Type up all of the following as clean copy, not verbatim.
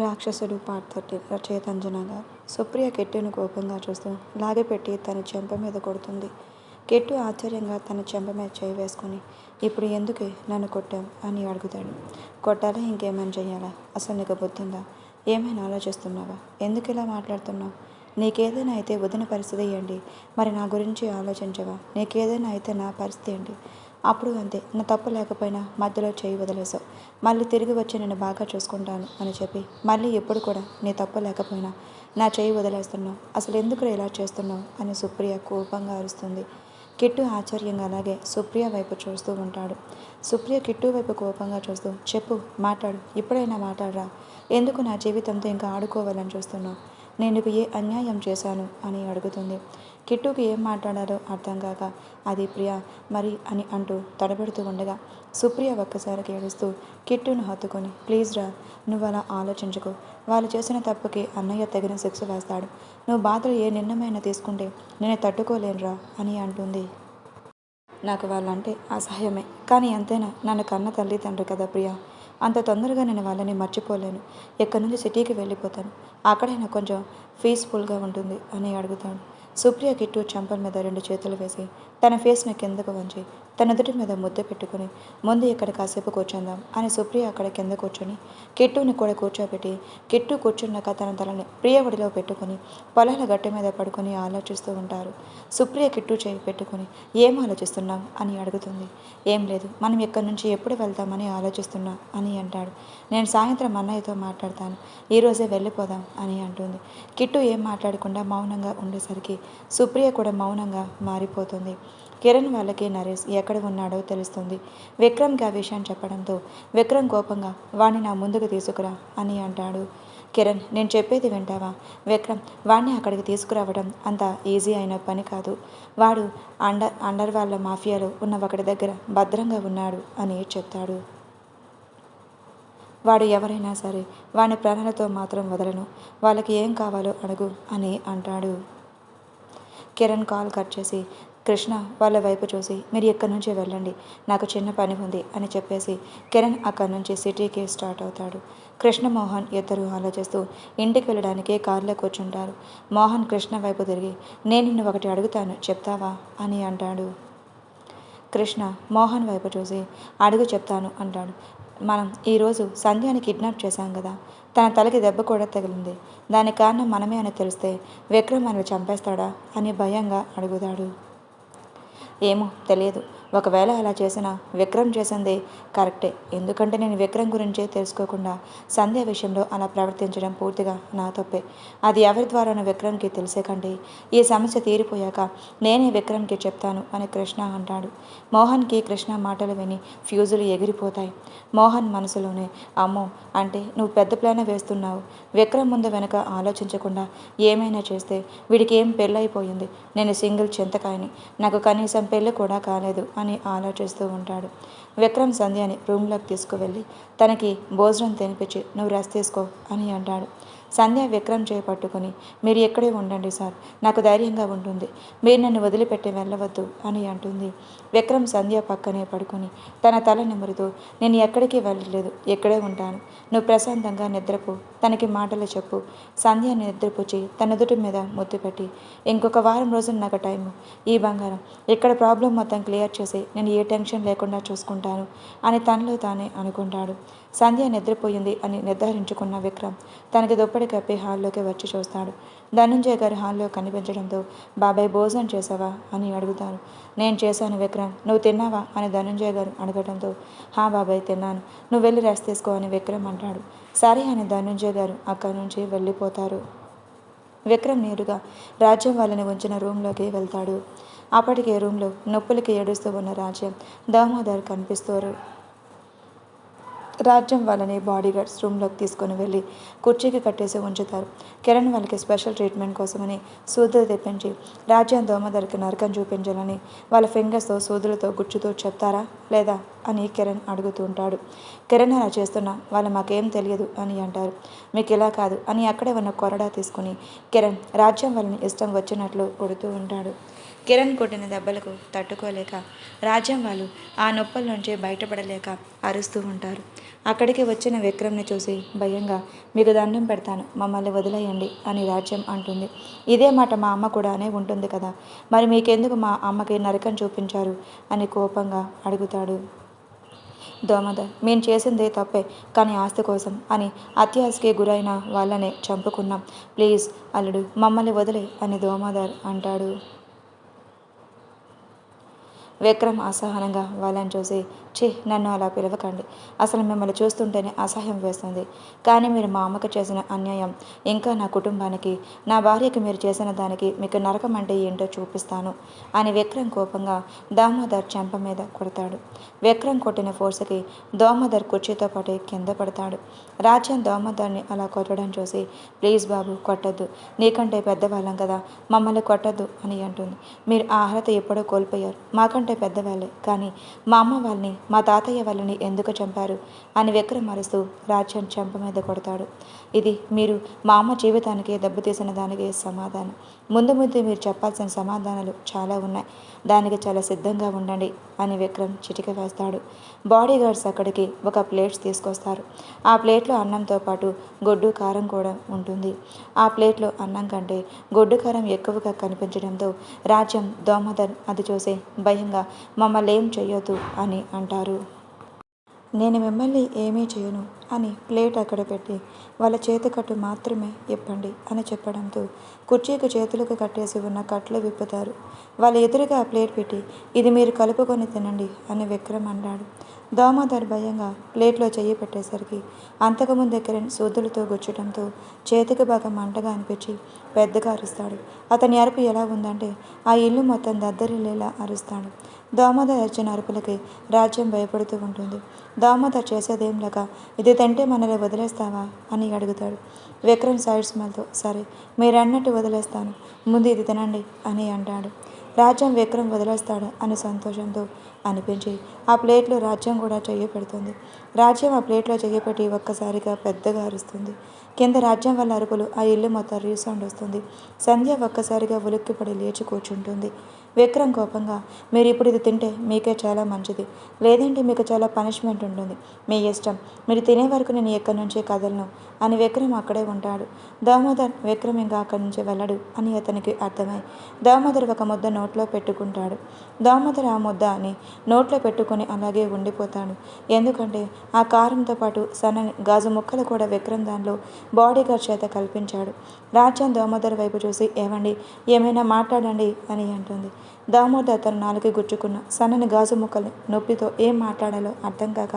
రాక్షసుడు పార్ట్ 13 రచయిత అంజనా గారు. సుప్రియ కిట్టును కోపంగా చూస్తూ లాగిపెట్టి తన చెంప మీద కొడుతుంది. కిట్టు ఆశ్చర్యంగా తన చెంప మీద చేయి వేసుకుని, ఇప్పుడు ఎందుకే నన్ను కొట్టావు అని అడుగుతాడు. కొట్టాలా, ఇంకేమైనా చెయ్యాలా? అసలు నీకు బుద్ధుందా? ఏమైనా ఆలోచిస్తున్నావా? ఎందుకు ఇలా మాట్లాడుతున్నావు? నీకేదైనా అయితే వదిన పరిస్థితి ఏంటి? మరి నా గురించి ఆలోచించవా? నీకేదైనా అయితే నా పరిస్థితి ఏంటి? అప్పుడు అంతే, నా తప్పు లేకపోయినా మధ్యలో చేయి వదిలేసావు. మళ్ళీ తిరిగి వచ్చి నేను బాగా చూసుకుంటాను అని చెప్పి మళ్ళీ ఎప్పుడు కూడా నీ తప్పు లేకపోయినా నా చేయి వదిలేస్తున్నావు. అసలు ఎందుకు ఇలా చేస్తున్నావు అని సుప్రియ కోపంగా అరుస్తుంది. కిట్టు ఆశ్చర్యంగా అలాగే సుప్రియ వైపు చూస్తూ ఉంటాడు. సుప్రియ కిట్టు వైపు కోపంగా చూస్తూ, చెప్పు, మాట్లాడు, ఇప్పుడైనా మాట్లాడరా? ఎందుకు నా జీవితంతో ఇంకా ఆడుకోవాలని చూస్తున్నావు? నేను నీకు ఏ అన్యాయం చేశాను అని అడుగుతుంది. కిట్టుకి ఏం మాట్లాడాలో అర్థం కాక, అది ప్రియా మరి అని అంటూ తడబడుతూ ఉండగా సుప్రియ ఒక్కసారికి ఏడుస్తూ కిట్టును హత్తుకొని, ప్లీజ్ రా, నువ్వు అలా ఆలోచించుకో. వాళ్ళు చేసిన తప్పుకి అన్నయ్య తగిన శిక్ష వేస్తాడు. నువ్వు బాధలు ఏ నిర్ణయమైనా తీసుకుంటే నేను తట్టుకోలేనురా అని అంటుంది. నాకు వాళ్ళంటే అసహ్యమే, కానీ అంతేనా? నన్ను కన్న తల్లిదండ్రులు కదా ప్రియా. అంత తొందరగా నేను వాళ్ళని మర్చిపోలేను. ఎక్కడి నుంచి సిటీకి వెళ్ళిపోతాను. అక్కడైనా కొంచెం పీస్ఫుల్గా ఉంటుంది అని అడుగుతాడు. సుప్రియ కిట్టు చెంపల మీద 2 చేతులు వేసి తన ఫేస్ని కిందకు వంచి తన ఎదుటి మీద ముద్ద పెట్టుకుని, ముందు ఇక్కడ కాసేపు కూర్చుందాం అని సుప్రియ అక్కడ కింద కూర్చొని కిట్టుని కూడా కూర్చోబెట్టి, కిట్టు కూర్చున్నాక తన తలని ప్రియ ఒడిలో పెట్టుకుని పొలాల గట్టి మీద పడుకొని ఆలోచిస్తూ ఉంటారు. సుప్రియ కిట్టు చేయి పెట్టుకుని, ఏం ఆలోచిస్తున్నాం అని అడుగుతుంది. ఏం లేదు, మనం ఇక్కడి నుంచి ఎప్పుడు వెళ్తామని ఆలోచిస్తున్నా అని అంటాడు. నేను సాయంత్రం అన్నయ్యతో మాట్లాడతాను, ఈరోజే వెళ్ళిపోదాం అని అంటుంది. కిట్టు ఏం మాట్లాడకుండా మౌనంగా ఉండేసరికి సుప్రియ కూడా మౌనంగా మారిపోతుంది. కిరణ్ వాళ్ళకి నరేష్ ఎక్కడ ఉన్నాడో తెలుస్తుంది. విక్రమ్కి ఆ విషయం చెప్పడంతో విక్రమ్ కోపంగా, వాణ్ణి నా ముందుకు తీసుకురా అని అంటాడు. కిరణ్, నేను చెప్పేది వింటావా? విక్రమ్, వాణ్ణి అక్కడికి తీసుకురావడం అంత ఈజీ అయిన పని కాదు. వాడు అండర్ వాళ్ళ మాఫియాలో ఉన్న ఒకటి దగ్గర భద్రంగా ఉన్నాడు అని చెప్తాడు. వాడు ఎవరైనా సరే వాని ప్రాణాలతో మాత్రం వదలను. వాళ్ళకి ఏం కావాలో అడుగు అని అంటాడు. కిరణ్ కాల్ కట్ చేసి కృష్ణ వాళ్ళ వైపు చూసి, మీరు ఇక్కడి నుంచి వెళ్ళండి, నాకు చిన్న పని ఉంది అని చెప్పేసి కిరణ్ అక్కడి నుంచి సిటీకి స్టార్ట్ అవుతాడు. కృష్ణ మోహన్ ఇద్దరు ఆలోచిస్తూ ఇంటికి వెళ్ళడానికి కారులో కూర్చుంటారు. మోహన్ కృష్ణ వైపు తిరిగి, నేను నిన్ను ఒకటి అడుగుతాను, చెప్తావా అని అంటాడు. కృష్ణ మోహన్ వైపు చూసి, అడుగు, చెప్తాను అంటాడు. మనం ఈరోజు సంధ్యాని కిడ్నాప్ చేశాం కదా, తన తలకి దెబ్బ కూడా తగిలింది. దానికి కారణం మనమే అని తెలిస్తే విక్రమ్ మనల్ని చంపేస్తాడా అని భయంగా అడుగుతాడు. ఏమో తెలియదు, ఒకవేళ అలా చేసినా విక్రమ్ చేసింది కరెక్టే. ఎందుకంటే నేను విక్రమ్ గురించే తెలుసుకోకుండా సంధ్య విషయంలో అలా ప్రవర్తించడం పూర్తిగా నా తప్పే. అది ఎవరి ద్వారానో విక్రమ్కి తెలిసే కంటే ఈ సమస్య తీరిపోయాక నేనే విక్రమ్కి చెప్తాను అని కృష్ణ అంటాడు. మోహన్కి కృష్ణ మాటలు విని ఫ్యూజులు ఎగిరిపోతాయి. మోహన్ మనసులోనే, అమ్మో, అంటే నువ్వు పెద్ద ప్లాన్ వేస్తున్నావు. విక్రమ్ ముందు వెనక ఆలోచించకుండా ఏమైనా చేస్తే వీడికి ఏం పెళ్ళైపోయింది, నేను సింగిల్ చింతకాయని, నాకు కనీసం పెళ్ళి కూడా కాలేదు అని ఆలోచిస్తూ ఉంటాడు. విక్రమ్ సంధ్యని రూమ్లోకి తీసుకువెళ్ళి తనకి భోజనం తినిపించి, నువ్వు రెస్ట్ తీసుకో అని అంటాడు. సంధ్య విక్రమ్ చేయి పట్టుకుని, మీరు ఇక్కడే ఉండండి సార్, నాకు ధైర్యంగా ఉంటుంది, మీరు నన్ను వదిలిపెట్టి వెళ్ళవద్దు అని అంటుంది. విక్రమ్ సంధ్య పక్కనే పడుకొని తన తల నిమురుతూ, నేను ఎక్కడికి వెళ్ళలేదు, ఇక్కడే ఉంటాను, నువ్వు ప్రశాంతంగా నిద్రపో, తనకి మాటలు చెప్పు. సంధ్యని నిద్రపుచ్చి తన ఎదుటి మీద ముద్దు పెట్టి, ఇంకొక వారం రోజులు నాకు టైము, ఈ బంగారం, ఇక్కడ ప్రాబ్లం మొత్తం క్లియర్ చేసి నేను ఏ టెన్షన్ లేకుండా చూసుకుంటాను అని తనలో తానే అనుకుంటాడు. సంధ్య నిద్రపోయింది అని నిర్ధారించుకున్న విక్రమ్ తనకి దుప్పటి కప్పి హాల్లోకి వచ్చి చూస్తాడు. ధనంజయ్ గారు హాల్లో కనిపించడంతో, బాబాయ్ భోజనం చేసావా అని అడుగుతాను. నేను చేశాను విక్రమ్, నువ్వు తిన్నావా అని ధనంజయ్ గారు అడగడంతో, హా బాబాయ్ తిన్నాను, నువ్వు వెళ్ళి రెస్ట్ తీసుకో అని విక్రమ్ అంటాడు. సరే అని ధనంజయ్ గారు అక్కడి నుంచి వెళ్ళిపోతారు. విక్రమ్ నేరుగా రాజ్యం వాళ్ళని ఉంచిన రూమ్లోకి వెళ్తాడు. అప్పటికే రూమ్లో నొప్పులకి ఏడుస్తూ ఉన్న రాజ్యం, దామోదర్ కనిపిస్తారు. రాజ్యం వాళ్ళని బాడీగార్డ్స్ రూమ్లోకి తీసుకొని వెళ్ళి కుర్చీకి కట్టేసి ఉంచుతారు. కిరణ్ వాళ్ళకి స్పెషల్ ట్రీట్మెంట్ కోసమని సూదులు తెప్పించి రాజ్యం దామోదర్కి నరకం చూపించాలని వాళ్ళ ఫింగర్స్తో సూదులతో గుచ్చుతూ చెప్తారా లేదా అని కిరణ్ అడుగుతూ ఉంటాడు. కిరణ్ అలా చేస్తున్నా వాళ్ళు మాకేం తెలియదు అని అంటారు. మీకు ఇలా కాదు అని అక్కడే ఉన్న కొరడా తీసుకుని కిరణ్ రాజ్యం వాళ్ళని ఇష్టం వచ్చినట్లు కొడుతూ ఉంటాడు. కిరణ్ కొట్టిన దెబ్బలకు తట్టుకోలేక రాజ్యం వాళ్ళు ఆ నొప్పుల నుంచి బయటపడలేక అరుస్తూ ఉంటారు. అక్కడికి వచ్చిన విక్రమ్ని చూసి భయంగా, మీకు దండం పెడతాను, మమ్మల్ని వదిలేయండి అని రాజ్యం అంటుంది. ఇదే మాట మా అమ్మ కూడా అనే ఉంటుంది కదా, మరి మీకెందుకు మా అమ్మకి నరకం చూపించారు అని కోపంగా అడుగుతాడు. దోమదర్, మేము చేసిందే తప్పే, కానీ ఆస్తి కోసం అని అత్యాశకి గురైన వాళ్ళనే చంపుకున్నాం. ప్లీజ్ అల్లుడు, మమ్మల్ని వదిలే అని దోమదర్ అంటాడు. విక్రమ్ అసహనంగా వాళ్ళని చూసి, ఛీ, నన్ను అలా పిలవకండి, అసలు మిమ్మల్ని చూస్తుంటేనే అసహ్యం వేస్తుంది. కానీ మీరు మా అమ్మకు చేసిన అన్యాయం, ఇంకా నా కుటుంబానికి, నా భార్యకి మీరు చేసిన దానికి మీకు నరకం అంటే ఏంటో చూపిస్తాను అని విక్రమ్ కోపంగా దామోదర్ చెంప మీద కొడతాడు. విక్రమ్ కొట్టిన ఫోర్స్కి దామోదర్ కుర్చీతో పాటు కింద పడతాడు. రాజ్యం దామోదర్ని అలా కొట్టడం చూసి, ప్లీజ్ బాబు కొట్టద్దు, నీకంటే పెద్దవాళ్ళం కదా, మమ్మల్ని కొట్టద్దు అని అంటుంది. మీరు ఆ అర్హత ఎప్పుడో కోల్పోయారు, మాకంటే పెద్దవాళ్ళే, కానీ మా అమ్మ వాళ్ళని, మా తాతయ్య వాళ్ళని ఎందుకు చంపారు అని విక్రమ్ అరుస్తూ రాజ్యం చెంప మీద కొడతాడు. ఇది మీరు మా అమ్మ జీవితానికి దెబ్బతీసిన దానికి సమాధానం. ముందు ముందు మీరు చెప్పాల్సిన సమాధానాలు చాలా ఉన్నాయి, దానికి చాలా సిద్ధంగా ఉండండి అని విక్రమ్ చిటిక వేస్తాడు. బాడీ గార్డ్స్ అక్కడికి ఒక ప్లేట్స్ తీసుకొస్తారు. ఆ ప్లేట్లో అన్నంతో పాటు గొడ్డు కారం కూడా ఉంటుంది. ఆ ప్లేట్లో అన్నం కంటే గొడ్డు కారం ఎక్కువగా కనిపించడంతో రాజ్యం దోమదర్ అది చూసి భయంగా, మమ్మల్ని ఏం చెయ్యొద్దు అని అంటారు. నేను మిమ్మల్ని ఏమీ చేయను అని ప్లేట్ అక్కడ పెట్టి వాళ్ళ చేతికట్టు మాత్రమే ఇప్పండి అని చెప్పడంతో కుర్చీకి చేతులకు కట్టేసి ఉన్న కట్లు విప్పుతారు. వాళ్ళ ఎదురుగా ఆ ప్లేట్ పెట్టి, ఇది మీరు కలుపుకొని తినండి అని విక్రమ్ అన్నాడు. దామోదర్ భయంగా ప్లేట్లో చెయ్యి పెట్టేసరికి అంతకుముందే కిరణ్ సూదులతో గుచ్చడంతో చేతికి బాగా మంటగా అనిపించి పెద్దగా అరుస్తాడు. అతని అరుపు ఎలా ఉందంటే ఆ ఇల్లు మొత్తం దద్దరిల్లేలా అరుస్తాడు. దామోదర్ అరిచిన అరుపులకి రాజ్యం భయపడుతూ ఉంటుంది. దామోదర్ చేసేదేం లేక, ఇది తింటే మనల్ని వదిలేస్తావా అని అడుగుతాడు. విక్రమ్ సైడ్ స్మైల్తో, సరే మీరన్నట్టు వదిలేస్తాను, ముందు ఇది తినండి అని అంటాడు. రాజ్యం విక్రమ్ వదిలేస్తాడు అని సంతోషంతో అనిపించి ఆ ప్లేట్లో రాజ్యం కూడా చెయ్యి పెడుతుంది. రాజ్యం ఆ ప్లేట్లో చెయ్యి పెట్టి ఒక్కసారిగా పెద్దగా అరుస్తుంది. కింద రాజ్యం వల్ల అరుపులు ఆ ఇల్లు మొత్తం రీసౌండ్ వస్తుంది. సంధ్య ఒక్కసారిగా ఉలిక్కిపడి లేచి కూర్చుంటుంది. విక్రమ్ కోపంగా, మీరు ఇప్పుడు ఇది తింటే మీకే చాలా మంచిది, లేదంటే మీకు చాలా పనిష్మెంట్ ఉంటుంది, మీ ఇష్టం, మీరు తినే వరకు నేను ఎక్కడి నుంచి కదలను అని విక్రమ్ అక్కడే ఉంటాడు. దామోదర్ విక్రమ్ ఇంకా అక్కడి నుంచి వెళ్ళడు అని అతనికి అర్థమై దామోదర్ ఒక ముద్ద నోట్లో పెట్టుకుంటాడు. దామోదర్ ఆ ముద్ద అని నోట్లో పెట్టుకుని అలాగే ఉండిపోతాడు. ఎందుకంటే ఆ కారంతో పాటు సన్నని గాజు ముక్కలు కూడా విక్రమ్ దానిలో బాడీగార్డ్ చేత కల్పించాడు. రాజ్యం దామోదర్ వైపు చూసి, ఏమండి, ఏమైనా మాట్లాడండి అని అంటుంది. దామోదర్ తన నాలుగు గుచ్చుకున్న సన్నని గాజు ముక్కల్ని నొప్పితో ఏం మాట్లాడాలో అర్థం కాక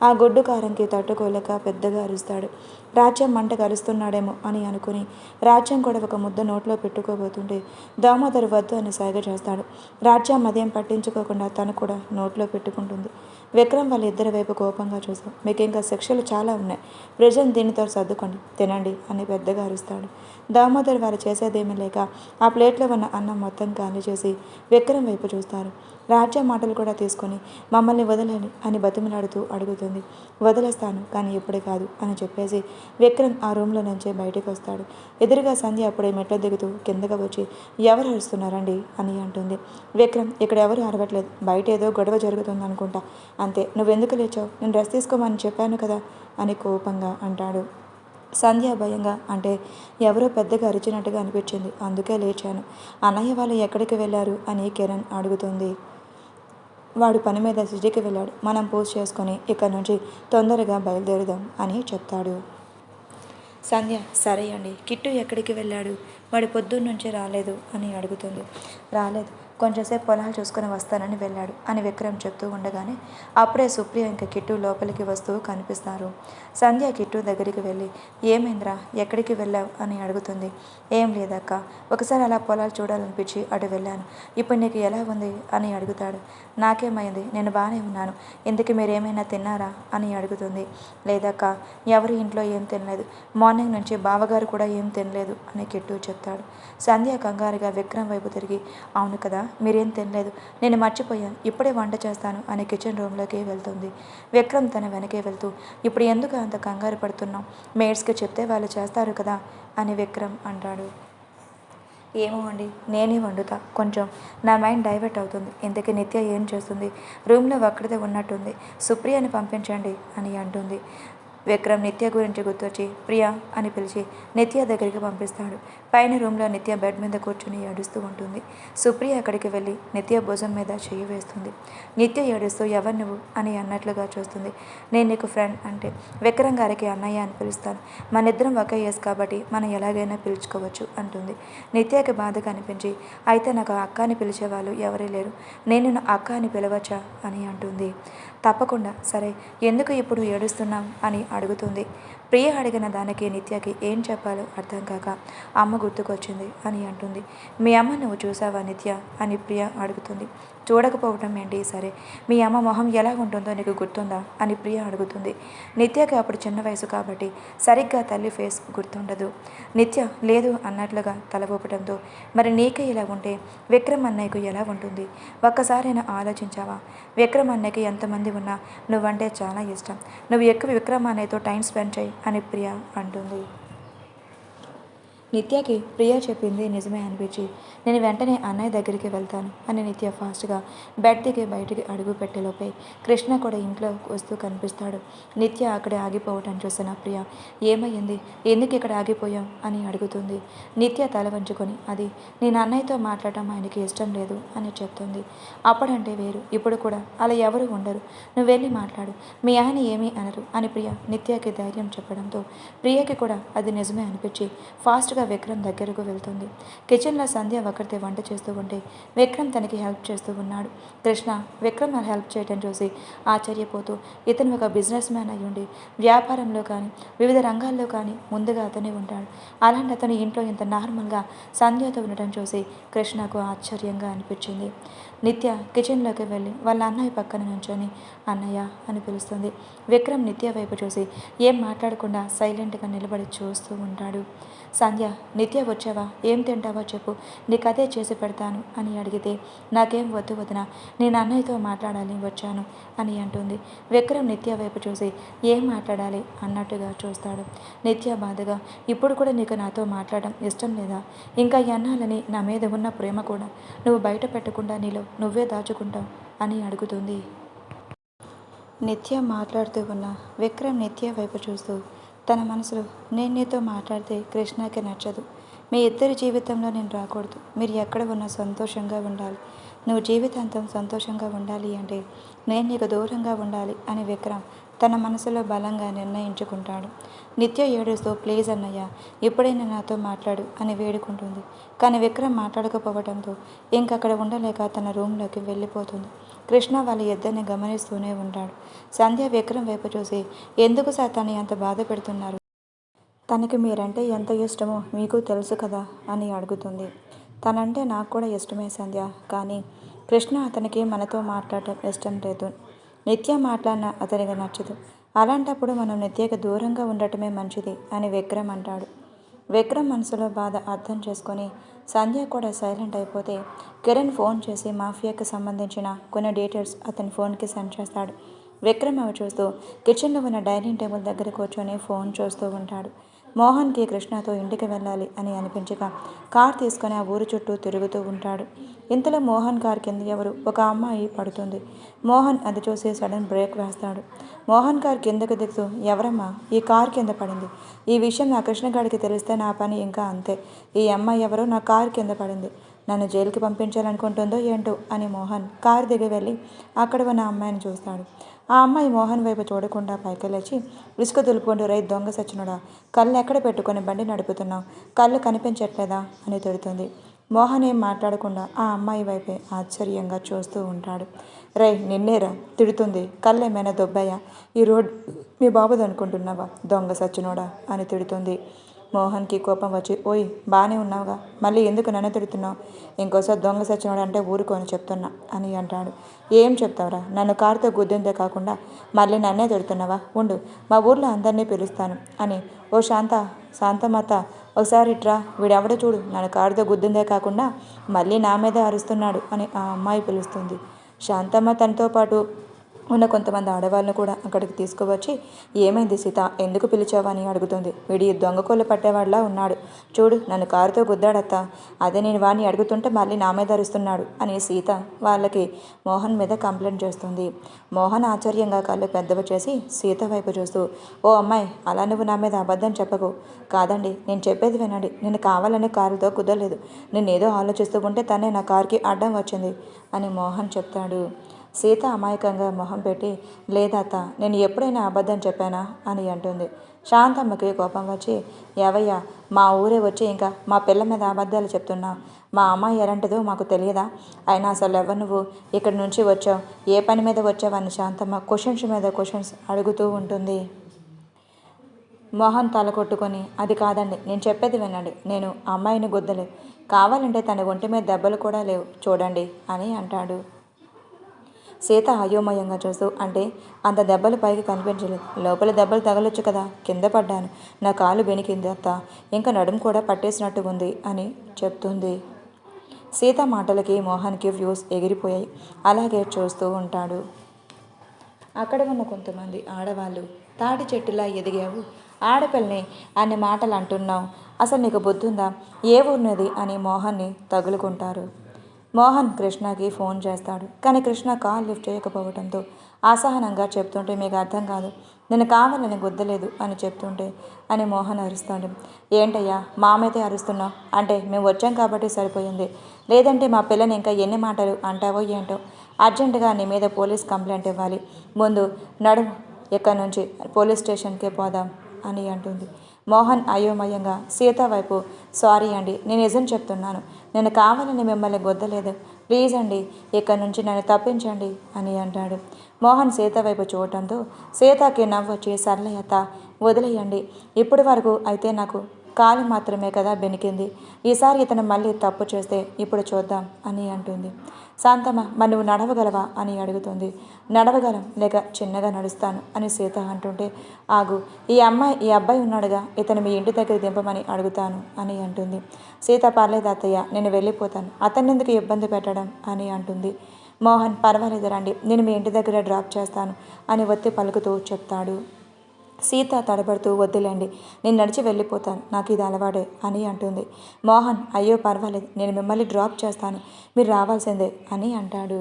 ఆ గొడ్డు కారంకి తట్టుకోలేక పెద్దగా అరుస్తాడు. రాజ్యం మంట కలుస్తున్నాడేమో అని అనుకుని రాజ్యం కూడా ఒక ముద్ద నోట్లో పెట్టుకోబోతుంటే దామోదర్ వద్దు అని సైగ చేస్తాడు. రాజ్యం అదేం పట్టించుకోకుండా తను కూడా నోట్లో పెట్టుకుంటుంది. విక్రమ్ వాళ్ళ ఇద్దరి వైపు కోపంగా చూస్తాం. మీకు ఇంకా శిక్షలు చాలా ఉన్నాయి, ప్రజెంట్ దీనితో సర్దుకోండి, తినండి అని పెద్దగా అరుస్తాడు. దామోదర్ వారు చేసేదేమీ లేక ఆ ప్లేట్లో ఉన్న అన్నం మొత్తం ఖాళీ చేసి విక్రమ్ వైపు చూస్తారు. రాజ్యం మాటలు కూడా తీసుకొని మమ్మల్ని వదలండి అని బతిమలాడుతూ అడుగుతుంది. వదిలేస్తాను, కానీ ఇప్పుడే కాదు అని చెప్పేసి విక్రమ్ ఆ రూమ్లో నుంచి బయటకు వస్తాడు. ఎదురుగా సంధ్య అప్పుడే మెట్లు దిగుతూ కిందగా వచ్చి, ఎవరు అరుస్తున్నారండి అని అంటుంది. విక్రమ్, ఇక్కడ ఎవరు అరవట్లేదు, బయట ఏదో గొడవ జరుగుతుంది అనుకుంటా, అంతే, నువ్వెందుకు లేచావు, నేను డ్రెస్ తీసుకోమని చెప్పాను కదా అని కోపంగా అంటాడు. సంధ్య భయంగా, అంటే ఎవరో పెద్దగా అరిచినట్టుగా అనిపించింది, అందుకే లేచాను. అన్నయ్య వాళ్ళు ఎక్కడికి వెళ్ళారు అని కిరణ్ అడుగుతుంది. వాడు పని మీద సిటీకి వెళ్ళాడు, మనం పూజ చేసుకొని ఇక్కడి నుంచి తొందరగా బయలుదేరుదాం అని చెప్తాడు. సంధ్య, సరే అండి, కిట్టు ఎక్కడికి వెళ్ళాడు, వాడు పొద్దున్నుంచి రాలేదు అని అడుగుతుంది. రాలేదు, కొంచెంసేపు పొలాలు చూసుకొని వస్తానని వెళ్ళాడు అని విక్రమ్ చెప్తూ ఉండగానే అప్పుడే సుప్రియ ఇంకా కిట్టు లోపలికి వస్తూ కనిపిస్తారు. సంధ్య కిట్టు దగ్గరికి వెళ్ళి, ఏమైందిరా, ఎక్కడికి వెళ్ళావు అని అడుగుతుంది. ఏం లేదక్క, ఒకసారి అలా పొలాలు చూడాలనిపించి అటు వెళ్ళాను, ఇప్పుడు నీకు ఎలా ఉంది అని అడుగుతాడు. నాకేమైంది, నేను బాగానే ఉన్నాను, ఇందుకు మీరేమైనా తిన్నారా అని అడుగుతుంది. లేదక్క, ఎవరి ఇంట్లో ఏం తినలేదు, మార్నింగ్ నుంచి బావగారు కూడా ఏం తినలేదు అని కిట్టు చెప్తాడు. సంధ్య కంగారుగా విక్రమ్ వైపు తిరిగి, అవును కదా, మీరేం తినలేదు, నేను మర్చిపోయాను, ఇప్పుడే వంట చేస్తాను అని కిచెన్ రూమ్లోకి వెళ్తుంది. విక్రమ్ తన వెనకే వెళ్తూ, ఇప్పుడు ఎందుకు అంత కంగారు పడుతున్నావు, మేడ్స్కి చెప్తే వాళ్ళు చేస్తారు కదా అని విక్రమ్ అంటాడు. ఏమో అండి, నేనే వండుతా. కొంచెం నా మైండ్ డైవర్ట్ అవుతుంది. ఇంతకీ నిత్య ఏం చేస్తుంది? రూమ్లో ఒక్కడిదే ఉన్నట్టుంది. సుప్రియని పంపించండి అని అంటుంది. విక్రమ్ నిత్య గురించి గుర్తొచ్చి ప్రియా అని పిలిచి నిత్య దగ్గరికి పంపిస్తాడు. పైన రూమ్లో నిత్య బెడ్ మీద కూర్చుని ఏడుస్తూ ఉంటుంది. సుప్రియ అక్కడికి వెళ్ళి నిత్య భుజం మీద చెయ్యి వేస్తుంది. నిత్య ఏడుస్తూ ఎవరు నువ్వు అని అన్నట్లుగా చూస్తుంది. నేను నీకు ఫ్రెండ్ అంటే విక్రమ్ గారికి అన్నయ్య అని పిలుస్తాను. మన ఇద్దరం ఒకే ఏజ్ కాబట్టి మనం ఎలాగైనా పిలుచుకోవచ్చు అంటుంది. నిత్యకి బాధగా అనిపించి అయితే నాకు అక్క అని పిలిచేవాళ్ళు ఎవరీ లేరు, నేను నా అక్క అని పిలవచ్చా అని అంటుంది. తప్పకుండా, సరే ఎందుకు ఇప్పుడు ఏడుస్తున్నావు అని అడుగుతుంది. ప్రియ అడిగిన దానికి నిత్యకి ఏం చెప్పాలో అర్థం కాక అమ్మ గుర్తుకొచ్చింది అని అంటుంది. మీ అమ్మ నువ్వు చూసావా నిత్య అని ప్రియ అడుగుతుంది. చూడకపోవటం ఏంటి, సరే మీ అమ్మ మొహం ఎలా ఉంటుందో నీకు గుర్తుందా అని ప్రియ అడుగుతుంది. నిత్యకి అప్పుడు చిన్న వయసు కాబట్టి సరిగ్గా తల్లి ఫేస్ గుర్తుండదు. నిత్య లేదు అన్నట్లుగా తల ఊపటంతో మరి నీకే ఇలా ఉంటే విక్రమ్ అన్నయ్యకు ఎలా ఉంటుంది? ఒక్కసారైనా ఆలోచించావా? విక్రమ్ అన్నయ్యకి ఎంతమంది ఉన్నా నువ్వంటే చాలా ఇష్టం. నువ్వు ఎక్కువ విక్రమ్ అన్నయ్యతో టైం స్పెండ్ చేయి అని ప్రియ అంటుంది. నిత్యకి ప్రియ చెప్పింది నిజమే అనిపించి నేను వెంటనే అన్నయ్య దగ్గరికి వెళ్తాను అని నిత్య ఫాస్ట్గా బెడ్ దిగి బయటికి అడుగు పెట్టేలోపే కృష్ణ కూడా ఇంట్లో వస్తూ కనిపిస్తాడు. నిత్య అక్కడే ఆగిపోవటం చూసిన ప్రియ ఏమయ్యింది, ఎందుకు ఇక్కడ ఆగిపోయాం అని అడుగుతుంది. నిత్య తల వంచుకొని అది నేను అన్నయ్యతో మాట్లాడటం ఆయనకి ఇష్టం లేదు అని చెప్తుంది. అప్పుడంటే వేరు, ఇప్పుడు కూడా అలా ఎవరు ఉండరు, నువ్వు వెళ్ళి మాట్లాడు, మీ ఆయన ఏమీ అనరు అని ప్రియ నిత్యకి ధైర్యం చెప్పడంతో ప్రియకి కూడా అది నిజమే అనిపించి ఫాస్ట్గా విక్రమ్ దగ్గరకు వెళ్తుంది. కిచెన్లో సంధ్య ఒకరితే వంట చేస్తూ ఉంటే విక్రమ్ తనకి హెల్ప్ చేస్తూ ఉన్నాడు. కృష్ణ విక్రమ్ హెల్ప్ చేయడం చూసి ఆశ్చర్యపోతూ ఇతను ఒక బిజినెస్ మ్యాన్ అయి ఉండి వ్యాపారంలో కానీ వివిధ రంగాల్లో కానీ ముందుగా అతనే ఉంటాడు. అలాంటి అతను ఇంట్లో ఇంత నార్మల్గా సంధ్యతో ఉండటం చూసి కృష్ణకు ఆశ్చర్యంగా అనిపించింది. నిత్య కిచెన్లోకి వెళ్ళి వాళ్ళ అన్నయ్య పక్కన నుంచొని అన్నయ్య అని పిలుస్తుంది. విక్రమ్ నిత్య వైపు చూసి ఏం మాట్లాడకుండా సైలెంట్గా నిలబడి చూస్తూ ఉంటాడు. సంధ్య నిత్య వచ్చావా, ఏం తింటావో చెప్పు, నీకు అదే చేసి పెడతాను అని అడిగితే నాకేం వద్దు వదిన, నేను అన్నయ్యతో మాట్లాడాలి వచ్చాను అని అంటుంది. విక్రమ్ నిత్య వైపు చూసి ఏం మాట్లాడాలి అన్నట్టుగా చూస్తాడు. నిత్య బాధగా ఇప్పుడు కూడా నీకు నాతో మాట్లాడడం ఇష్టం లేదా? ఇంకా ఎన్నాలని నా మీద ఉన్న ప్రేమ కూడా నువ్వు బయట పెట్టకుండా నీలో నువ్వే దాచుకుంటావు అని అడుగుతుంది. నిత్య మాట్లాడుతూ ఉన్న విక్రమ్ నిత్య వైపు చూస్తూ తన మనసులో నేను నీతో మాట్లాడితే కృష్ణకి నచ్చదు, మీ ఇద్దరి జీవితంలో నేను రాకూడదు, మీరు ఎక్కడ ఉన్నా సంతోషంగా ఉండాలి, నువ్వు జీవితాంతం సంతోషంగా ఉండాలి అంటే నేను నీకు దూరంగా ఉండాలి అని విక్రమ్ తన మనసులో బలంగా నిర్ణయించుకుంటాడు. నిత్య ఏడుస్తూ ప్లీజ్ అన్నయ్య ఇప్పుడైనా నాతో మాట్లాడు అని వేడుకుంటుంది. కానీ విక్రమ్ మాట్లాడకపోవడంతో ఇంకక్కడ ఉండలేక తన రూమ్లోకి వెళ్ళిపోతుంది. కృష్ణ వాళ్ళ ఇద్దరిని గమనిస్తూనే ఉంటాడు. సంధ్య విక్రమ్ వైపు చూసి ఎందుకు సార్ తనని అంత బాధ పెడుతున్నారు, తనకి మీరంటే ఎంత ఇష్టమో మీకు తెలుసు కదా అని అడుగుతుంది. తనంటే నాకు కూడా ఇష్టమే సంధ్య, కానీ కృష్ణ అతనికి మనతో మాట్లాడటం ఇష్టం లేదు, నిత్య మాట్లాడిన అతనికి నచ్చదు, అలాంటప్పుడు మనం నిత్యకి దూరంగా ఉండటమే మంచిది అని విక్రమ్ అంటాడు. విక్రమ్ మనసులో బాధ అర్థం చేసుకొని సంధ్య కూడా సైలెంట్ అయిపోతే కిరణ్ ఫోన్ చేసి మాఫియాకి సంబంధించిన కొన్ని డీటెయిల్స్ అతని ఫోన్కి సెండ్ చేస్తాడు. విక్రమ్ అవి చూస్తూ కిచెన్లో ఉన్న డైనింగ్ టేబుల్ దగ్గర కూర్చొని ఫోన్ చూస్తూ ఉంటాడు. మోహన్కి కృష్ణతో ఇంటికి వెళ్ళాలి అని అనిపించక కార్ తీసుకొని ఆ ఊరు చుట్టూ తిరుగుతూ ఉంటాడు. ఇంతలో మోహన్ కార్ కింద ఎవరు ఒక అమ్మాయి పడుతుంది. మోహన్ అది చూసి సడన్ బ్రేక్ వేస్తాడు. మోహన్ కార్ కిందకు దిగుతూ ఎవరమ్మా ఈ కార్ కింద పడింది, ఈ విషయం నా కృష్ణగాడికి తెలిస్తే నా పని ఇంకా అంతే, ఈ అమ్మాయి ఎవరో నా కార్ కింద పడింది, నన్ను జైలుకి పంపించాలనుకుంటుందో ఏంటో అని మోహన్ కారు దిగి వెళ్ళి అక్కడ ఉన్న అమ్మాయిని చూస్తాడు. ఆ అమ్మాయి మోహన్ వైపు చూడకుండా పైకి లేచి ఇసుక దులుపుకుంటూ రై దొంగ సచ్చినోడా, కళ్ళు ఎక్కడ పెట్టుకొని బండి నడుపుతున్నావు, కళ్ళు కనిపించట్లేదా అని తిడుతుంది. మోహన్ ఏం మాట్లాడకుండా ఆ అమ్మాయి వైపే ఆశ్చర్యంగా చూస్తూ ఉంటాడు. రే నిన్నేరా తిడుతుంది, కళ్ళు ఏమైనా దొబ్బాయా, ఈ రోడ్ మీ బాబుది అనుకుంటున్నావా దొంగ సచ్చినోడా అని తిడుతుంది. మోహన్కి కోపం వచ్చి ఓయ్ బాగానే ఉన్నావుగా, మళ్ళీ ఎందుకు నన్ను తిడుతున్నావు, ఇంకోసారి దొంగ సచ్చినోడు అంటే ఊరుకొని చెప్తున్నా అని అంటాడు. ఏం చెప్తావురా, నన్ను కారుతో గుద్దిందే కాకుండా మళ్ళీ నన్నే తిడుతున్నావా, ఉండు మా ఊర్లో అందరినీ పిలుస్తాను అని ఓ శాంతమాత ఒకసారి ఇట్రా, వీడెవడో చూడు నన్ను కారుతో గుద్దిందే కాకుండా మళ్ళీ నా మీదే అరుస్తున్నాడు అని ఆ అమ్మాయి పిలుస్తుంది. శాంతమ్మ తనతో పాటు ఉన్న కొంతమంది ఆడవాళ్ళను కూడా అక్కడికి తీసుకువచ్చి, ఏమైంది సీత, ఎందుకు పిలిచావా అని అడుగుతుంది. వీడి దొంగకోళ్ళు పట్టేవాడిలా ఉన్నాడు, చూడు నన్ను కారుతో గుద్దాడత్తా, అదే నేను వాడిని అడుగుతుంటే మళ్ళీ నా మీద అరుస్తున్నాడు అని సీత వాళ్ళకి మోహన్ మీద కంప్లైంట్ చేస్తుంది. మోహన్ ఆశ్చర్యంగా కళ్ళు పెద్దవి చేసి సీత వైపు చూస్తూ, ఓ అమ్మాయి, అలా నువ్వు నా మీద అబద్ధం చెప్పకు. కాదండి, నేను చెప్పేది వినండి, నేను కావాలని కారుతో కుదరలేదు, నేనేదో ఆలోచిస్తూ ఉంటే తనే నా కారుకి అడ్డం వచ్చింది అని మోహన్ చెప్తాడు. సీత అమాయకంగా మొహం పెట్టి, లేదత్త, నేను ఎప్పుడైనా అబద్ధం చెప్పానా అని అంటుంది. శాంతమ్మకి కోపం వచ్చి, ఏవయ్యా, మా ఊరే వచ్చి ఇంకా మా పిల్ల మీద అబద్ధాలు చెప్తున్నా, మా అమ్మాయి ఎలాంటిదో మాకు తెలియదా? అయినా అసలు ఎవరు నువ్వు, ఇక్కడి నుంచి వచ్చావు, ఏ పని మీద వచ్చావని శాంతమ్మ క్వశ్చన్స్ మీద క్వశ్చన్స్ అడుగుతూ ఉంటుంది. మోహన్ తల కొట్టుకొని, అది కాదండి, నేను చెప్పేది వినండి, నేను అమ్మాయిని గుద్దలేదు, కావాలంటే తన ఒంటి మీద దెబ్బలు కూడా లేవు చూడండి అని అంటాడు. సీత అయోమయంగా చూస్తూ, అంటే అంత దెబ్బలు పైకి కనిపించలేదు, లోపల దెబ్బలు తగలొచ్చు కదా, కింద పడ్డాను, నా కాలు బెనికింది అత్త, ఇంకా నడుము కూడా పట్టేసినట్టు ఉంది అని చెప్తుంది. సీత మాటలకి మోహన్కి వ్యూస్ ఎగిరిపోయాయి. అలాగే చూస్తూ ఉంటాడు. అక్కడ ఉన్న కొంతమంది ఆడవాళ్ళు, తాటి చెట్టులా ఎదిగావు, ఆడపిల్లని అన్ని మాటలు అంటున్నావు, అసలు నీకు బుద్ధుందా, ఏ ఊరినది అని మోహన్ని తగులుకుంటారు. మోహన్ కృష్ణకి ఫోన్ చేస్తాడు. కానీ కృష్ణ కాల్ లిఫ్ట్ చేయకపోవడంతో అసహనంగా చెప్తుంటే, మీకు అర్థం కాదు, నేను కావాలని గుద్దలేదు అని చెప్తుంటే అని మోహన్ అరుస్తాడు. ఏంటయ్యా మామైతే అరుస్తున్నావు, అంటే మేము వచ్చాం కాబట్టి సరిపోయింది, లేదంటే మా పిల్లని ఇంకా ఎన్ని మాటలు అంటావో ఏంటో, అర్జెంటుగా నీ మీద పోలీస్ కంప్లైంట్ ఇవ్వాలి, ముందు నడుము, ఎక్కడి నుంచి పోలీస్ స్టేషన్కే పోదాం అని అంటుంది. మోహన్ అయోమయంగా సీత వైపు, సారీ అండి, నేను నిజం చెప్తున్నాను, నేను కావాలని మిమ్మల్ని గుద్దలేదు, ప్లీజ్ అండి, ఇక్కడి నుంచి నన్ను తప్పించండి అని అంటాడు. మోహన్ సీత వైపు చూడటంతో సీతకి నవ్వొచ్చి, సర్లేయత, వదిలేయండి, ఇప్పటి వరకు అయితే నాకు కాలు మాత్రమే కదా బెనికింది, ఈసారి ఇతను మళ్ళీ తప్పు చేస్తే ఇప్పుడు చూద్దాం అని అంటుంది. శాంతమ్మ, మరి నువ్వు నడవగలవా అని అడుగుతుంది. నడవగలం, లేక చిన్నగా నడుస్తాను అని సీత అంటుంటే, ఆగు, ఈ అబ్బాయి ఉన్నాడుగా, ఇతను మీ ఇంటి దగ్గర దింపమని అడుగుతాను అని అంటుంది. సీత, పర్లేదు అత్తయ్య, నేను వెళ్ళిపోతాను, అతన్ని ఎందుకు ఇబ్బంది పెట్టడం అని అంటుంది. మోహన్, పర్వాలేదు రండి, నేను మీ ఇంటి దగ్గర డ్రాప్ చేస్తాను అని ఒత్తి పలుకుతూ చెప్తాడు. సీత తడబడుతూ, వద్దులేండి, నేను నడిచి వెళ్ళిపోతాను, నాకు ఇది అలవాడే అని అంటుంది. మోహన్, అయ్యో పర్వాలేదు, నేను మిమ్మల్ని డ్రాప్ చేస్తాను, మీరు రావాల్సిందే అని అంటాడు.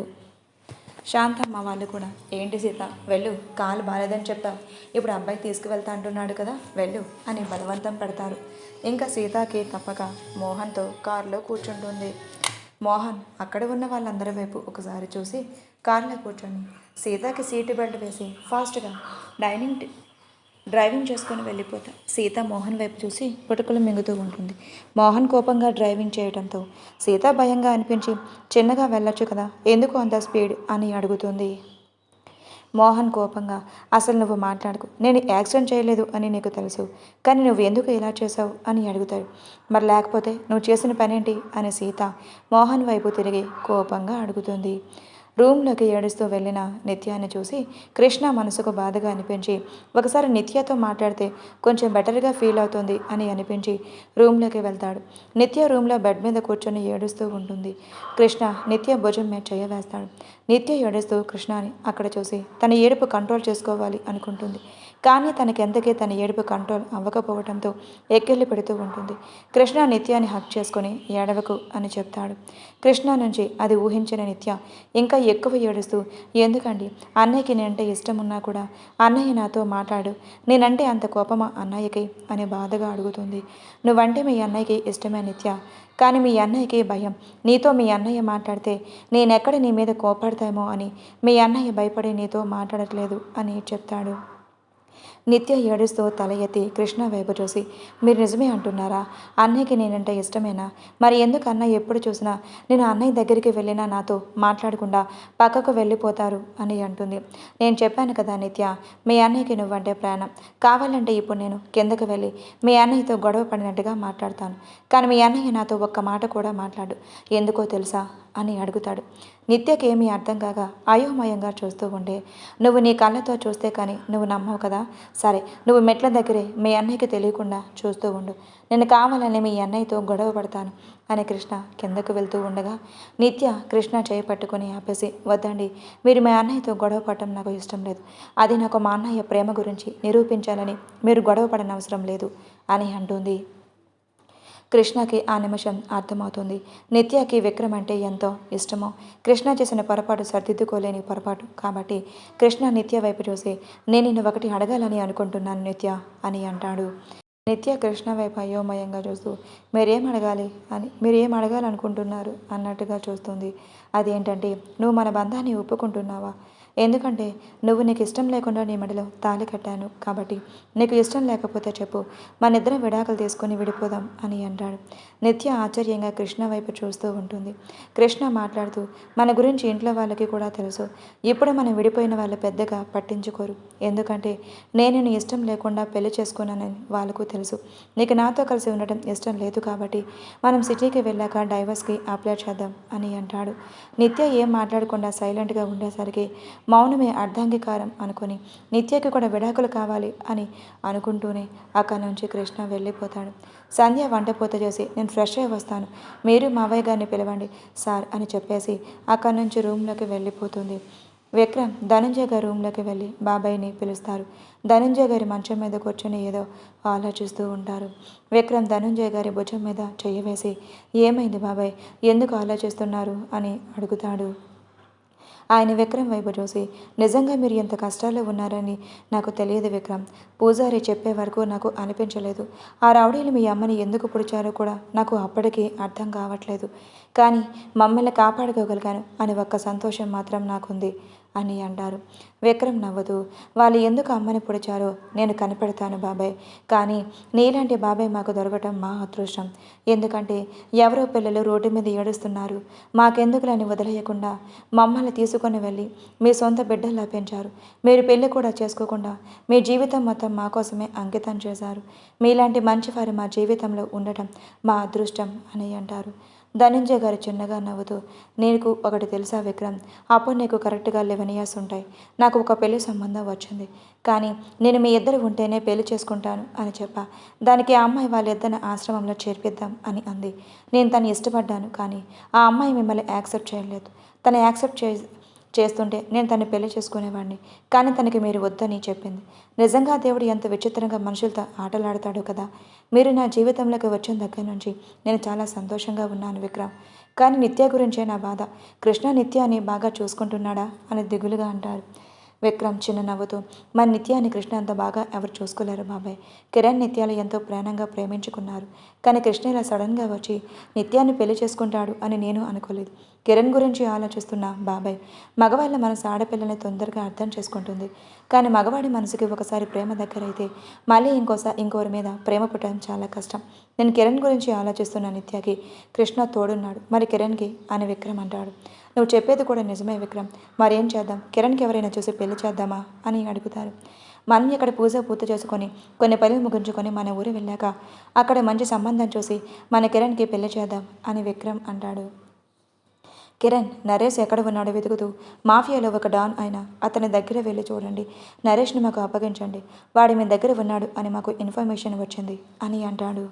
శాంతమ్మ వాళ్ళు కూడా, ఏంటి సీత, వెళ్ళు, కాలు బాలేదని చెప్పావు, ఇప్పుడు అబ్బాయి తీసుకువెళ్తా అంటున్నాడు కదా, వెళ్ళు అని బలవంతం పెడతారు. ఇంకా సీతకి తప్పక మోహన్తో కారులో కూర్చుంటుంది. మోహన్ అక్కడ ఉన్న వాళ్ళందరి వైపు ఒకసారి చూసి కారులో కూర్చొని సీతకి సీటు బెల్ట్ వేసి ఫాస్ట్గా డ్రైవింగ్ చేసుకొని వెళ్ళిపోతాడు. సీత మోహన్ వైపు చూసి పుటుకులు మింగుతూ ఉంటుంది. మోహన్ కోపంగా డ్రైవింగ్ చేయడంతో సీత భయంగా అనిపించి, చిన్నగా వెళ్ళొచ్చు కదా, ఎందుకు అంత స్పీడ్ అని అడుగుతుంది. మోహన్ కోపంగా, అసలు నువ్వు మాట్లాడుకు, నేను యాక్సిడెంట్ చేయలేదు అని నీకు తెలుసు, కానీ నువ్వు ఎందుకు ఇలా చేసావు అని అడుగుతాడు. మరి లేకపోతే నువ్వు చేసిన పనేంటి అని సీత మోహన్ వైపు తిరిగి కోపంగా అడుగుతుంది. రూమ్లోకి ఏడుస్తూ వెళ్ళిన నిత్యాన్ని చూసి కృష్ణ మనసుకు బాధగా అనిపించి, ఒకసారి నిత్యతో మాట్లాడితే కొంచెం బెటర్గా ఫీల్ అవుతుంది అని అనిపించి రూమ్లోకి వెళ్తాడు. నిత్య రూమ్లో బెడ్ మీద కూర్చొని ఏడుస్తూ ఉంటుంది. కృష్ణ నిత్య భుజం మీద చేయవేస్తాడు. నిత్య ఏడుస్తూ కృష్ణని అక్కడ చూసి తన ఏడుపు కంట్రోల్ చేసుకోవాలి అనుకుంటుంది. కానీ తనకెంతకీ తన ఏడుపు కంట్రోల్ అవ్వకపోవడంతో ఎక్కెళ్ళి పెడుతూ ఉంటుంది. కృష్ణ నిత్యాన్ని హక్ చేసుకొని, ఏడవకు అని చెప్తాడు. కృష్ణ నుంచి అది ఊహించిన నిత్య ఇంకా ఎక్కువ ఏడుస్తూ, ఎందుకండి, అన్నయ్యకి నేనంటే ఇష్టం ఉన్నా కూడా అన్నయ్య నాతో మాట్లాడు, నేనంటే అంత కోపమా అన్నయ్యకి అని బాధగా అడుగుతుంది. నువ్వంటే మీ అన్నయ్యకి ఇష్టమే నిత్య, కానీ మీ అన్నయ్యకి భయం, నీతో మీ అన్నయ్య మాట్లాడితే నేనెక్కడ నీ మీద కోపడతామో అని మీ అన్నయ్య భయపడి నీతో మాట్లాడట్లేదు అని చెప్తాడు. నిత్య ఏడుస్తూ తల ఎత్తి కృష్ణ వైపు చూసి, మీరు నిజమే అంటున్నారా, అన్నయ్యకి నేనంటే ఇష్టమేనా, మరి ఎందుకు అన్నయ్య ఎప్పుడు చూసినా నేను అన్నయ్య దగ్గరికి వెళ్ళినా నాతో మాట్లాడకుండా పక్కకు వెళ్ళిపోతారు అని అంటుంది. నేను చెప్పాను కదా నిత్య, మీ అన్నయ్యకి నువ్వంటే ప్రాణం, కావాలంటే ఇప్పుడు నేను కిందకు వెళ్ళి మీ అన్నయ్యతో గొడవ పడినట్టుగా మాట్లాడతాను, కానీ మీ అన్నయ్య నాతో ఒక్క మాట కూడా మాట్లాడు, ఎందుకో తెలుసా అని అడుగుతాడు. నిత్యకేమీ అర్థం కాక అయోమయంగా చూస్తూ ఉంటే, నువ్వు నీ కళ్ళతో చూస్తే కానీ నువ్వు నమ్మవు కదా. సరే, నువ్వు మెట్ల దగ్గరే మీ అన్నయ్యకి తెలియకుండా చూస్తూ ఉండు. నేను కావాలని మీ అన్నయ్యతో గొడవ పడతాను అని కృష్ణ కిందకు వెళ్తూ ఉండగా, నిత్య కృష్ణ చేయి పట్టుకొని ఆపేసి, వద్దండి, మీరు మీ అన్నయ్యతో గొడవ పడటం నాకు ఇష్టం లేదు. అది నాకు మా అన్నయ్య ప్రేమ గురించి నిరూపించాలని మీరు గొడవ పడనవసరం లేదు అని అంటుంది. కృష్ణకి ఆ నిమిషం అర్థమవుతుంది, నిత్యకి విక్రమ్ అంటే ఎంతో ఇష్టమో. కృష్ణ చేసిన పొరపాటు సర్దిద్దుకోలేని పొరపాటు కాబట్టి కృష్ణ నిత్య వైపు చూసి, నేను నిన్ను ఒకటి అడగాలని అనుకుంటున్నాను నిత్య అని అంటాడు. నిత్య కృష్ణ వైపు అయోమయంగా చూస్తూ, మీరేం అడగాలనుకుంటున్నారు అన్నట్టుగా చూస్తుంది. అదేంటంటే, నువ్వు మన బంధాన్ని ఒప్పుకుంటున్నావా? ఎందుకంటే నువ్వు నీకు ఇష్టం లేకుండా నీ మెడలో తాళి కట్టాను కాబట్టి, నీకు ఇష్టం లేకపోతే చెప్పు, మనిద్దరం విడాకులు తీసుకొని విడిపోదాం అని అంటాడు. నిత్య ఆశ్చర్యంగా కృష్ణ వైపు చూస్తూ ఉంటుంది. కృష్ణ మాట్లాడుతూ, మన గురించి ఇంట్లో వాళ్ళకి కూడా తెలుసు. ఇప్పుడు మనం విడిపోయిన వాళ్ళు పెద్దగా పట్టించుకోరు. ఎందుకంటే నేను నీ ఇష్టం లేకుండా పెళ్లి చేసుకున్నానని వాళ్ళకు తెలుసు. నీకు నాతో కలిసి ఉండటం ఇష్టం లేదు కాబట్టి మనం సిటీకి వెళ్ళాక డైవర్స్కి అప్లై చేద్దాం అని అంటాడు. నిత్య ఏం మాట్లాడకుండా సైలెంట్గా ఉండేసరికి మౌనమే అర్ధాంగీకారం అనుకుని నిత్యకి కూడా విడాకులు కావాలి అని అనుకుంటూనే అక్కడి నుంచి కృష్ణ వెళ్ళిపోతాడు. సంధ్య వంట పూత చేసి, నేను ఫ్రెష్ అయి వస్తాను, మీరు మావయ్య గారిని పిలవండి సార్ అని చెప్పేసి అక్కడి నుంచి రూమ్లోకి వెళ్ళిపోతుంది. విక్రమ్ ధనంజయ్ గారి రూమ్లోకి వెళ్ళి బాబాయ్ని పిలుస్తారు. ధనంజయ్ గారి మంచం మీద కూర్చొని ఏదో ఆలోచిస్తూ ఉంటారు. విక్రమ్ ధనంజయ్ గారి భుజం మీద చెయ్యి వేసి, ఏమైంది బాబాయ్, ఎందుకు ఆలోచిస్తున్నారు అని అడుగుతాడు. ఆయన విక్రమ్ వైపు చూసి, నిజంగా మీరు ఎంత కష్టాల్లో ఉన్నారని నాకు తెలియదు విక్రమ్. పూజారి చెప్పే వరకు నాకు అనిపించలేదు. ఆ రౌడీలు మీ అమ్మని ఎందుకు పొడిచారో కూడా నాకు అప్పటికీ అర్థం కావట్లేదు. కానీ మమ్మల్ని కాపాడుకోగలిగాను అని ఒక్క సంతోషం మాత్రం నాకుంది అని అంటారు. విక్రమ్ నవ్వుతూ, వాళ్ళు ఎందుకు అమ్మని పొడిచారో నేను కనిపెడతాను బాబాయ్. కానీ నీలాంటి బాబాయ్ మాకు దొరకటం మా అదృష్టం. ఎందుకంటే ఎవరో పిల్లలు రోడ్డు మీద ఏడుస్తున్నారు, మాకెందుకులని వదిలేయకుండా మమ్మల్ని తీసుకొని వెళ్ళి మీ సొంత బిడ్డల్లా పెంచారు. మీరు పెళ్లి కూడా చేసుకోకుండా మీ జీవితం మొత్తం మా కోసమే అంకితం చేశారు. మీలాంటి మంచివారు మా జీవితంలో ఉండటం మా అదృష్టం అని అంటారు. ధనంజయ్ గారు చిన్నగా నవ్వుతూ, నీకు ఒకటి తెలుసా విక్రమ్, అప్పుడు నీకు కరెక్ట్గా 11 years ఉంటాయి. నాకు ఒక పెళ్లి సంబంధం వచ్చింది. కానీ నేను మీ ఇద్దరు ఉంటేనే పెళ్లి చేసుకుంటాను అని చెప్పా. దానికి ఆ అమ్మాయి వాళ్ళిద్దరిని ఆశ్రమంలో చేర్పిద్దాం అని అంది. నేను తను ఇష్టపడ్డాను, కానీ ఆ అమ్మాయి మిమ్మల్ని యాక్సెప్ట్ చేయలేదు. తను యాక్సెప్ట్ చేస్తుంటే నేను తను పెళ్లి చేసుకునేవాడిని, కానీ తనకి మీరు వద్దని చెప్పింది. నిజంగా దేవుడు ఎంత విచిత్రంగా మనుషులతో ఆటలాడతాడు కదా. మీరు నా జీవితంలోకి వచ్చిన దగ్గర నుంచి నేను చాలా సంతోషంగా ఉన్నాను విక్రమ్. కానీ నిత్య గురించే నా బాధ. కృష్ణ నిత్యాన్ని బాగా చూసుకుంటున్నాడా అని దిగులుగా అంటారు. విక్రమ్ చిన్న నవ్వుతూ, మన నిత్యాన్ని కృష్ణ అంత బాగా ఎవరు చూసుకోలేరు బాబాయ్. కిరణ్ నిత్యాలు ఎంతో ప్రాణంగా ప్రేమించుకున్నారు. కానీ కృష్ణ ఇలా సడన్గా వచ్చి నిత్యాన్ని పెళ్లి చేసుకుంటాడు అని నేను అనుకోలేదు. కిరణ్ గురించి ఆలోచిస్తున్న బాబాయ్, మగవాళ్ళ మనసు ఆడపిల్లని తొందరగా అర్థం చేసుకుంటుంది. కానీ మగవాడి మనసుకి ఒకసారి ప్రేమ దగ్గరైతే మళ్ళీ ఇంకోరి మీద ప్రేమ పుట్టడం చాలా కష్టం. నేను కిరణ్ గురించి ఆలోచిస్తున్న నిత్యకి కృష్ణ తోడున్నాడు, మరి కిరణ్కి అని విక్రమ్ అంటాడు. నువ్వు చెప్పేది కూడా నిజమే విక్రమ్, మరేం చేద్దాం, కిరణ్కి ఎవరైనా చూసి పెళ్లి చేద్దామా అని అడుగుతారు. మనం ఇక్కడ పూజ పూర్తి చేసుకొని కొన్ని పనులు ముగించుకొని మన ఊరు వెళ్ళాక అక్కడ మంచి సంబంధం చూసి మన కిరణ్కి పెళ్లి చేద్దాం అని విక్రమ్ అంటాడు. కిరణ్ నరేష్ ఎక్కడ ఉన్నాడో వెతుకుతూ, మాఫియాలో ఒక డాన్ అయినా అతని దగ్గర వెళ్ళి చూడండి, నరేష్ని మాకు అప్పగించండి, వాడి మీ దగ్గర ఉన్నాడు అని మాకు ఇన్ఫర్మేషన్ వచ్చింది అని అంటాడు.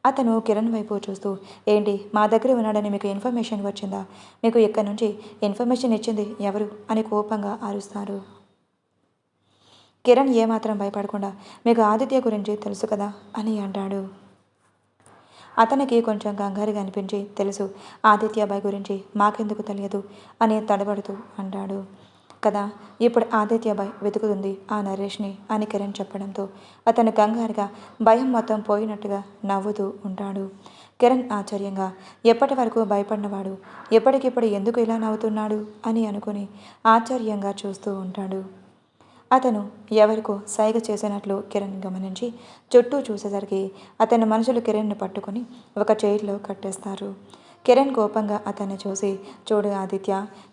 అతను కిరణ్ వైపు చూస్తూ, ఏంటి మా దగ్గర ఉన్నాడని మీకు ఇన్ఫర్మేషన్ వచ్చిందా? మీకు ఇక్కడి నుంచి ఇన్ఫర్మేషన్ ఇచ్చింది ఎవరు అని కోపంగా అరుస్తారు. కిరణ్ ఏమాత్రం భయపడకుండా, మీకు ఆదిత్య గురించి తెలుసు కదా అని అంటాడు. అతనికి కొంచెం కంగారుగా అనిపించి, తెలుసు, ఆదిత్యబాయ్ గురించి మాకెందుకు తెలియదు అని తడబడుతూ అంటాడు. కదా, ఇప్పుడు ఆదిత్యబాయ్ వెతుకుతుంది ఆ నరేష్ని అని కిరణ్ చెప్పడంతో అతను కంగారుగా భయం మొత్తం పోయినట్టుగా నవ్వుతూ ఉంటాడు. కిరణ్ ఆశ్చర్యంగా, ఎప్పటి వరకు భయపడినవాడు ఎప్పటికిప్పుడు ఎందుకు ఇలా నవ్వుతున్నాడు అని అనుకుని ఆశ్చర్యంగా చూస్తూ ఉంటాడు. అతను ఎవరికో సైగ చేసినట్లు కిరణ్ గమనించి చుట్టూ చూసేసరికి అతని మనుషులు కిరణ్ని పట్టుకొని ఒక చైర్లో కట్టేస్తారు. కిరణ్ కోపంగా అతన్ని చూసి, చూడు ఆదిత్య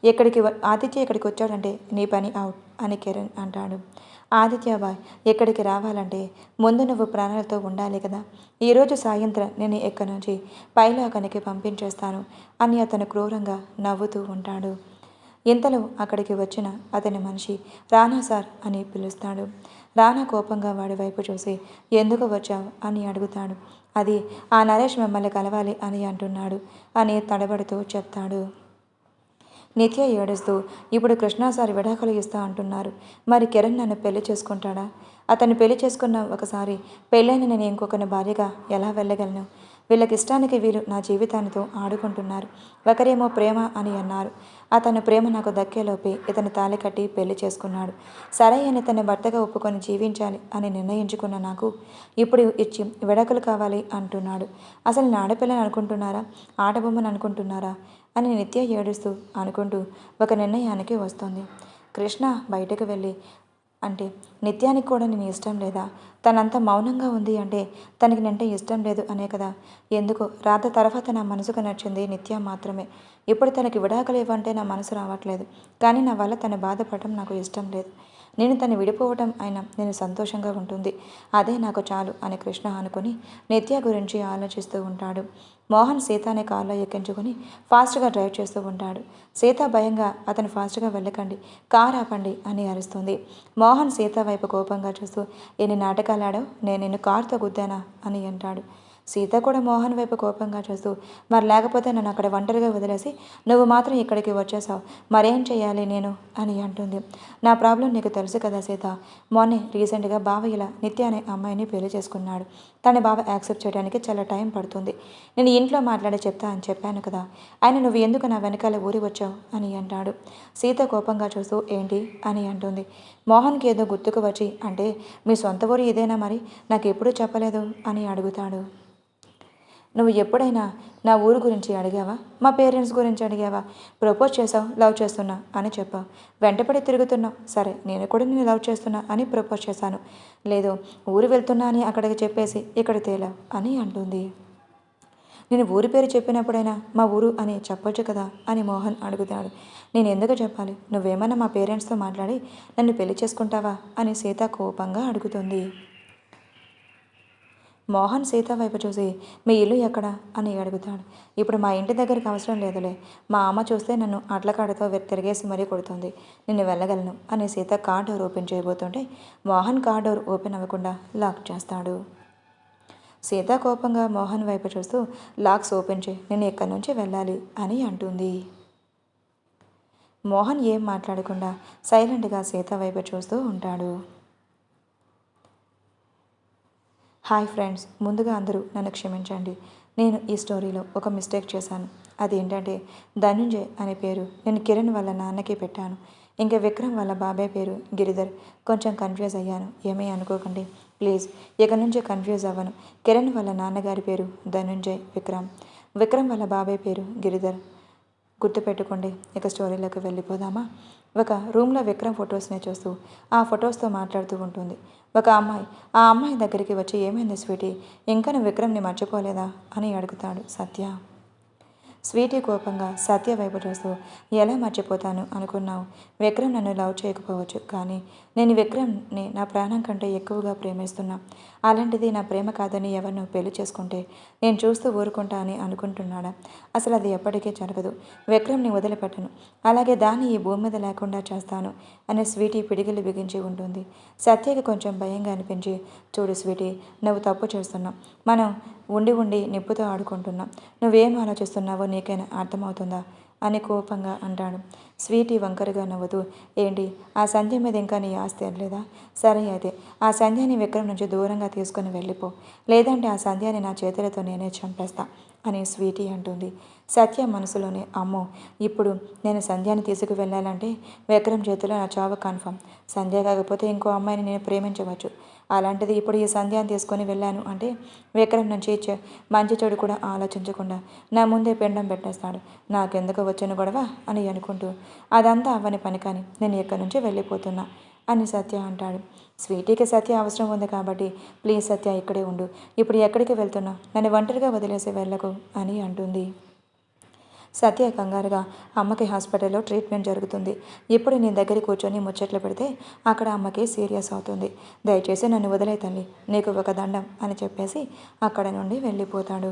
ఇక్కడికి వచ్చాడంటే నీ పని అవుట్ అని కిరణ్ అంటాడు. ఆదిత్యబాయ్ ఇక్కడికి రావాలంటే ముందు నువ్వు ప్రాణాలతో ఉండాలి కదా. ఈరోజు సాయంత్రం నేను ఇక్కడి నుంచి పైలోకానికి పంపించేస్తాను అని అతను క్రూరంగా నవ్వుతూ ఉంటాడు. ఇంతలో అక్కడికి వచ్చిన అతని మనిషి రానా సార్ అని పిలుస్తాడు. రానా కోపంగా వాడి వైపు చూసి ఎందుకు వచ్చావు అని అడుగుతాడు. అది ఆ నరేష్ మిమ్మల్ని కలవాలి అని అంటున్నాడు అని తడబడుతూ చెప్తాడు. నిత్య ఏడుస్తూ ఇప్పుడు కృష్ణా సార్ విడాకులు ఇస్తా అంటున్నారు. మరి కిరణ్ నన్ను పెళ్లి చేసుకుంటాడా? అతను పెళ్లి చేసుకున్న ఒకసారి పెళ్ళైన నేను ఇంకొకరిని భార్యగా ఎలా వెళ్ళగలను? వీళ్ళకి ఇష్టానికి వీళ్ళు నా జీవితానితో ఆడుకుంటున్నారు. ఒకరేమో ప్రేమ అని అన్నారు. అతను ప్రేమ నాకు దక్కేలోపే ఇతను తాళి కట్టి పెళ్లి చేసుకున్నాడు. సరే అని తన భర్తగా ఒప్పుకొని జీవించాలి అని నిర్ణయించుకున్న నాకు ఇప్పుడు ఇచ్చి విడాకులు కావాలి అంటున్నాడు. అసలు నేను ఆడపిల్లని అనుకుంటున్నారా, ఆటబొమ్మని అనుకుంటున్నారా అని నిత్య ఏడుస్తూ అనుకుంటూ ఒక నిర్ణయానికి వస్తుంది. కృష్ణ బయటకు వెళ్ళి అంటే నిత్యానికి కూడా నేను ఇష్టం లేదా? తనంతా మౌనంగా ఉంది అంటే తనకి నేనంటే ఇష్టం లేదు అనే కదా. ఎందుకో రాత తర్వాత నా మనసుకు నచ్చింది నిత్య మాత్రమే. ఇప్పుడు తనకి విడాకులు ఇవ్వంటే నా మనసు రావట్లేదు. కానీ నా వల్ల తను బాధపడటం నాకు ఇష్టం లేదు. నేను తను విడిపోవటం అయినా నేను సంతోషంగా ఉంటుంది. అదే నాకు చాలు అని కృష్ణ అనుకుని నిత్య గురించి ఆలోచిస్తూ ఉంటాడు. మోహన్ సీతాని కారులో ఎక్కించుకొని ఫాస్ట్గా డ్రైవ్ చేస్తూ ఉంటాడు. సీత భయంగా అతను ఫాస్ట్గా వెళ్ళకండి, కారు ఆపండి అని అరుస్తుంది. మోహన్ సీత వైపు కోపంగా చూస్తూ ఎన్ని నాటకాలాడావు, నేను నిన్ను కారుతో గుద్దానా అని అంటాడు. సీత కూడా మోహన్ వైపు కోపంగా చూస్తూ మరి లేకపోతే నన్ను అక్కడ ఒంటరిగా వదిలేసి నువ్వు మాత్రం ఇక్కడికి వచ్చేసావు, మరేం చేయాలి నేను అని అంటుంది. నా ప్రాబ్లం నీకు తెలుసు కదా సీత. మొన్నే రీసెంట్గా బావ ఇలా నిత్య అనే అమ్మాయిని పెళ్లి చేసుకున్నాడు. తన బావ యాక్సెప్ట్ చేయడానికి చాలా టైం పడుతుంది. నేను ఇంట్లో మాట్లాడి చెప్తా అని చెప్పాను కదా. ఆయన నువ్వు ఎందుకు నా వెనకాల ఊరి వచ్చావు అని అంటాడు. సీత కోపంగా చూస్తూ ఏంటి అని అంటుంది. మోహన్కి ఏదో గుర్తుకు వచ్చి అంటే మీ సొంత ఊరు ఇదేనా మరి, నాకు ఎప్పుడూ చెప్పలేదు అని అడుగుతాడు. నువ్వు ఎప్పుడైనా నా ఊరు గురించి అడిగావా, మా పేరెంట్స్ గురించి అడిగావా? ప్రపోజ్ చేసావు, లవ్ చేస్తున్నా అని చెప్పావు, వెంటపడి తిరుగుతున్నావు. సరే నేను కూడా నేను లవ్ చేస్తున్నా అని ప్రపోజ్ చేశాను. లేదు ఊరు వెళ్తున్నా అని అక్కడికి చెప్పేసి ఇక్కడ తేలావు అని అంటుంది. నేను ఊరి పేరు చెప్పినప్పుడైనా మా ఊరు అని చెప్పొచ్చు కదా అని మోహన్ అడుగుతాడు. నేను ఎందుకు చెప్పాలి? నువ్వేమన్నా మా పేరెంట్స్తో మాట్లాడి నన్ను పెళ్లి చేసుకుంటావా అని సీత కోపంగా అడుగుతుంది. మోహన్ సీత వైపు చూసి మీ ఇల్లు ఎక్కడ అని అడుగుతాడు. ఇప్పుడు మా ఇంటి దగ్గరికి అవసరం లేదులే, మా అమ్మ చూస్తే నన్ను అట్లకాడతో తిరిగేసి మరీ కొడుతుంది, నిన్ను వెళ్ళగలను అని సీత కార్ డోర్ ఓపెన్ చేయబోతుంటే మోహన్ కార్ డోర్ ఓపెన్ అవ్వకుండా లాక్ చేస్తాడు. సీత కోపంగా మోహన్ వైపు చూస్తూ లాక్స్ ఓపెన్ చేయి, నేను ఇక్కడి నుంచి వెళ్ళాలి అని అంటుంది. మోహన్ ఏం మాట్లాడకుండా సైలెంట్గా సీత వైపు చూస్తూ ఉంటాడు. హాయ్ ఫ్రెండ్స్, ముందుగా అందరూ నన్ను క్షమించండి. నేను ఈ స్టోరీలో ఒక మిస్టేక్ చేశాను. అదేంటంటే ధనుంజయ్ అనే పేరు నేను కిరణ్ వాళ్ళ నాన్నకి పెట్టాను. ఇంకా విక్రమ్ వాళ్ళ బాబాయ్ పేరు గిరిధర్. కొంచెం కన్ఫ్యూజ్ అయ్యాను, ఏమీ అనుకోకండి ప్లీజ్. ఇక నుంచి కన్ఫ్యూజ్ అవ్వను. కిరణ్ వాళ్ళ నాన్నగారి పేరు ధనుంజయ్ విక్రమ్, విక్రమ్ వాళ్ళ బాబాయ్ పేరు గిరిధర్. గుర్తుపెట్టుకోండి. ఇక స్టోరీలోకి వెళ్ళిపోదామా? ఒక రూమ్లో విక్రమ్ ఫొటోస్ని చూస్తూ ఆ ఫొటోస్తో మాట్లాడుతూ ఉంటుంది ఒక అమ్మాయి. ఆ అమ్మాయి దగ్గరికి వచ్చి ఏమైంది స్వీటీ, ఇంకా నువ్వు విక్రమ్ని మర్చిపోలేదా అని అడుగుతాడు సత్య. స్వీటీ కోపంగా సత్య వైపు చూస్తూ ఎలా మర్చిపోతాను అనుకున్నావు? విక్రమ్ నన్ను లవ్ చేయకపోవచ్చు, కానీ నేను విక్రమ్ని నా ప్రాణం కంటే ఎక్కువగా ప్రేమిస్తున్నా. అలాంటిది నా ప్రేమ కాదని ఎవరినో పెళ్లి చేసుకుంటే నేను చూస్తూ ఊరుకుంటా అని అనుకుంటున్నాడా? అసలు అది ఎప్పటికీ జరగదు. విక్రమ్ని వదిలిపెట్టను, అలాగే దాన్ని ఈ భూమి మీద లేకుండా చేస్తాను అని స్వీటీ పిడిగిలు బిగించి ఉంటుంది. సత్యకి కొంచెం భయంగా అనిపించి చూడు స్వీటీ, నువ్వు తప్పు చేస్తున్నావు. మనం ఉండి ఉండి నిప్పుతో ఆడుకుంటున్నాం. నువ్వేం ఆలోచిస్తున్నావో నీకైనా అర్థమవుతుందా అని కోపంగా అంటాడు. స్వీటీ వంకరగా నవ్వుతూ ఏంటి, ఆ సంధ్య మీద ఇంకా నీ ఆస్తి లేదా? సరే అయితే ఆ సంధ్యని విక్రమ్ నుంచి దూరంగా తీసుకుని వెళ్ళిపో, లేదంటే ఆ సంధ్యని నా చేతులతో నేనే చంపేస్తా అని స్వీటీ అంటుంది. సత్య మనసులోనే అమ్మో, ఇప్పుడు నేను సంధ్యాని తీసుకువెళ్ళాలంటే విక్రమ్ చేతిలో నా చావు కన్ఫర్మ్. సంధ్య కాకపోతే ఇంకో అమ్మాయిని నేను ప్రేమించవచ్చు. అలాంటిది ఇప్పుడు ఈ సంధ్యాన్ని తీసుకొని వెళ్ళాను అంటే విక్రమ్ నుంచి మంచి చెడు కూడా ఆలోచించకుండా నా ముందే పిండం పెట్టేస్తాడు. నాకెందుకు వచ్చిన గొడవ అని అనుకుంటూ అదంతా అవ్వని పని, కానీ నేను ఇక్కడి నుంచి వెళ్ళిపోతున్నా అని సత్య అంటాడు. స్వీటీకి సత్య అవసరం ఉంది కాబట్టి ప్లీజ్ సత్య ఇక్కడే ఉండు, ఇప్పుడు ఎక్కడికి వెళ్తున్నా, నన్ను ఒంటరిగా వదిలేసి వెళ్ళకు అని అంటుంది. సత్య కంగారుగా అమ్మకి హాస్పిటల్లో ట్రీట్మెంట్ జరుగుతుంది. ఇప్పుడు నీ దగ్గర కూర్చొని ముచ్చట్లు పెడితే అక్కడ అమ్మకి సీరియస్ అవుతుంది. దయచేసి నన్ను వదిలే తల్లి, నీకు ఒక దండం అని చెప్పేసి అక్కడ నుండి వెళ్ళిపోతాడు.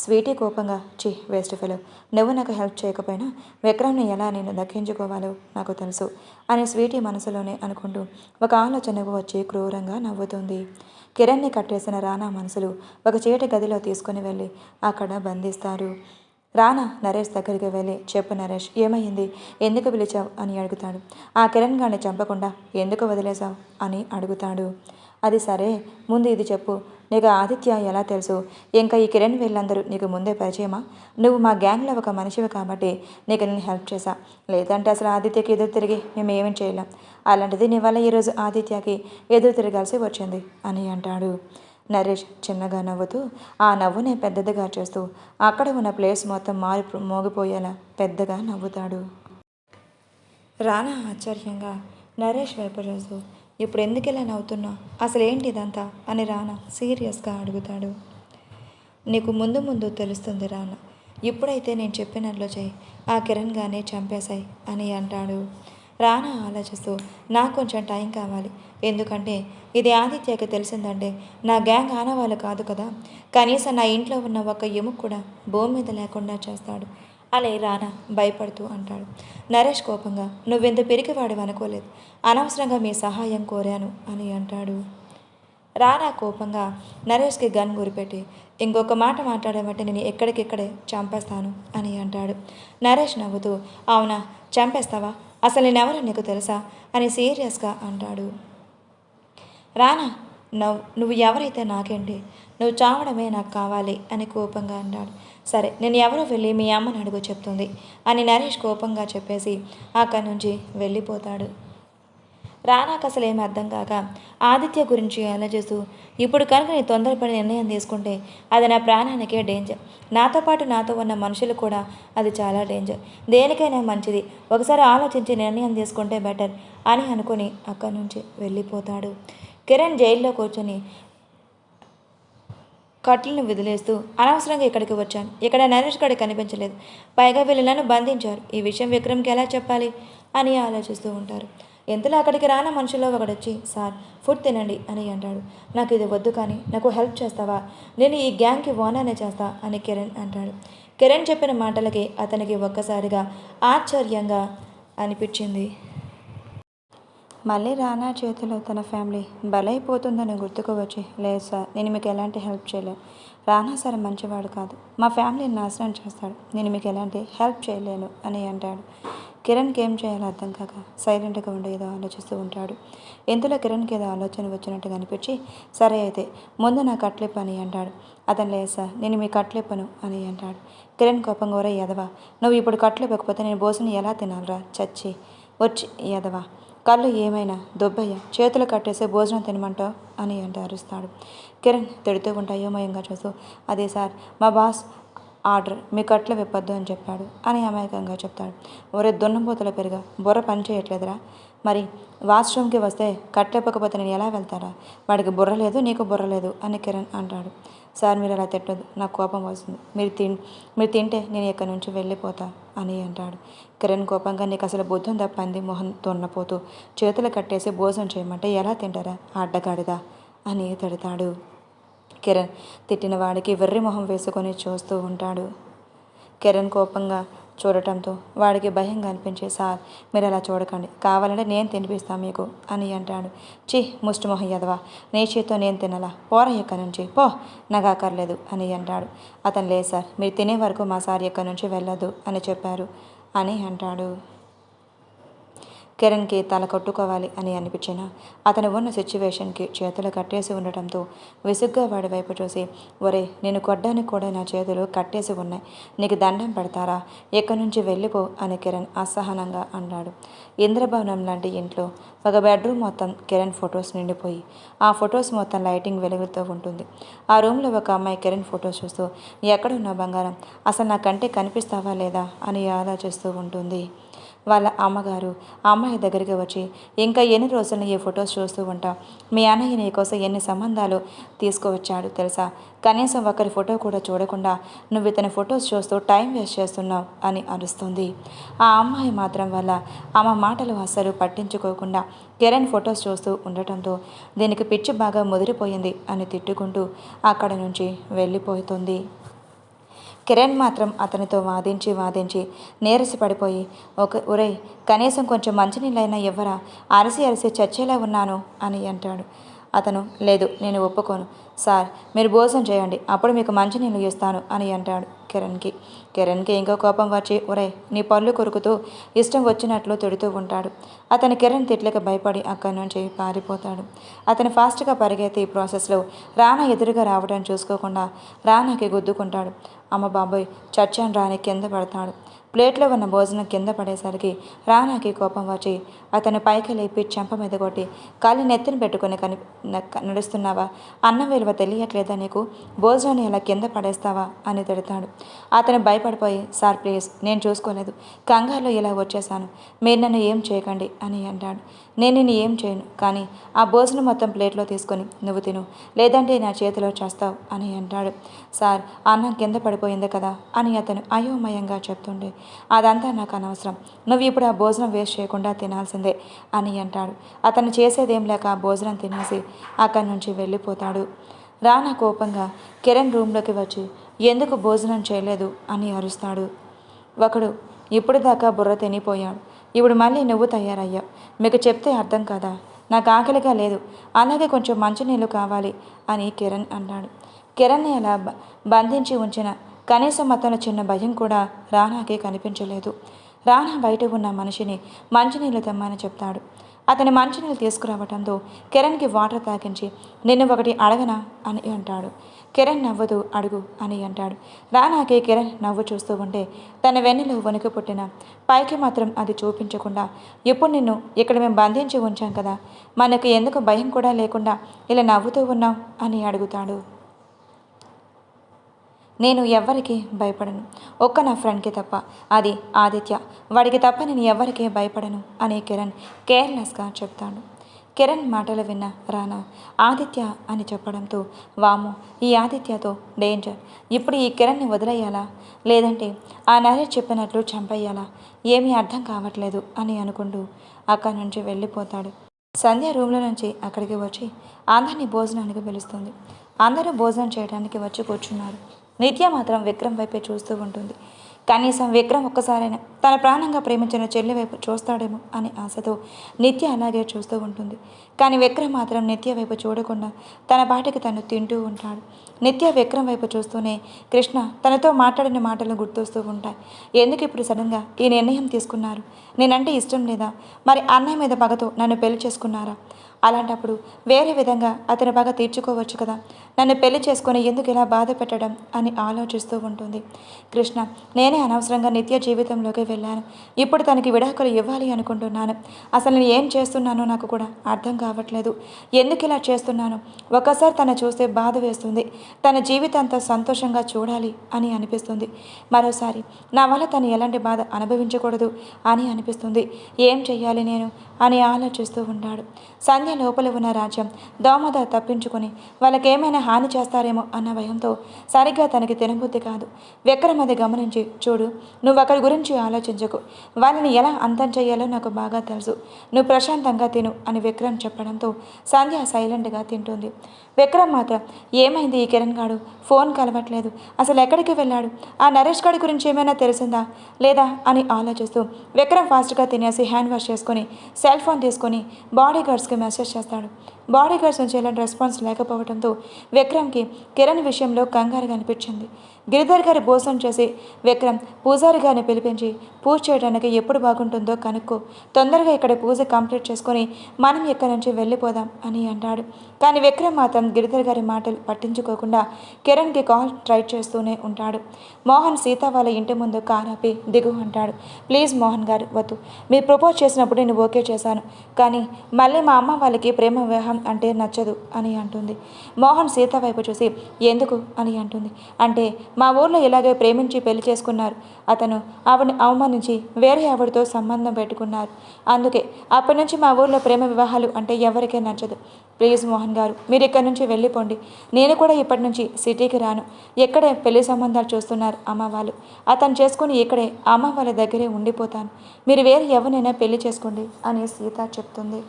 స్వీటీ కోపంగా, చి వేస్ట్ ఫెలో, నువ్వు నాకు హెల్ప్ చేయకపోయినా విక్రమ్ని ఎలా నేను దక్కించుకోవాలో నాకు తెలుసు అని స్వీటీ మనసులోనే అనుకుంటూ ఒక ఆలోచనకు వచ్చి క్రూరంగా నవ్వుతుంది. కిరణ్ని కట్టేసిన రానా మనసులు ఒక చీకటి గదిలో తీసుకుని వెళ్ళి అక్కడ బంధిస్తారు. రానా నరేష్ దగ్గరికి వెళ్ళి, చెప్పు నరేష్, ఏమైంది, ఎందుకు పిలిచావు అని అడుగుతాడు. ఆ కిరణ్ గారిని చంపకుండా ఎందుకు వదిలేశావు అని అడుగుతాడు. అది సరే, ముందు ఇది చెప్పు, నీకు ఆదిత్య ఎలా తెలుసు? ఇంకా ఈ కిరణ్ వీళ్ళందరూ నీకు ముందే పరిచయమా? నువ్వు మా గ్యాంగ్లో ఒక మనిషివి కాబట్టి నీకు నేను హెల్ప్ చేశా, లేదంటే అసలు ఆదిత్యకి ఎదురు తిరిగి మేము ఏమీ చేయలేం. అలాంటిది నీ వల్ల ఈరోజు ఆదిత్యకి ఎదురు తిరగాల్సి వచ్చింది అని అంటాడు. నరేష్ చిన్నగా నవ్వుతూ ఆ నవ్వునే పెద్దదిగా చేస్తూ అక్కడ ఉన్న ప్లేస్ మొత్తం మోగిపోయేలా పెద్దగా నవ్వుతాడు. రానా ఆశ్చర్యంగా నరేష్ వైపు చూస్తూ, ఇప్పుడు ఎందుకు ఇలా నవ్వుతున్నావు, అసలు ఏంటి ఇదంతా అని రానా సీరియస్గా అడుగుతాడు. నీకు ముందు ముందు తెలుస్తుంది రానా, ఇప్పుడైతే నేను చెప్పినట్లు చేయి, ఆ కిరణ్ గానే చంపేశాయి అని అంటాడు. రానా ఆలోచిస్తూ, నాకు కొంచెం టైం కావాలి, ఎందుకంటే ఇది ఆదిత్యకి తెలిసిందంటే నా గ్యాంగ్ ఆనవాళ్ళు కాదు కదా, కనీసం నా ఇంట్లో ఉన్న ఒక ఎముక కూడా భూమి మీద లేకుండా చేస్తాడు అని రానా భయపడుతూ అంటాడు. నరేష్ కోపంగా, నువ్వెంత పిరికివాడు అనుకోలేదు, అనవసరంగా మీ సహాయం కోరాను అని అంటాడు. రానా కోపంగా నరేష్కి గన్ గురిపెట్టి, ఇంకొక మాట మాట్లాడమంటే నేను ఎక్కడికిక్కడే చంపేస్తాను అని అంటాడు. నరేష్ నవ్వుతూ, అవునా, చంపేస్తావా, అసలు నేనెవరో నీకు తెలుసా అని సీరియస్గా అంటాడు. రానా, నువ్వు ఎవరైతే నాకేంటి, నువ్వు చావడమే నాకు కావాలి అని కోపంగా అంటాడు. సరే, నేను ఎవరో వెళ్ళి మీ అమ్మని అడుగు చెప్తుంది అని నరేష్ కోపంగా చెప్పేసి అక్కడి నుంచి వెళ్ళిపోతాడు. రానాకు అసలు ఏమి అర్థం కాక ఆదిత్య గురించి ఆలోచిస్తూ, ఇప్పుడు కనుక నేను తొందరపడి నిర్ణయం తీసుకుంటే అది నా ప్రాణానికే డేంజర్, నాతో పాటు నాతో ఉన్న మనుషులు కూడా అది చాలా డేంజర్, దేనికైనా మంచిది ఒకసారి ఆలోచించి నిర్ణయం తీసుకుంటే బెటర్ అని అనుకుని అక్కడి నుంచి వెళ్ళిపోతాడు. కిరణ్ జైల్లో కూర్చొని కట్లను వదిలేస్తూ, అనవసరంగా ఇక్కడికి వచ్చాను, ఇక్కడ నరేష్ గడి కనిపించలేదు, పైగా వీళ్ళు నన్ను బంధించారు, ఈ విషయం విక్రమ్కి ఎలా చెప్పాలి అని ఆలోచిస్తూ ఉంటారు. ఎంతలో అక్కడికి రాన మనుషుల్లో ఒకడొచ్చి, సార్ ఫుడ్ తినండి అని అంటాడు. నాకు ఇది వద్దు, కానీ నాకు హెల్ప్ చేస్తావా, నేను ఈ గ్యాంగ్కి ఓనర్నే చేస్తా అని కిరణ్ అంటాడు. కిరణ్ చెప్పిన మాటలకి అతనికి ఒక్కసారిగా ఆశ్చర్యంగా అనిపించింది. మళ్ళీ రానా చేతిలో తన ఫ్యామిలీ బలైపోతుందని గుర్తుకు వచ్చి, లేదు సార్, నేను మీకు ఎలాంటి హెల్ప్ చేయలేను, రానా సార్ మంచివాడు కాదు, మా ఫ్యామిలీని నాశనం చేస్తాడు, నేను మీకు ఎలాంటి హెల్ప్ చేయలేను అని అంటాడు. కిరణ్కి ఏం చేయాలో అర్థం కాక సైలెంట్గా ఉండి ఏదో ఆలోచిస్తూ ఉంటాడు. ఇంతలో కిరణ్కి ఏదో ఆలోచన వచ్చినట్టుగా అనిపించి, సరే అయితే ముందు నా కట్లిప్ అని అంటాడు. అతను, లేదు సార్, నేను మీ కట్లిప్పను అని అంటాడు. కిరణ్ కోపంగా, ఒరే ఎదవా, నువ్వు ఇప్పుడు కట్లిప్పకపోతే నేను భోజనం ఎలా తినాలరా, చచ్చి వచ్చి ఎదవా, కళ్ళు ఏమైనా దుబ్బయ్య, చేతులు కట్టేసి భోజనం తినమంటావు అని అరుస్తాడు. కిరణ్ తిడుతూ ఉంటే అయోమయంగా చూస్తూ, అదే సార్, మా బాస్ ఆర్డర్, మీ కట్లు విప్పొద్దు అని చెప్పాడు అని అమాయకంగా చెప్తాడు. ఒరే దున్నపోతుల పెరిగా, బుర్ర పని చేయట్లేదురా, మరి వాష్రూమ్కి వస్తే కట్లెప్పకపోతే నేను ఎలా వెళ్తారా, వాడికి బుర్ర లేదు, నీకు బుర్ర లేదు అని కిరణ్ అంటాడు. సార్, మీరు అలా తిట్టొద్దు, నాకు కోపం వస్తుంది, మీరు తింటే నేను ఇక్కడి నుంచి వెళ్ళిపోతా అని అంటాడు. కిరణ్ కోపంగా, నీకు అసలు బుద్ధం తప్పంది మొహం దున్నపోతూ, చేతులు కట్టేసి భోజనం చేయమంటే ఎలా తింటారా అడ్డగాడిదా అని తిడతాడు. కిరణ్ తిట్టిన వాడికి వెర్రి మొహం వేసుకొని చూస్తూ ఉంటాడు. కిరణ్ కోపంగా చూడటంతో వాడికి భయంగా అనిపించే, సార్ మీరు అలా చూడకండి, కావాలంటే నేను తినిపిస్తాను మీకు అని అంటాడు. చి ముష్టి మొహం ఎదవా, నీ చేత్తో నేను తినాలా, పోరా ఎక్కడి నుంచి, పో, నాకు అక్కర్లేదు అని అంటాడు. అతను, లేదు సార్, మీరు తినే వరకు మా సార్ ఎక్కడి నుంచి వెళ్ళదు అని చెప్పారు అని అంటాడు. కిరణ్కి తల కొట్టుకోవాలి అని అనిపించినా అతను ఉన్న సిచ్యువేషన్కి చేతులు కట్టేసి ఉండటంతో విసుగ్గా వాడి వైపు చూసి, ఒరే, నేను కొట్టడానికి కూడా నా చేతులు కట్టేసి ఉన్నాయి, నీకు దండం పెడతారా, ఇక్కడి నుంచి వెళ్ళిపో అని కిరణ్ అసహనంగా అన్నాడు. ఇంద్రభవనం లాంటి ఇంట్లో ఒక బెడ్రూమ్ మొత్తం కిరణ్ ఫొటోస్ నిండిపోయి ఆ ఫొటోస్ మొత్తం లైటింగ్ వెలుగుతూ ఉంటుంది. ఆ రూమ్లో ఒక అమ్మాయి కిరణ్ ఫొటోస్ చూస్తూ ఎక్కడున్నా బంగారం, అసలు నా కంటే కనిపిస్తావా లేదా అని ఆలోచిస్తూ ఉంటుంది. వాళ్ళ అమ్మగారు ఆ అమ్మాయి దగ్గరికి వచ్చి, ఇంకా ఎన్ని రోజులు ఈ ఫొటోస్ చూస్తూ ఉంటావు? మీ అన్నయ్య నీకోసం ఎన్ని సంబంధాలు తీసుకువచ్చాడు తెలుసా? కనీసం ఒకరి ఫోటో కూడా చూడకుండా నువ్వు ఇతని ఫొటోస్ చూస్తూ టైం వేస్ట్ చేస్తున్నావు అని అరుస్తుంది. ఆ అమ్మాయి మాత్రం వల్ల ఆమె మాటలు అస్సలు పట్టించుకోకుండా కిరణ్ ఫొటోస్ చూస్తూ ఉండటంతో దీనికి పిచ్చి బాగా ముదిరిపోయింది అని తిట్టుకుంటూ అక్కడ నుంచి వెళ్ళిపోతుంది. కిరణ్ మాత్రం అతనితో వాదించి నీరసి పడిపోయి, ఒరేయ్, కనీసం కొంచెం మంచినీళ్ళైనా ఇవ్వరా, అరిసి చచ్చేలా ఉన్నాను అని అంటాడు. అతను, లేదు, నేను ఒప్పుకోను సార్, మీరు భోజనం చేయండి, అప్పుడు మీకు మంచినీళ్ళు ఇస్తాను అని అంటాడు కిరణ్కి ఇంకో కోపం వచ్చి, ఒరేయ్, నీ పళ్ళు కొరుకుతూ ఇష్టం వచ్చినట్లు తిడుతూ ఉంటాడు. అతను కిరణ్ తిట్లకి భయపడి అక్కడి నుంచి పారిపోతాడు. అతను ఫాస్ట్గా పరిగెత్తి ఈ ప్రాసెస్లో రానా ఎదురుగా రావడం చూసుకోకుండా రానాకి గుద్దుకుంటాడు. అమ్మ బాబోయ్, చచ్చాను రాని కింద పడతాడు. ప్లేట్లో ఉన్న భోజనం కింద పడేసరికి రానాకి కోపం వచ్చి అతను పైకి లేపి చెంప మీద కొట్టి, కాళ్ళు నెత్తిన పెట్టుకుని నడుస్తున్నావా? అన్నం విలువ తెలియట్లేదా నీకు? భోజనాన్ని ఇలా కింద పడేస్తావా అని తిడతాడు. అతను భయపడిపోయి, సార్ ప్లీజ్, నేను చూసుకోలేదు, కంగారులో ఇలా వచ్చేసాను, మీరు నన్ను ఏం చేయకండి అని అంటాడు. నేను నిన్ను ఏం చేయను, కానీ ఆ భోజనం మొత్తం ప్లేట్లో తీసుకొని నువ్వు తిను, లేదంటే నా చేతిలో చేస్తావు అని అంటాడు. సార్, అన్నం కింద పడిపోయింది కదా అని అతను అయోమయంగా చెప్తుండే, అదంతా నాకు అనవసరం, నువ్వు ఇప్పుడు ఆ భోజనం వేస్ట్ చేయకుండా తినాల్సిందే అని అంటాడు. అతను చేసేదేం లేక ఆ భోజనం తినేసి అక్కడి నుంచి వెళ్ళిపోతాడు. రానా కోపంగా కిరణ్ రూమ్లోకి వచ్చి, ఎందుకు భోజనం చేయలేదు అని అరుస్తాడు. ఒకడు, ఇప్పుడు దాకా బుర్ర తినిపోయాడు, ఇప్పుడు మళ్ళీ నువ్వు తయారయ్యావు, మీకు చెప్తే అర్థం కదా, నాకు ఆకలిగా లేదు, అలాగే కొంచెం మంచినీళ్ళు కావాలి అని కిరణ్ అన్నాడు. కిరణ్ని అలా బంధించి ఉంచిన కనీసం అతను చిన్న భయం కూడా రానాకి కనిపించలేదు. రానా బయట ఉన్న మనిషిని మంచినీళ్ళు తెమ్మని చెప్తాడు. అతని మంచినీళ్ళు తీసుకురావడంతో కిరణ్కి వాటర్ తాగించి, నిన్ను ఒకటి అడగనా అని అంటాడు. కిరణ్ నవ్వుతూ అడుగు అని అంటాడు. రానాకి కిరణ్ నవ్వు చూస్తూ ఉంటే తన వెన్నులో వణుకు పుట్టిన పైకి మాత్రం అది చూపించకుండా, ఇప్పుడు నిన్ను ఇక్కడ మేము బంధించి ఉంచాం కదా, మనకు ఎందుకు భయం కూడా లేకుండా ఇలా నవ్వుతూ ఉన్నావు అని అడుగుతాడు. నేను ఎవ్వరికీ భయపడను, ఒక్క నా ఫ్రెండ్కి తప్ప, అది ఆదిత్య, వాడికి తప్ప నేను ఎవ్వరికీ భయపడను అని కిరణ్ కేర్లెస్గా చెప్తాడు. కిరణ్ మాటలు విన్న రానా ఆదిత్య అని చెప్పడంతో, వాము, ఈ ఆదిత్యతో డేంజర్, ఇప్పుడు ఈ కిరణ్ని వదిలేయాలా, లేదంటే ఆ నరేష్ చెప్పినట్లు చంపేయాలా, ఏమీ అర్థం కావట్లేదు అని అనుకుంటూ అక్కడి నుంచి వెళ్ళిపోతాడు. సంధ్య రూమ్లో నుంచి అక్కడికి వచ్చి అందరినీ భోజనానికి పిలుస్తుంది. అందరూ భోజనం చేయడానికి వచ్చి కూర్చున్నారు. నిత్య మాత్రం విక్రమ్ వైపే చూస్తూ ఉంటుంది. కనీసం విక్రమ్ ఒక్కసారైనా తన ప్రాణంగా ప్రేమించిన చెల్లి వైపు చూస్తాడేమో అనే ఆశతో నిత్య అలాగే చూస్తూ ఉంటుంది. కానీ విక్రమ్ మాత్రం నిత్య వైపు చూడకుండా తన పాటికి తను తింటూ ఉంటాడు. నిత్య విక్రమ్ వైపు చూస్తూనే కృష్ణ తనతో మాట్లాడిన మాటలు గుర్తొస్తూ ఉంటాయి. ఎందుకు ఇప్పుడు సడన్గా ఈ నిర్ణయం తీసుకున్నారు? నేనంటే ఇష్టం లేదా? మరి అన్నయ్య మీద పగతో నన్ను పెళ్లి చేసుకున్నారా? అలాంటప్పుడు వేరే విధంగా అతని పగ తీర్చుకోవచ్చు కదా, నన్ను పెళ్లి చేసుకొని ఎందుకు ఇలా బాధ పెట్టడం అని ఆలోచిస్తూ ఉంటుంది. కృష్ణ, నేనే అనవసరంగా నిత్య జీవితంలోకి వెళ్ళాను, ఇప్పుడు తనకి విడాకులు ఇవ్వాలి అనుకుంటున్నాను. అసలు నేను ఏం చేస్తున్నానో నాకు కూడా అర్థం కావట్లేదు. ఎందుకు ఇలా చేస్తున్నాను? ఒకసారి తను చూస్తే బాధ వేస్తుంది, తన జీవితంతో సంతోషంగా చూడాలి అని అనిపిస్తుంది. మరోసారి నా వల్ల తను ఎలాంటి బాధ అనుభవించకూడదు అని అనిపిస్తుంది. ఏం చెయ్యాలి నేను అని ఆలోచిస్తూ ఉంటాడు. సంధ్య లోపల ఉన్న రాజ్యం దోమద తప్పించుకొని వాళ్ళకేమైనా హాని చేస్తారేమో అన్న భయంతో సరిగ్గా తనకి తినబుద్ధి కాదు. విక్రమ్ అది గమనించి, చూడు, నువ్వు అక్కడి గురించి ఆలోచించకు, వాళ్ళని ఎలా అంతం చేయాలో నాకు బాగా తెలుసు, నువ్వు ప్రశాంతంగా తిను అని విక్రమ్ చెప్పడంతో సంధ్య సైలెంట్గా తింటుంది. విక్రమ్ మాత్రం, ఏమైంది ఈ కిరణ్ గాడు, ఫోన్ కలవట్లేదు, అసలు ఎక్కడికి వెళ్ళాడు, ఆ నరేష్ గాడి గురించి ఏమైనా తెలిసిందా లేదా అని ఆలోచిస్తూ విక్రమ్ ఫాస్ట్గా తినేసి హ్యాండ్ వాష్ చేసుకొని సెల్ ఫోన్ తీసుకొని బాడీ గార్డ్స్కి మెసేజ్ చేస్తాడు. బాడీ గార్డ్స్ నుంచి ఎలాంటి రెస్పాన్స్ లేకపోవడంతో విక్రమ్కి కిరణ్ విషయంలో కంగారుగా అనిపించింది. గిరిధర్ గారి భోజనం చేసి విక్రమ్ పూజారి గారిని పిలిపించి పూజ చేయడానికి ఎప్పుడు బాగుంటుందో కనుక్కో, తొందరగా ఇక్కడ పూజ కంప్లీట్ చేసుకొని మనం ఇక్కడి నుంచి వెళ్ళిపోదాం అని అంటాడు. కానీ విక్రమ్ మాత్రం గిరిధర్ గారి మాటలు పట్టించుకోకుండా కిరణ్కి కాల్ ట్రై చేస్తూనే ఉంటాడు. మోహన్ సీత వాళ్ళ ఇంటి ముందు కార్ ఆపి దిగు అంటాడు. ప్లీజ్ మోహన్ గారు వద్దు, మీరు ప్రపోజ్ చేసినప్పుడు నేను ఓకే చేశాను, కానీ మళ్ళీ మా అమ్మ వాళ్ళకి ప్రేమ వివాహం అంటే నచ్చదు అని అంటుంది. మోహన్ సీత వైపు చూసి ఎందుకు అని అంటుంది. అంటే మా ఊర్లో ఇలాగే ప్రేమించి పెళ్లి చేసుకున్నారు, అతను ఆవిడని అవమానించి వేరే ఆవిడతో సంబంధం పెట్టుకున్నారు, అందుకే అప్పటి నుంచి మా ఊర్లో ప్రేమ వివాహాలు అంటే ఎవరికీ నచ్చదు. ప్లీజ్ మోహన్ గారు మీరు ఇక్కడి నుంచి వెళ్ళిపోండి, నేను కూడా ఇప్పటి నుంచి సిటీకి రాను, ఇక్కడే పెళ్లి సంబంధాలు చూస్తున్నారు అమ్మ వాళ్ళు, అతను చేసుకుని ఇక్కడే అమ్మ వాళ్ళ దగ్గరే ఉండిపోతాను, మీరు వేరే ఎవరినైనా పెళ్లి చేసుకోండి అని సీత చెప్తుంది.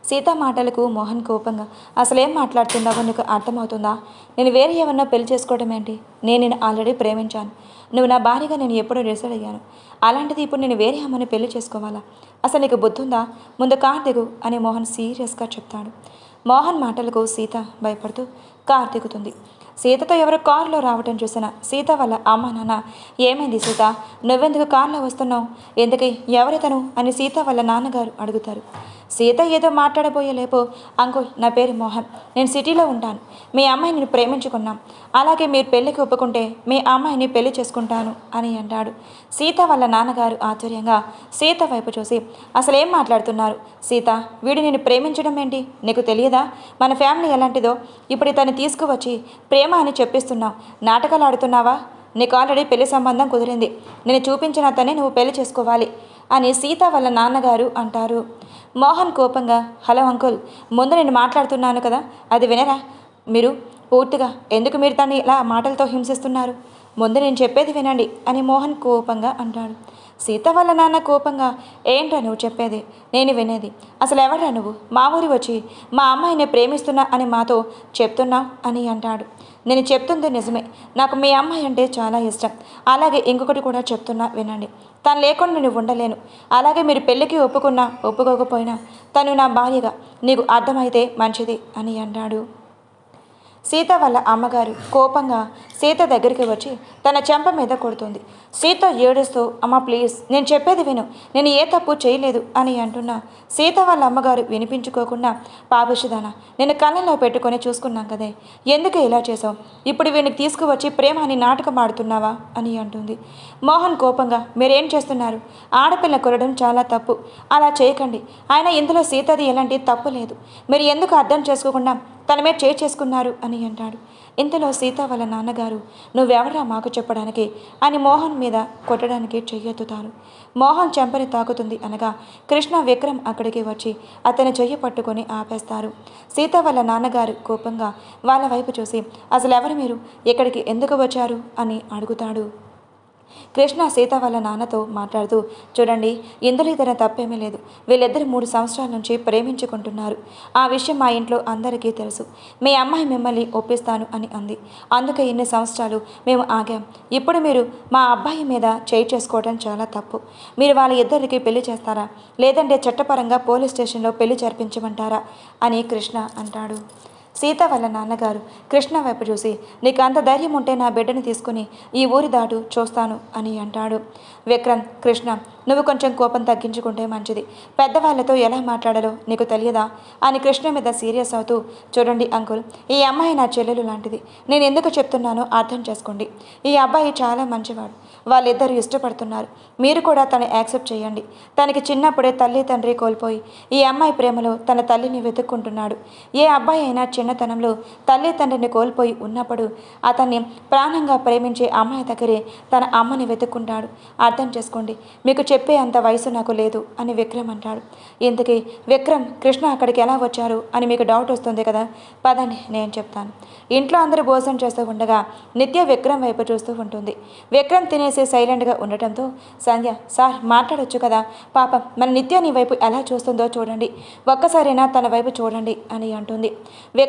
సీత మాటలకు మోహన్ కోపంగా అసలేం మాట్లాడుతున్నావో నీకు అర్థమవుతుందా? నేను వేరే ఎవరినో పెళ్లి చేసుకోవడం ఏంటి? నేను నిన్ను ఆల్రెడీ ప్రేమించాను, నువ్వు నా భార్యగా నేను ఎప్పుడో డిసైడ్ అయ్యాను, అలాంటిది ఇప్పుడు నేను వేరే అమ్మని పెళ్లి చేసుకోవాలా? అసలు నీకు బుద్ధుందా? ముందు కార్ దిగు అని మోహన్ సీరియస్గా చెప్తాడు. మోహన్ మాటలకు సీత భయపడుతూ కార్ దిగుతుంది. సీతతో ఎవరో కారులో రావటం చూసిన సీత వాళ్ళ అమ్మ నాన్న ఏమైంది సీత, నువ్వెందుకు కారులో వస్తున్నావు, ఎందుకై ఎవరితను అని సీత వాళ్ళ నాన్నగారు అడుగుతారు. సీత ఏదో మాట్లాడబోయేలేపో అంకుల్ నా పేరు మోహన్, నేను సిటీలో ఉంటాను, మీ అమ్మాయిని నేను ప్రేమించుకున్నాం, అలాగే మీరు పెళ్ళికి ఒప్పుకుంటే మీ అమ్మాయిని పెళ్లి చేసుకుంటాను అని అంటాడు. సీత వాళ్ళ నాన్నగారు ఆశ్చర్యంగా సీత వైపు చూసి అసలేం మాట్లాడుతున్నారు సీత, వీడు నేను ప్రేమించడం ఏంటి, నీకు తెలియదా మన ఫ్యామిలీ ఎలాంటిదో, ఇప్పుడు ఇతన్ని తీసుకువచ్చి ప్రేమ అని చెప్పిస్తున్నావు, నాటకాలు ఆడుతున్నావా? నీకు ఆల్రెడీ పెళ్లి సంబంధం కుదిరింది, నేను చూపించిన అతన్ని నువ్వు పెళ్లి చేసుకోవాలి అని సీత వాళ్ళ నాన్నగారు అంటారు. మోహన్ కోపంగా హలో అంకుల్, ముందు నేను మాట్లాడుతున్నాను కదా అది వినరా మీరు పూర్తిగా, ఎందుకు మీరు తన్ని ఇలా మాటలతో హింసిస్తున్నారు, ముందు నేను చెప్పేది వినండి అని మోహన్ కోపంగా అంటాడు. సీత వాళ్ళ నాన్న కోపంగా ఏంట్రా నువ్వు చెప్పేది, నేను వినేది, అసలు ఎవడ్రా నువ్వు మా ఊరి వచ్చి మా అమ్మాయిని ప్రేమిస్తున్నా అని మాతో చెప్తున్నావు అని అంటాడు. నేను చెప్తుంది నిజమే, నాకు మీ అమ్మాయి అంటే చాలా ఇష్టం, అలాగే ఇంకొకటి కూడా చెప్తున్నా వినండి, తను లేకుండా నేను ఉండలేను, అలాగే మీరు పెళ్ళికి ఒప్పుకున్నా ఒప్పుకోకపోయినా తను నా భార్యగా నీకు అర్థమైతే మంచిది అని అన్నాడు. సీత వాళ్ళ అమ్మగారు కోపంగా సీత దగ్గరికి వచ్చి తన చెంప మీద కొడుతుంది. సీత ఏడుస్తూ అమ్మ ప్లీజ్ నేను చెప్పేది విను, నేను ఏ తప్పు చేయలేదు అని అంటున్నా. సీత వాళ్ళ అమ్మగారు వినిపించుకోకుండా పాపిషిదానా, నేను కళ్ళలో పెట్టుకొని చూసుకున్నాం కదే, ఎందుకు ఇలా చేసావు, ఇప్పుడు వీడిని తీసుకువచ్చి ప్రేమ అని నాటకం ఆడుతున్నావా అని అంటుంది. మోహన్ కోపంగా మీరేం చేస్తున్నారు, ఆడపిల్ల కొరడం చాలా తప్పు, అలా చేయకండి, ఆయన ఇందులో సీతది ఎలాంటి తప్పు లేదు, మీరు ఎందుకు అర్థం చేసుకోకుండా తన మీద చేసుకున్నారు అని అంటాడు. ఇంతలో సీత వాళ్ళ నాన్నగారు నువ్వెవరా మాకు చెప్పడానికి అని మోహన్ మీద కొట్టడానికి చెయ్యెత్తుతారు. మోహన్ చెంపని తాకుతుంది అనగా కృష్ణ విక్రమ్ అక్కడికి వచ్చి అతని చెయ్యి పట్టుకొని ఆపేస్తారు. సీత వాళ్ళ నాన్నగారు కోపంగా వాళ్ళ వైపు చూసి అసలు ఎవరు మీరు, ఇక్కడికి ఎందుకు వచ్చారు అని అడుగుతాడు. కృష్ణ సీత వాళ్ళ నాన్నతో మాట్లాడుతూ చూడండి, ఇందులో ఇతర తప్పేమీ లేదు, వీళ్ళిద్దరు 3 సంవత్సరాల నుంచి ప్రేమించుకుంటున్నారు, ఆ విషయం మా ఇంట్లో అందరికీ తెలుసు, మీ అమ్మాయి మిమ్మల్ని ఒప్పిస్తాను అని అంది, అందుకే ఇన్ని సంవత్సరాలు మేము ఆగాం, ఇప్పుడు మీరు మా అబ్బాయి మీద చేసుకోవడం చాలా తప్పు, మీరు వాళ్ళ ఇద్దరికి పెళ్లి చేస్తారా లేదంటే చట్టపరంగా పోలీస్ స్టేషన్లో పెళ్లి జరిపించమంటారా అని కృష్ణ అంటాడు. సీత వాళ్ళ నాన్నగారు కృష్ణ వైపు చూసి నీకు అంత ధైర్యం ఉంటే నా బిడ్డని తీసుకుని ఈ ఊరి దాటు చూస్తాను అని అంటాడు. విక్రమ్ కృష్ణ నువ్వు కొంచెం కోపం తగ్గించుకుంటే మంచిది, పెద్దవాళ్ళతో ఎలా మాట్లాడాలో నీకు తెలియదా అని కృష్ణ మీద సీరియస్ అవుతూ చూడండి అంకుల్, ఈ అమ్మాయి నా చెల్లెలు లాంటిది, నేను ఎందుకు చెప్తున్నానో అర్థం చేసుకోండి, ఈ అబ్బాయి చాలా మంచివాడు, వాళ్ళిద్దరూ ఇష్టపడుతున్నారు, మీరు కూడా తను యాక్సెప్ట్ చేయండి, తనకి చిన్నప్పుడే తల్లి తండ్రి కోల్పోయి ఈ అమ్మాయి ప్రేమలో తన తల్లిని వెతుక్కుంటున్నాడు, ఏ అబ్బాయి అయినా చిన్నతనంలో తల్లి తండ్రిని కోల్పోయి ఉన్నప్పుడు అతన్ని ప్రాణంగా ప్రేమించే అమ్మాయి దగ్గరే తన అమ్మని వెతుక్కుంటాడు, అర్థం చేసుకోండి, మీకు చెప్పే అంత వయసు నాకు లేదు అని విక్రమ్ అంటాడు. ఇంతకీ విక్రమ్ కృష్ణ అక్కడికి ఎలా వచ్చారు అని మీకు డౌట్ వస్తుంది కదా, పదండి నేను చెప్తాను. ఇంట్లో అందరూ భోజనం చేస్తూ ఉండగా నిత్య విక్రమ్ వైపు చూస్తూ ఉంటుంది. విక్రమ్ తినేసి సైలెంట్గా ఉండటంతో సంధ్య సార్ మాట్లాడొచ్చు కదా, పాపం మన నిత్య నీ వైపు ఎలా చూస్తుందో చూడండి, ఒక్కసారైనా తన వైపు చూడండి అని అంటుంది.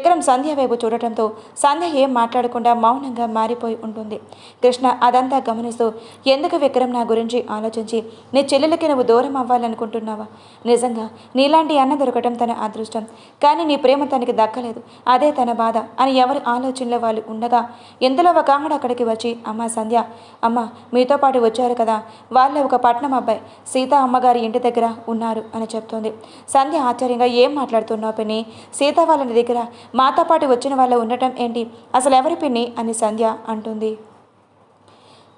విక్రమ్ సంధ్య వైపు చూడటంతో సంధ్య ఏం మాట్లాడకుండా మౌనంగా మారిపోయి ఉంటుంది. కృష్ణ అదంతా గమనిస్తూ, ఎందుకు విక్రమ్ నా గురించి ఆలోచించి నీ చెల్లెలకి నువ్వు దూరం అవ్వాలనుకుంటున్నావా? నిజంగా నీలాంటి అన్న దొరకటం తన అదృష్టం, కానీ నీ ప్రేమ తనకి దక్కలేదు, అదే తన బాధ అని ఎవరి ఆలోచనలో వాళ్ళు ఉండగా ఇంతలో ఒక ఆవిడ అక్కడికి వచ్చి, అమ్మ సంధ్య, అమ్మ మీతో పాటు వచ్చారు కదా, వాళ్ళే ఒక పట్నం అబ్బాయి సీత అమ్మగారి ఇంటి దగ్గర ఉన్నారు అని చెప్తోంది. సంధ్య ఆశ్చర్యంగా, ఏం మాట్లాడుతున్నావు పిన్ని? సీత వాళ్ళ దగ్గర మాతో పాటు వచ్చిన వాళ్ళు ఉండటం ఏంటి? అసలు ఎవరి పిన్ని అని సంధ్య అంటుంది.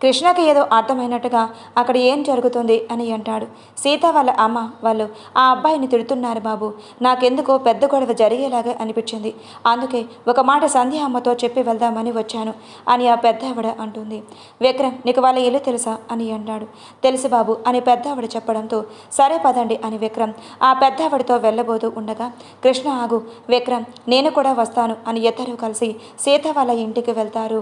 కృష్ణకి ఏదో అర్థమైనట్టుగా అక్కడ ఏం జరుగుతుంది అని అంటాడు. సీత వాళ్ళ అమ్మ వాళ్ళు ఆ అబ్బాయిని తిడుతున్నారు బాబు, నాకెందుకో పెద్ద గొడవ జరిగేలాగా అనిపించింది, అందుకే ఒక మాట సంధ్య అమ్మతో చెప్పి వెళ్దామని వచ్చాను అని ఆ పెద్ద ఆవిడ అంటుంది. విక్రమ్, నీకు వాళ్ళ ఇల్లు తెలుసా అని అంటాడు. తెలుసు బాబు అని పెద్ద ఆవిడ చెప్పడంతో సరే పదండి అని విక్రమ్ ఆ పెద్ద ఆవిడతో వెళ్ళబోతూ ఉండగా, కృష్ణ ఆగు విక్రమ్, నేను కూడా వస్తాను అని ఇద్దరూ కలిసి సీత వాళ్ళ ఇంటికి వెళ్తారు.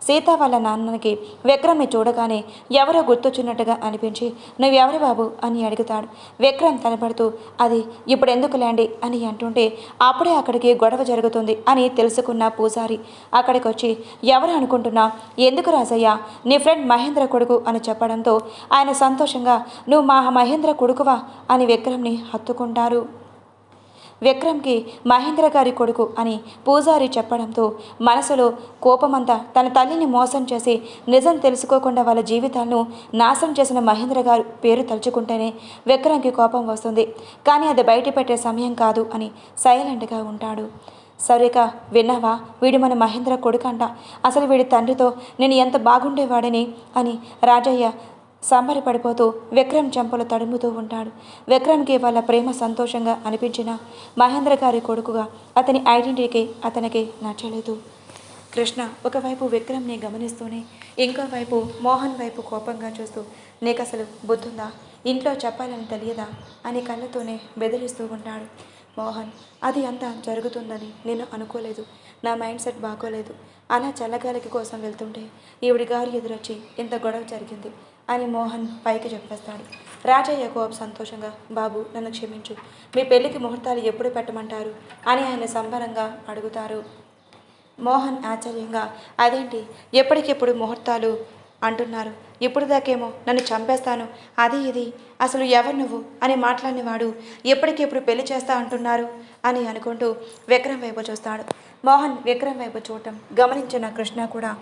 సీత వాళ్ళ నాన్నకి విక్రమ్ని చూడగానే ఎవరో గుర్తొచ్చినట్టుగా అనిపించి, నువ్వెవరు బాబు అని అడుగుతాడు. విక్రమ్ తలపడుతూ, అది ఇప్పుడు ఎందుకులేండి అని అంటుంటే అప్పుడే అక్కడికి గొడవ జరుగుతుంది అని తెలుసుకున్న పూజారి అక్కడికి వచ్చి, ఎవరు అనుకుంటున్నా, ఎందుకు రాజయ్య, నీ ఫ్రెండ్ మహేంద్ర కొడుకు అని చెప్పడంతో ఆయన సంతోషంగా, నువ్వు మా మహేంద్ర కొడుకువా అని విక్రమ్ని హత్తుకుంటారు. విక్రమ్కి మహేంద్ర గారి కొడుకు అని పూజారి చెప్పడంతో మనసులో కోపమంతా తన తల్లిని మోసం చేసి నిజం తెలుసుకోకుండా వాళ్ళ జీవితాలను నాశనం చేసిన మహేంద్ర గారు పేరు తలుచుకుంటేనే విక్రమ్కి కోపం వస్తుంది. కానీ అది బయటపెట్టే సమయం కాదు అని సైలెంట్గా ఉంటాడు. సరేక విన్నావా, వీడు మన మహేంద్ర కొడుకంట, అసలు వీడి తండ్రితో నేను ఎంత బాగుండేవాడని అని రాజయ్య సంబరపడిపోతూ విక్రమ్ చెంపలు తడుముతూ ఉంటాడు. విక్రమ్కి వాళ్ళ ప్రేమ సంతోషంగా అనిపించిన మహేంద్ర గారి కొడుకుగా అతని ఐడెంటిటీకి అతనికి నచ్చలేదు. కృష్ణ ఒకవైపు విక్రమ్ని గమనిస్తూనే ఇంకోవైపు మోహన్ వైపు కోపంగా చూస్తూ, నీకు అసలు బుద్ధుందా, ఇంట్లో చెప్పాలని తెలియదా అని కళ్ళతోనే బెదిరిస్తూ ఉంటాడు. మోహన్, అది అంతా జరుగుతుందని నేను అనుకోలేదు, నా మైండ్ సెట్ బాగోలేదు, అలా చల్లగాలికి కోసం వెళ్తుంటే ఈవిడి గారు ఎదురొచ్చి ఇంత గొడవ జరిగింది అని మోహన్ పైకి చెప్పేస్తాడు. రాజయ్య కోపం సంతోషంగా, బాబు నన్ను క్షమించు, మీ పెళ్లికి ముహూర్తాలు ఎప్పుడు పెట్టమంటారు అని ఆయన సంబరంగా అడుగుతారు. మోహన్ ఆశ్చర్యంగా, అదేంటి ఎప్పటికెప్పుడు ముహూర్తాలు అంటున్నారు, ఇప్పుడు దాకేమో నన్ను చంపేస్తాను అది ఇది, అసలు ఎవరు నువ్వు అని మాట్లాడినవాడు ఎప్పటికెప్పుడు పెళ్లి చేస్తా అంటున్నారు అని అనుకుంటూ విక్రమ్ వైపు చూస్తాడు. మోహన్ విక్రమ్ వైపు చూడటం గమనించిన కృష్ణ కూడా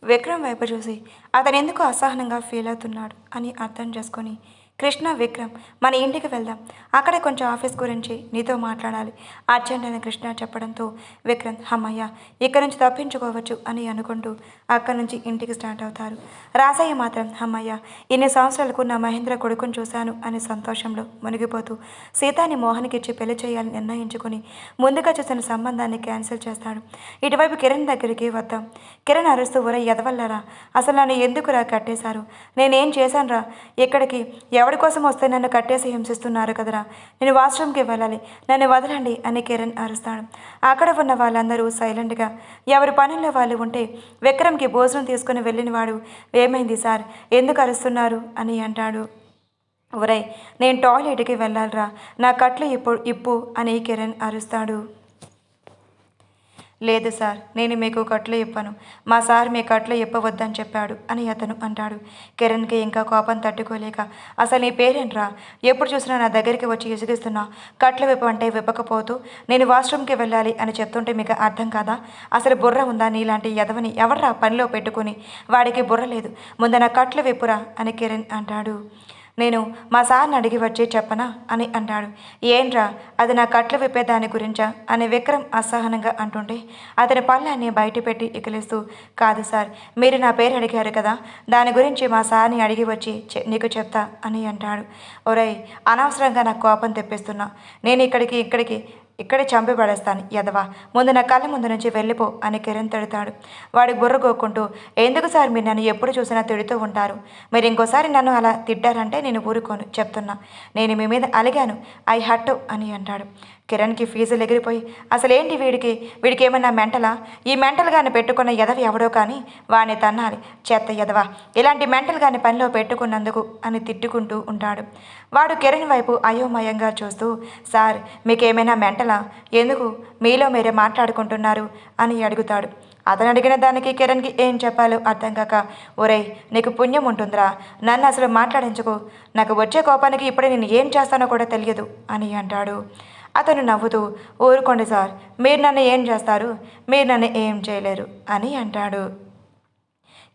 విక్రమ్ వైపు చూసి అతను ఎందుకు అసహనంగా ఫీల్ అవుతున్నాడు అని అర్థం చేసుకొని, కృష్ణ, విక్రమ్ మన ఇంటికి వెళ్దాం, అక్కడే కొంచెం ఆఫీస్ గురించి నీతో మాట్లాడాలి అర్జెంట్ అని కృష్ణ చెప్పడంతో విక్రమ్, అమ్మయ్య ఇక్కడి నుంచి తప్పించుకోవచ్చు అని అనుకుంటూ అక్కడి నుంచి ఇంటికి స్టార్ట్ అవుతారు. రాజయ్య మాత్రం, అమ్మయ్య ఇన్ని సంవత్సరాలకు నా మహేంద్ర కొడుకుని చూశాను అని సంతోషంలో మునిగిపోతూ సీతాని మోహన్కి ఇచ్చి పెళ్లి చేయాలని నిర్ణయించుకుని ముందుగా చూసిన సంబంధాన్ని క్యాన్సిల్ చేస్తాడు. ఇటువైపు కిరణ్ దగ్గరికి వద్దాం. కిరణ్ అరుస్తూ, ఊరే ఎదవల్లారా, అసలు నన్ను ఎందుకురా కట్టేశారు, నేనేం చేశాను రా, ఇక్కడికి ఎవరి కోసం వస్తే నన్ను కట్టేసి హింసిస్తున్నారు కదరా, నేను వాష్రూమ్కి వెళ్ళాలి, నన్ను వదలండి అని కిరణ్ అరుస్తాడు. అక్కడ ఉన్న వాళ్ళందరూ సైలెంట్గా ఎవరి పనుల్లో వాళ్ళు ఉంటే విక్రమ్కి భోజనం తీసుకుని వెళ్ళినవాడు, ఏమైంది సార్, ఎందుకు అరుస్తున్నారు అని అంటాడు. ఒరేయ్ నేను టాయిలెట్కి వెళ్ళాలిరా, నా కట్లు ఇప్పు అని కిరణ్ అరుస్తాడు. లేదు సార్, నేను మీకు కట్లు ఇప్పను, మా సార్ మీ కట్లు ఇప్పవద్దని చెప్పాడు అని అతను అంటాడు. కిరణ్కి ఇంకా కోపం తట్టుకోలేక, అసలు నీ పేరేంట్రా, ఎప్పుడు చూసినా నా దగ్గరికి వచ్చి ఇసుగిస్తున్నా, కట్లు విప్పమంటే విప్పకపోతూ నేను వాష్రూమ్కి వెళ్ళాలి అని చెప్తుంటే మీకు అర్థం కాదా, అసలు బుర్ర ఉందా, నీలాంటి ఎదవని ఎవడ్రా పనిలో పెట్టుకుని, వాడికి బుర్ర లేదు, ముందు నా కట్లు విప్పురా అని కిరణ్ అంటాడు. నేను మా సార్ని అడిగి వచ్చి చెప్పనా అని అంటాడు. ఏంట్రా అది, నా కట్లు విప్పేదాని గురించా అని విక్రమ్ అసహనంగా అంటుంటే అతని పళ్ళాన్ని బయటపెట్టి ఇకిలిస్తూ, కాదు సార్, మీరు నా పేరు అడిగారు కదా, దాని గురించి మా సార్ని అడిగి వచ్చి నీకు చెప్తా అని అంటాడు. ఒరేయ్ అనవసరంగా నాకు కోపం తెప్పిస్తున్నా, నేను ఇక్కడే చంపి పడేస్తాను ఎదవా, ముందు నా కళ్ళ ముందు నుంచి వెళ్ళిపో అని కిరణ్ తిడతాడు. వాడి బుర్ర గోక్కుంటూ, ఎందుకు సార్ మీరు నన్ను ఎప్పుడు చూసినా తిడుతూ ఉంటారు, మీరు ఇంకోసారి నన్ను అలా తిట్టారంటే నేను ఊరుకోను చెప్తున్నా, నేను మీ మీద అలిగాను, ఐ హట్టు అని అంటాడు. కిరణ్కి ఫీజులు ఎగిరిపోయి అసలేంటి వీడికి ఏమన్నా మెంటలా? ఈ మెంటల్ గాని పెట్టుకున్న ఎదవి ఎవడో కానీ వాడిని తన్నాలి. చెత్త ఎదవా, ఇలాంటి మెంటల్ గాని పనిలో పెట్టుకున్నందుకు అని తిట్టుకుంటూ ఉంటాడు. వాడు కిరణ్ వైపు అయోమయంగా చూస్తూ, సార్ మీకేమైనా మెంటలా? ఎందుకు మీలో మీరే మాట్లాడుకుంటున్నారు అని అడుగుతాడు. అతను అడిగిన దానికి కిరణ్కి ఏం చెప్పాలో అర్థం కాక, ఒరేయ్ నీకు పుణ్యం ఉంటుందిరా, నన్ను అసలు మాట్లాడించుకో, నాకు వచ్చే కోపానికి ఇప్పుడే నేను ఏం చేస్తానో కూడా తెలియదు అని అంటాడు. అతను నవ్వుతూ, ఊరుకోండి సార్, మీరు నన్ను ఏం చేస్తారు, మీరు నన్ను ఏం చేయలేరు అని అంటాడు.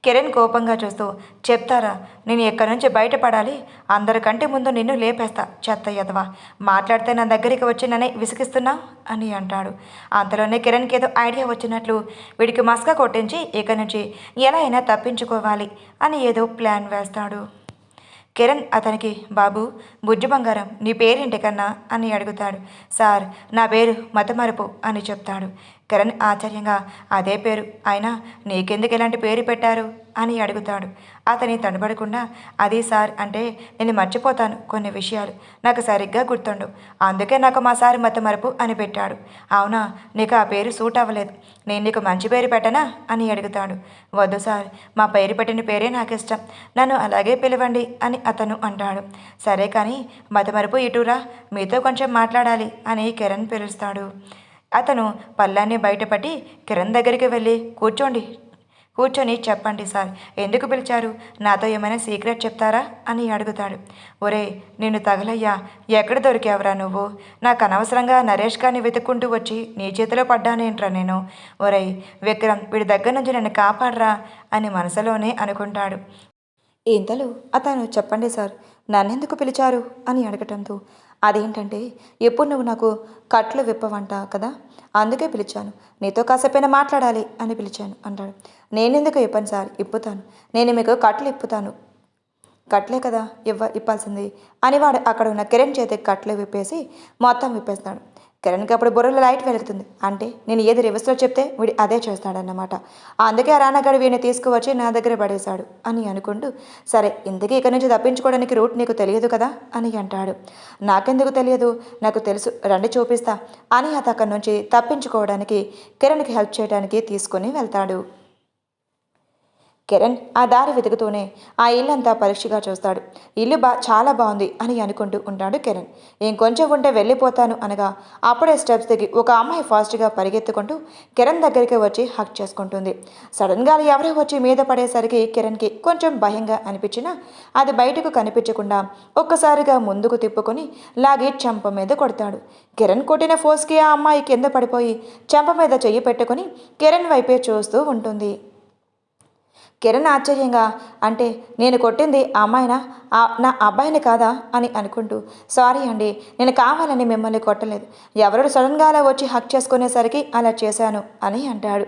కిరణ్ కోపంగా చూస్తూ, చెప్తారా, నేను ఎక్కడి నుంచి బయటపడాలి, అందరికంటే ముందు నిన్ను లేపేస్తా చెత్త ఎదవా, మాట్లాడితే నా దగ్గరికి వచ్చి నన్నే విసిగిస్తున్నావు అని అంటాడు. అంతలోనే కిరణ్కి ఏదో ఐడియా వచ్చినట్లు వీడికి మస్క కొట్టించి ఇక నుంచి ఎలా అయినా తప్పించుకోవాలి అని ఏదో ప్లాన్ వేస్తాడు. కిరణ్ అతనికి, బాబు బుజ్జి బంగారం నీ పేరేంటి కన్నా అని అడుగుతాడు. సార్ నా పేరు మతమరుపు అని చెప్తాడు. కిరణ్ ఆశ్చర్యంగా, అదే పేరు, అయినా నీకెందుకు ఇలాంటి పేరు పెట్టారు అని అడుగుతాడు. అతని తడబడకుండా, అది సార్ అంటే నేను మర్చిపోతాను కొన్ని విషయాలు, నాకు సరిగ్గా గుర్తుండు, అందుకే నాకు మా సార్ మతమరుపు అని పెట్టాడు. అవునా, నీకు ఆ పేరు సూట్ అవ్వలేదు, నేను నీకు మంచి పేరు పెట్టనా అని అడుగుతాడు. వద్దు సార్, మా పేరు పెట్టిన పేరే నాకు ఇష్టం, నన్ను అలాగే పిలవండి అని అతను అంటాడు. సరే కానీ మతమరుపు ఇటురా, మీతో కొంచెం మాట్లాడాలి అని కిరణ్ పిలుస్తాడు. అతను పళ్ళాన్ని బయటపడి కిరణ్ దగ్గరికి వెళ్ళి, కూర్చొని చెప్పండి సార్, ఎందుకు పిలిచారు, నాతో ఏమైనా సీక్రెట్ చెప్తారా అని అడుగుతాడు. ఒరే నిన్ను తగలయ్యా, ఎక్కడ దొరికావురా నువ్వు, నాకు అనవసరంగా నరేష్ గారిని వెతుక్కుంటూ వచ్చి నీ చేతిలో పడ్డానేంట్రా నేను, ఒరేయ్ విక్రమ్ వీడి దగ్గర నుంచి నన్ను కాపాడరా అని మనసులోనే అనుకుంటాడు. ఇంతలో అతను, చెప్పండి సార్, నన్నెందుకు పిలిచారు అని అడగటంతో, అదేంటంటే ఎప్పుడు నువ్వు నాకు కట్లు విప్పవంట కదా, అందుకే పిలిచాను, నీతో కాసేపైనా మాట్లాడాలి అని పిలిచాను అంటాడు. నేనెందుకు ఇప్పను సార్, ఇప్పుతాను, నేను మీకు కట్లు ఇప్పుతాను, కట్లే కదా ఇప్పాల్సింది అని వాడు అక్కడ ఉన్న కిరణ్ చేతికి కట్లు విప్పేసి మొత్తం విప్పేస్తాడు. కిరణ్కి అప్పుడు బుర్రలో లైట్ వెలుగుతుంది. అంటే నేను ఏది రివర్స్లో చెప్తే వీడు అదే చేస్తాడన్నమాట. అందుకే ఆ రానగాడు వీడిని తీసుకువచ్చి నా దగ్గర పడేశాడు అని అనుకుంటూ, సరే ఇంతకీ ఇక్కడి నుంచి తప్పించుకోవడానికి రూట్ నీకు తెలియదు కదా అని అంటాడు. నాకెందుకు తెలియదు, నాకు తెలుసు, రండి చూపిస్తా అని అతక్కడి నుంచి తప్పించుకోవడానికి కిరణ్కి హెల్ప్ చేయడానికి తీసుకుని వెళ్తాడు. కిరణ్ ఆ దారి వెతుకుతూనే ఆ ఇల్లంతా పరీక్షగా చూస్తాడు. ఇల్లు చాలా బాగుంది అని అనుకుంటూ ఉంటాడు కిరణ్. ఇంకొంచెం ఉంటే వెళ్ళిపోతాను అనగా అప్పుడే స్టెప్స్ దిగి ఒక అమ్మాయి ఫాస్ట్గా పరిగెత్తుకుంటూ కిరణ్ దగ్గరికి వచ్చి హక్ చేసుకుంటుంది. సడన్గా ఎవరో వచ్చి మీద పడేసరికి కిరణ్కి కొంచెం భయంగా అనిపించినా అది బయటకు కనిపించకుండా ఒక్కసారిగా ముందుకు తిప్పుకొని లాగి చెంప మీద కొడతాడు. కిరణ్ కొట్టిన ఫోర్స్కి ఆ అమ్మాయి కింద పడిపోయి చెంప మీద చెయ్యి పెట్టుకొని కిరణ్ వైపే చూస్తూ ఉంటుంది. కిరణ్ ఆశ్చర్యంగా, అంటే నేను కొట్టింది ఆ అమ్మాయినా, నా అబ్బాయిని కాదా అని అనుకుంటూ, సారీ అండి, నేను కావాలని మిమ్మల్ని కొట్టలేదు, ఎవరు సడన్గా అలా వచ్చి హక్ చేసుకునేసరికి అలా చేశాను అని అంటాడు.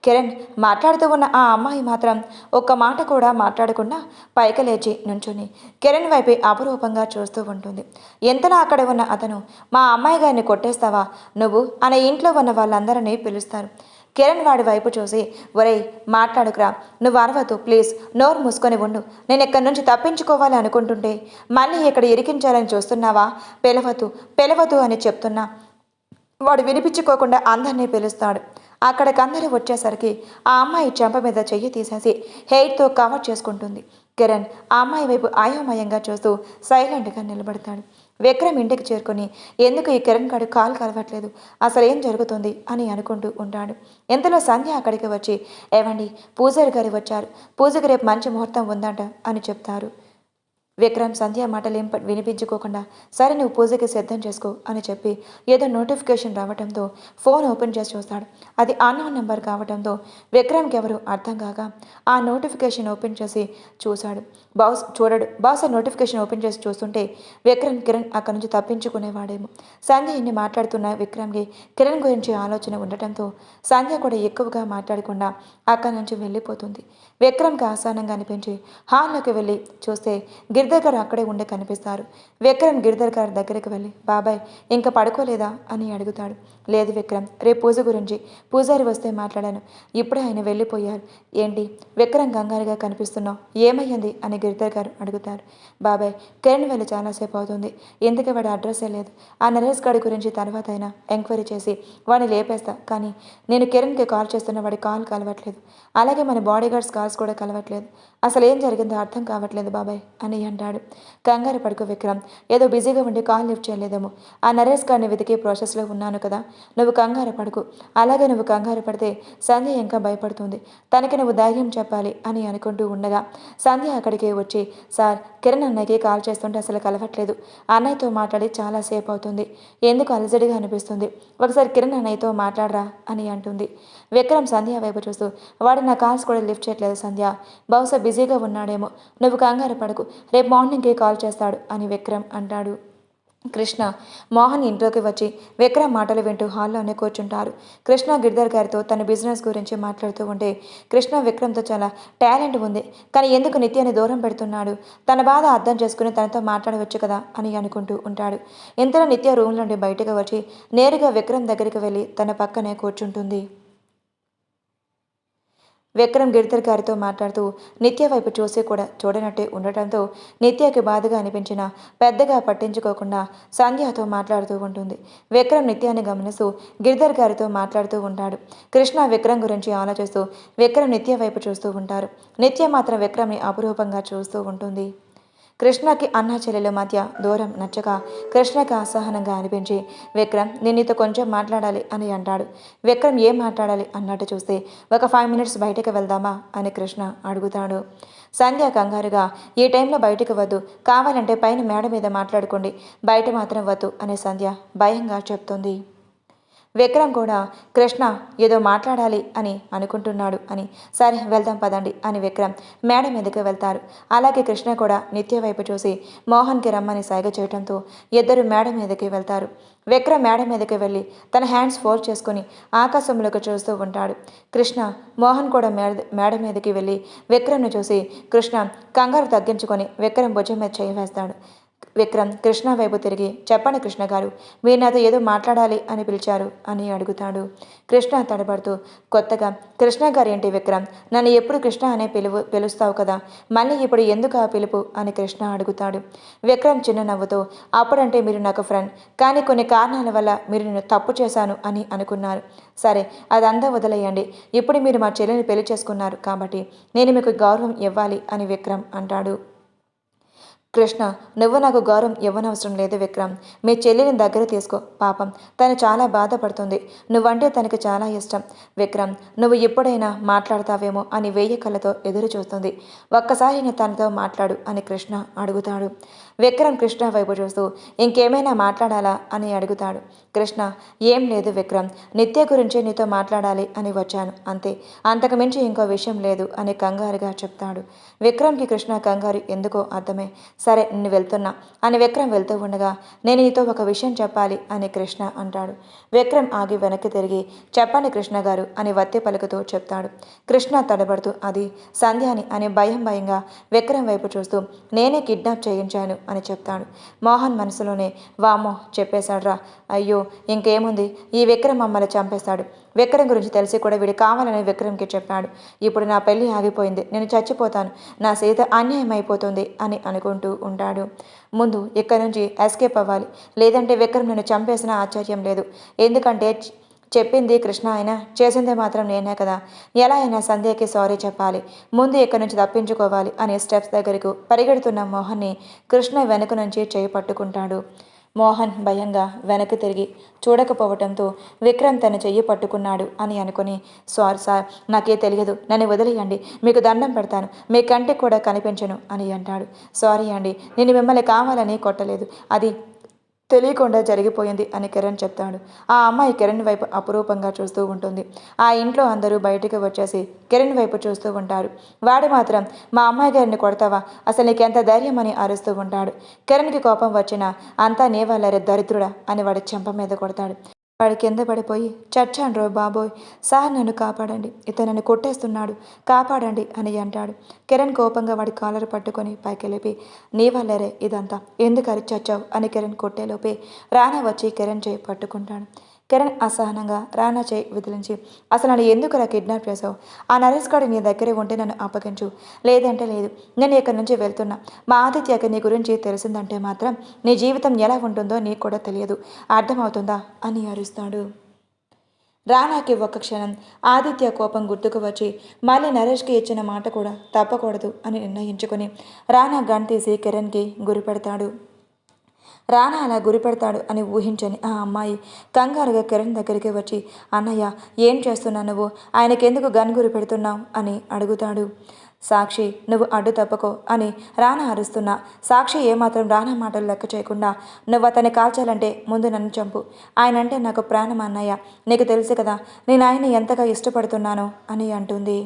కిరణ్ మాట్లాడుతూ ఉన్న ఆ అమ్మాయి మాత్రం ఒక్క మాట కూడా మాట్లాడకుండా పైకి లేచి నుంచుని కిరణ్ వైపే అపురూపంగా చూస్తూ ఉంటుంది. ఎంతనా అక్కడ ఉన్న అతను, మా అమ్మాయి గారిని కొట్టేస్తావా నువ్వు అని ఇంట్లో ఉన్న వాళ్ళందరినీ పిలుస్తారు. కిరణ్ వాడి వైపు చూసి, ఒరేయ్ మాట్లాడుకురా, నువ్వు అరవద్దు ప్లీజ్, నోరు మూసుకొని ఉండు, నేను ఇక్కడి నుంచి తప్పించుకోవాలి అనుకుంటుంటే మళ్ళీ ఇక్కడ ఇరికించాలని చూస్తున్నావా, పిలవద్దు అని చెప్తున్నా. వాడు వినిపించుకోకుండా అందరినీ పిలుస్తాడు. అక్కడికందరూ వచ్చేసరికి ఆ అమ్మాయి చెంప మీద చెయ్యి తీసేసి హెయిర్తో కవర్ చేసుకుంటుంది. కిరణ్ ఆ అమ్మాయి వైపు అయోమయంగా చూస్తూ సైలెంట్గా నిలబడతాడు. విక్రమ్ ఇంటికి చేరుకొని ఎందుకు ఈ కిరణ్ గాడు కాలు కలవట్లేదు, అసలు ఏం జరుగుతుంది అని అనుకుంటూ ఉంటాడు. ఇంతలో సంధ్య అక్కడికి వచ్చి, ఏవండి పూజారి గారు వచ్చారు, పూజకి రేపు మంచి ముహూర్తం ఉందంట అని చెప్తారు. విక్రమ్ సంధ్య మాటలేం వినిపించుకోకుండా, సరే నువ్వు పూజకి సిద్ధం చేసుకో అని చెప్పి ఏదో నోటిఫికేషన్ రావడంతో ఫోన్ ఓపెన్ చేసి చూస్తాడు. అది అన్నోన్ నెంబర్ కావడంతో విక్రమ్కి ఎవరు అర్థం కాగా ఆ నోటిఫికేషన్ ఓపెన్ చేసి చూశాడు. బాస్ ఆ నోటిఫికేషన్ ఓపెన్ చేసి చూస్తుంటే కిరణ్ అక్కడి నుంచి తప్పించుకునేవాడేమో. సంధ్య ఇన్ని మాట్లాడుతున్న విక్రమ్కి కిరణ్ గురించి ఆలోచన ఉండటంతో సంధ్య కూడా ఎక్కువగా మాట్లాడకుండా అక్కడి నుంచి వెళ్ళిపోతుంది. విక్రమ్కి ఆసానంగా అనిపించి హాల్లోకి వెళ్ళి చూస్తే గిరిధర్ గారు అక్కడే ఉండే కనిపిస్తారు. విక్రమ్ గిరిధర్ గారి దగ్గరికి వెళ్ళి బాబాయ్ ఇంకా పడుకోలేదా అని అడుగుతాడు. లేదు విక్రమ్, రేపు పూజ గురించి పూజారి వస్తే మాట్లాడాను, ఇప్పుడే ఆయన వెళ్ళిపోయారు. ఏంటి విక్రమ్ కంగారుగా కనిపిస్తున్నావు, ఏమయ్యింది అని గిరిధర్ గారు అడుగుతారు. బాబాయ్ కిరణ్ వెళ్ళి చాలాసేపు అవుతుంది, ఎందుకు వాడి అడ్రస్సే లేదు. ఆ నరేష్ గారి గురించి తర్వాత అయినా ఎంక్వైరీ చేసి వాడిని లేపేస్తా, కానీ నేను కిరణ్కి కాల్ చేస్తున్న వాడి కాల్ కలవట్లేదు, అలాగే మన బాడీ గార్డ్స్ కాల్స్ కూడా కలవట్లేదు. అసలు ఏం జరిగిందో అర్థం కావట్లేదు బాబాయ్ అని అంటాడు. కంగారు పడుకో విక్రమ్, ఏదో బిజీగా ఉండి కాల్ లిఫ్ట్ చేయలేదేమో. ఆ నరేష్ గారిని వెతికే ప్రాసెస్లో ఉన్నాను కదా, నువ్వు కంగారు పడుకు. అలాగే నువ్వు కంగారు పడితే సంధ్య ఇంకా భయపడుతుంది, తనకి నువ్వు ధైర్యం చెప్పాలి అని అనుకుంటూ ఉండగా సంధ్య అక్కడికి వచ్చి సార్ కిరణ్ అన్నయ్యకి కాల్ చేస్తుంటే అసలు కలవట్లేదు, అన్నయ్యతో మాట్లాడి చాలాసేపు అవుతుంది, ఎందుకు అలజడిగా అనిపిస్తుంది, ఒకసారి కిరణ్ అన్నయ్యతో మాట్లాడరా అని అంటుంది. విక్రమ్ సంధ్య వైపు చూస్తూ వాడు నా కాల్స్ కూడా లిఫ్ట్ చేయట్లేదు సంధ్య, బహుశా బిజీగా ఉన్నాడేమో, నువ్వు కంగారు పడకు, రేపు మార్నింగ్కి కాల్ చేస్తాడు అని విక్రమ్ అంటాడు. కృష్ణ మోహన్ ఇంట్లోకి వచ్చి విక్రమ్ మాటలు వింటూ హాల్లోనే కూర్చుంటారు. కృష్ణ గిరిధర్ గారితో తన బిజినెస్ గురించి మాట్లాడుతూ ఉంటే కృష్ణ విక్రమ్తో చాలా టాలెంట్ ఉంది, కానీ ఎందుకు నిత్యాన్ని దూరం పెడుతున్నాడు, తన బాధ అర్థం చేసుకుని తనతో మాట్లాడవచ్చు కదా అని అనుకుంటూ ఉంటాడు. ఇంతలో నిత్య రూమ్ నుండి బయటకు వచ్చి నేరుగా విక్రమ్ దగ్గరికి వెళ్ళి తన పక్కనే కూర్చుంటుంది. విక్రమ్ గిరిధర్ గారితో మాట్లాడుతూ నిత్య వైపు చూసి కూడా చూడనట్టే ఉండటంతో నిత్యకి బాధగా అనిపించినా పెద్దగా పట్టించుకోకుండా సంధ్యతో మాట్లాడుతూ ఉంటుంది. విక్రమ్ నిత్యాన్ని గమనిస్తూ గిరిధర్ గారితో మాట్లాడుతూ ఉంటాడు. కృష్ణ విక్రమ్ గురించి ఆలోచిస్తూ విక్రమ్ నిత్య వైపు చూస్తూ ఉంటారు. నిత్య మాత్రం విక్రమ్ని అపురూపంగా చూస్తూ ఉంటుంది. కృష్ణకి అన్నా చెల్లెల మధ్య దూరం నచ్చక కృష్ణకి అసహనంగా అనిపించి విక్రమ్ నేను నీతో కొంచెం మాట్లాడాలి అని అంటాడు. విక్రమ్ ఏం మాట్లాడాలి అన్నట్టు చూస్తే ఒక 5 మినిట్స్ బయటకు వెళ్దామా అని కృష్ణ అడుగుతాడు. సంధ్య కంగారుగా ఈ టైంలో బయటకు వద్దు, కావాలంటే పైన మేడ మీద మాట్లాడుకోండి, బయట మాత్రం వద్దు అని సంధ్య భయంగా చెప్తుంది. విక్రమ్ కూడా కృష్ణ ఏదో మాట్లాడాలి అని అనుకుంటున్నాడు అని సరే వెళ్దాం పదండి అని విక్రమ్ మేడ మీదకి వెళ్తారు. అలాగే కృష్ణ కూడా నిత్య వైపు చూసి మోహన్కి రమ్మని సైగ చేయడంతో ఇద్దరు మేడ మీదకి వెళ్తారు. విక్రమ్ మేడ మీదకి వెళ్ళి తన హ్యాండ్స్ ఫోల్డ్ చేసుకుని ఆకాశంలోకి చూస్తూ ఉంటాడు. కృష్ణ మోహన్ కూడా మేడ మీదకి వెళ్ళి విక్రమ్ని చూసి కృష్ణ కంగారు తగ్గించుకొని విక్రమ్ భుజం మీద చేయి వేస్తాడు. విక్రమ్ కృష్ణ వైపు తిరిగి చెప్పండి కృష్ణ గారు, మీరు నాతో ఏదో మాట్లాడాలి అని పిలిచారు అని అడుగుతాడు. కృష్ణ తడబడుతూ కొత్తగా కృష్ణ గారు ఏంటి విక్రమ్, నన్ను ఎప్పుడు కృష్ణ అనే పిలుస్తావు కదా, మళ్ళీ ఇప్పుడు ఎందుకు ఆ పిలుపు అని కృష్ణ అడుగుతాడు. విక్రమ్ చిన్న నవ్వుతో అప్పుడంటే మీరు నాకు ఫ్రెండ్, కానీ కొన్ని కారణాల వల్ల మీరు నేను తప్పు చేశాను అని అనుకున్నారు, సరే అదంతా వదిలేయండి, ఇప్పుడు మీరు మా చెల్లిని పెళ్లి చేసుకున్నారు కాబట్టి నేను మీకు గౌరవం ఇవ్వాలి అని విక్రమ్ అంటాడు. కృష్ణ నువ్వు నాకు గౌరవం ఇవ్వనవసరం లేదు విక్రమ్, మీ చెల్లిని దగ్గర తీసుకో, పాపం తను చాలా బాధపడుతుంది, నువ్వంటే తనకి చాలా ఇష్టం, విక్రమ్ నువ్వు ఎప్పుడైనా మాట్లాడతావేమో అని 1000 కళ్ళతో ఎదురు చూస్తుంది, ఒక్కసారి నేను తనతో మాట్లాడు అని కృష్ణ అడుగుతాడు. విక్రమ్ కృష్ణ వైపు చూస్తూ ఇంకేమైనా మాట్లాడాలా అని అడుగుతాడు. కృష్ణ ఏం లేదు విక్రమ్, నిత్య గురించి నీతో మాట్లాడాలి అని వచ్చాను అంతే, అంతకు మించి ఇంకో విషయం లేదు అని కంగారుగా చెప్తాడు. విక్రమ్కి కృష్ణ కంగారు ఎందుకో అర్థమే. సరే నేను వెళ్తున్నా అని విక్రమ్ వెళ్తూ ఉండగా నేను నీతో ఒక విషయం చెప్పాలి అని కృష్ణ అంటాడు. విక్రమ్ ఆగి వెనక్కి తిరిగి చెప్పండి కృష్ణ గారు అని వత్తి పలుకుతూ చెప్తాడు. కృష్ణ తడబడుతూ అది సంధ్యాని అని భయంగా విక్రమ్ వైపు చూస్తూ నేనే కిడ్నాప్ చేయించాను అని చెప్తాడు. మోహన్ మనసులోనే వామ్మో చెప్పేశాడ్రా, అయ్యో ఇంకేముంది, ఈ విక్రమ్ మమ్మల్ని చంపేస్తాడు, విక్రమ్ గురించి తెలిసి కూడా వీడు కావాలని విక్రమ్కి చెప్పాడు, ఇప్పుడు నా పెళ్ళి ఆగిపోయింది, నేను చచ్చిపోతాను, నా సీత అన్యాయం అయిపోతుంది అని అనుకుంటూ ఉంటాడు. ముందు ఇక్కడి నుంచి ఎస్కేప్ అవ్వాలి, లేదంటే విక్రమ్ నన్ను చంపేసినా ఆశ్చర్యం లేదు, ఎందుకంటే చెప్పింది కృష్ణ అయినా చేసిందే మాత్రం నేనే కదా, ఎలా అయినా సంధ్యకి సారీ చెప్పాలి, ముందు ఇక్కడి నుంచి తప్పించుకోవాలి అని స్టెప్స్ దగ్గరకు పరిగెడుతున్న మోహన్ని కృష్ణ వెనుక నుంచి చేయి పట్టుకుంటాడు. మోహన్ భయంగా వెనక్కి తిరిగి చూడకపోవటంతో విక్రమ్ తన చెయ్యి పట్టుకున్నాడు అని అనుకుని సారీ సార్, నాకే తెలియదు, నన్ను వదిలేయండి, మీకు దండం పెడతాను, మీ కంటికి కూడా కనిపించను అని అంటాడు. సారీ అండి, నేను మిమ్మల్ని కావాలని కొట్టలేదు, అది తెలియకుండా జరిగిపోయింది అని కిరణ్ చెప్తాడు. ఆ అమ్మాయి కిరణ్ వైపు అపురూపంగా చూస్తూ ఉంటుంది. ఆ ఇంట్లో అందరూ బయటికి వచ్చేసి కిరణ్ వైపు చూస్తూ ఉంటారు. వాడు మాత్రం మా అమ్మాయి గారిని కొడతావా, అసలు నీకెంత ధైర్యం అని అరుస్తూ ఉంటాడు. కిరణ్కి కోపం వచ్చినా అంతా నీ వల్లరే దరిద్రుడా అని వాడి చెంప మీద కొడతాడు. వాడు కింద పడిపోయి చచ్చాను బాబోయ్, సార్ నన్ను కాపాడండి, ఇతను నన్ను కొట్టేస్తున్నాడు, కాపాడండి అని అంటాడు. కిరణ్ కోపంగా వాడి కాలర్ పట్టుకొని పైకి లేపి, నీ వల్లేరే ఇదంతా, ఎందుకు అరిచి చచ్చావు అని కిరణ్ కొట్టేలోపే రానా వచ్చి కిరణ్ చేయి పట్టుకుంటాడు. కిరణ్ అసహనంగా రానా చేయి విదిలించి, అసలు నన్ను ఎందుకు అలా కిడ్నాప్ చేసావు? ఆ నరేష్ గాడు నీ దగ్గరే ఉంటే నన్ను అప్పగించు, లేదంటే లేదు, నేను ఇక్కడి నుంచి వెళ్తున్నా. మా ఆదిత్యకి నీ గురించి తెలిసిందంటే మాత్రం నీ జీవితం ఎలా ఉంటుందో నీకు కూడా తెలియదు, అర్థమవుతుందా అని అరుస్తాడు. రానాకి ఒక్క క్షణం ఆదిత్య కోపం గుర్తుకు వచ్చి మళ్ళీ నరేష్కి ఇచ్చిన మాట కూడా తప్పకూడదు అని నిర్ణయించుకొని రానా గన్ తీసి కిరణ్కి గురిపెడతాడు. రానా అలా గురిపెడతాడు అని ఊహించని ఆ అమ్మాయి కంగారుగా కిరణ్ దగ్గరికి వచ్చి, అన్నయ్య ఏం చేస్తున్నావు నువ్వు, ఆయనకెందుకు గన్ గురి పెడుతున్నావు అని అడుగుతాడు. సాక్షి నువ్వు అడ్డు తప్పుకో అని రానా అరుస్తున్నా సాక్షి ఏమాత్రం రానా మాటలు లెక్క చేయకుండా, నువ్వు అతన్ని కాల్చాలంటే ముందు నన్ను చంపు, ఆయన అంటే నాకు ప్రాణం అన్నయ్య, నీకు తెలుసు కదా నేను ఆయన్ని ఎంతగా ఇష్టపడుతున్నానో అని అంటుంది.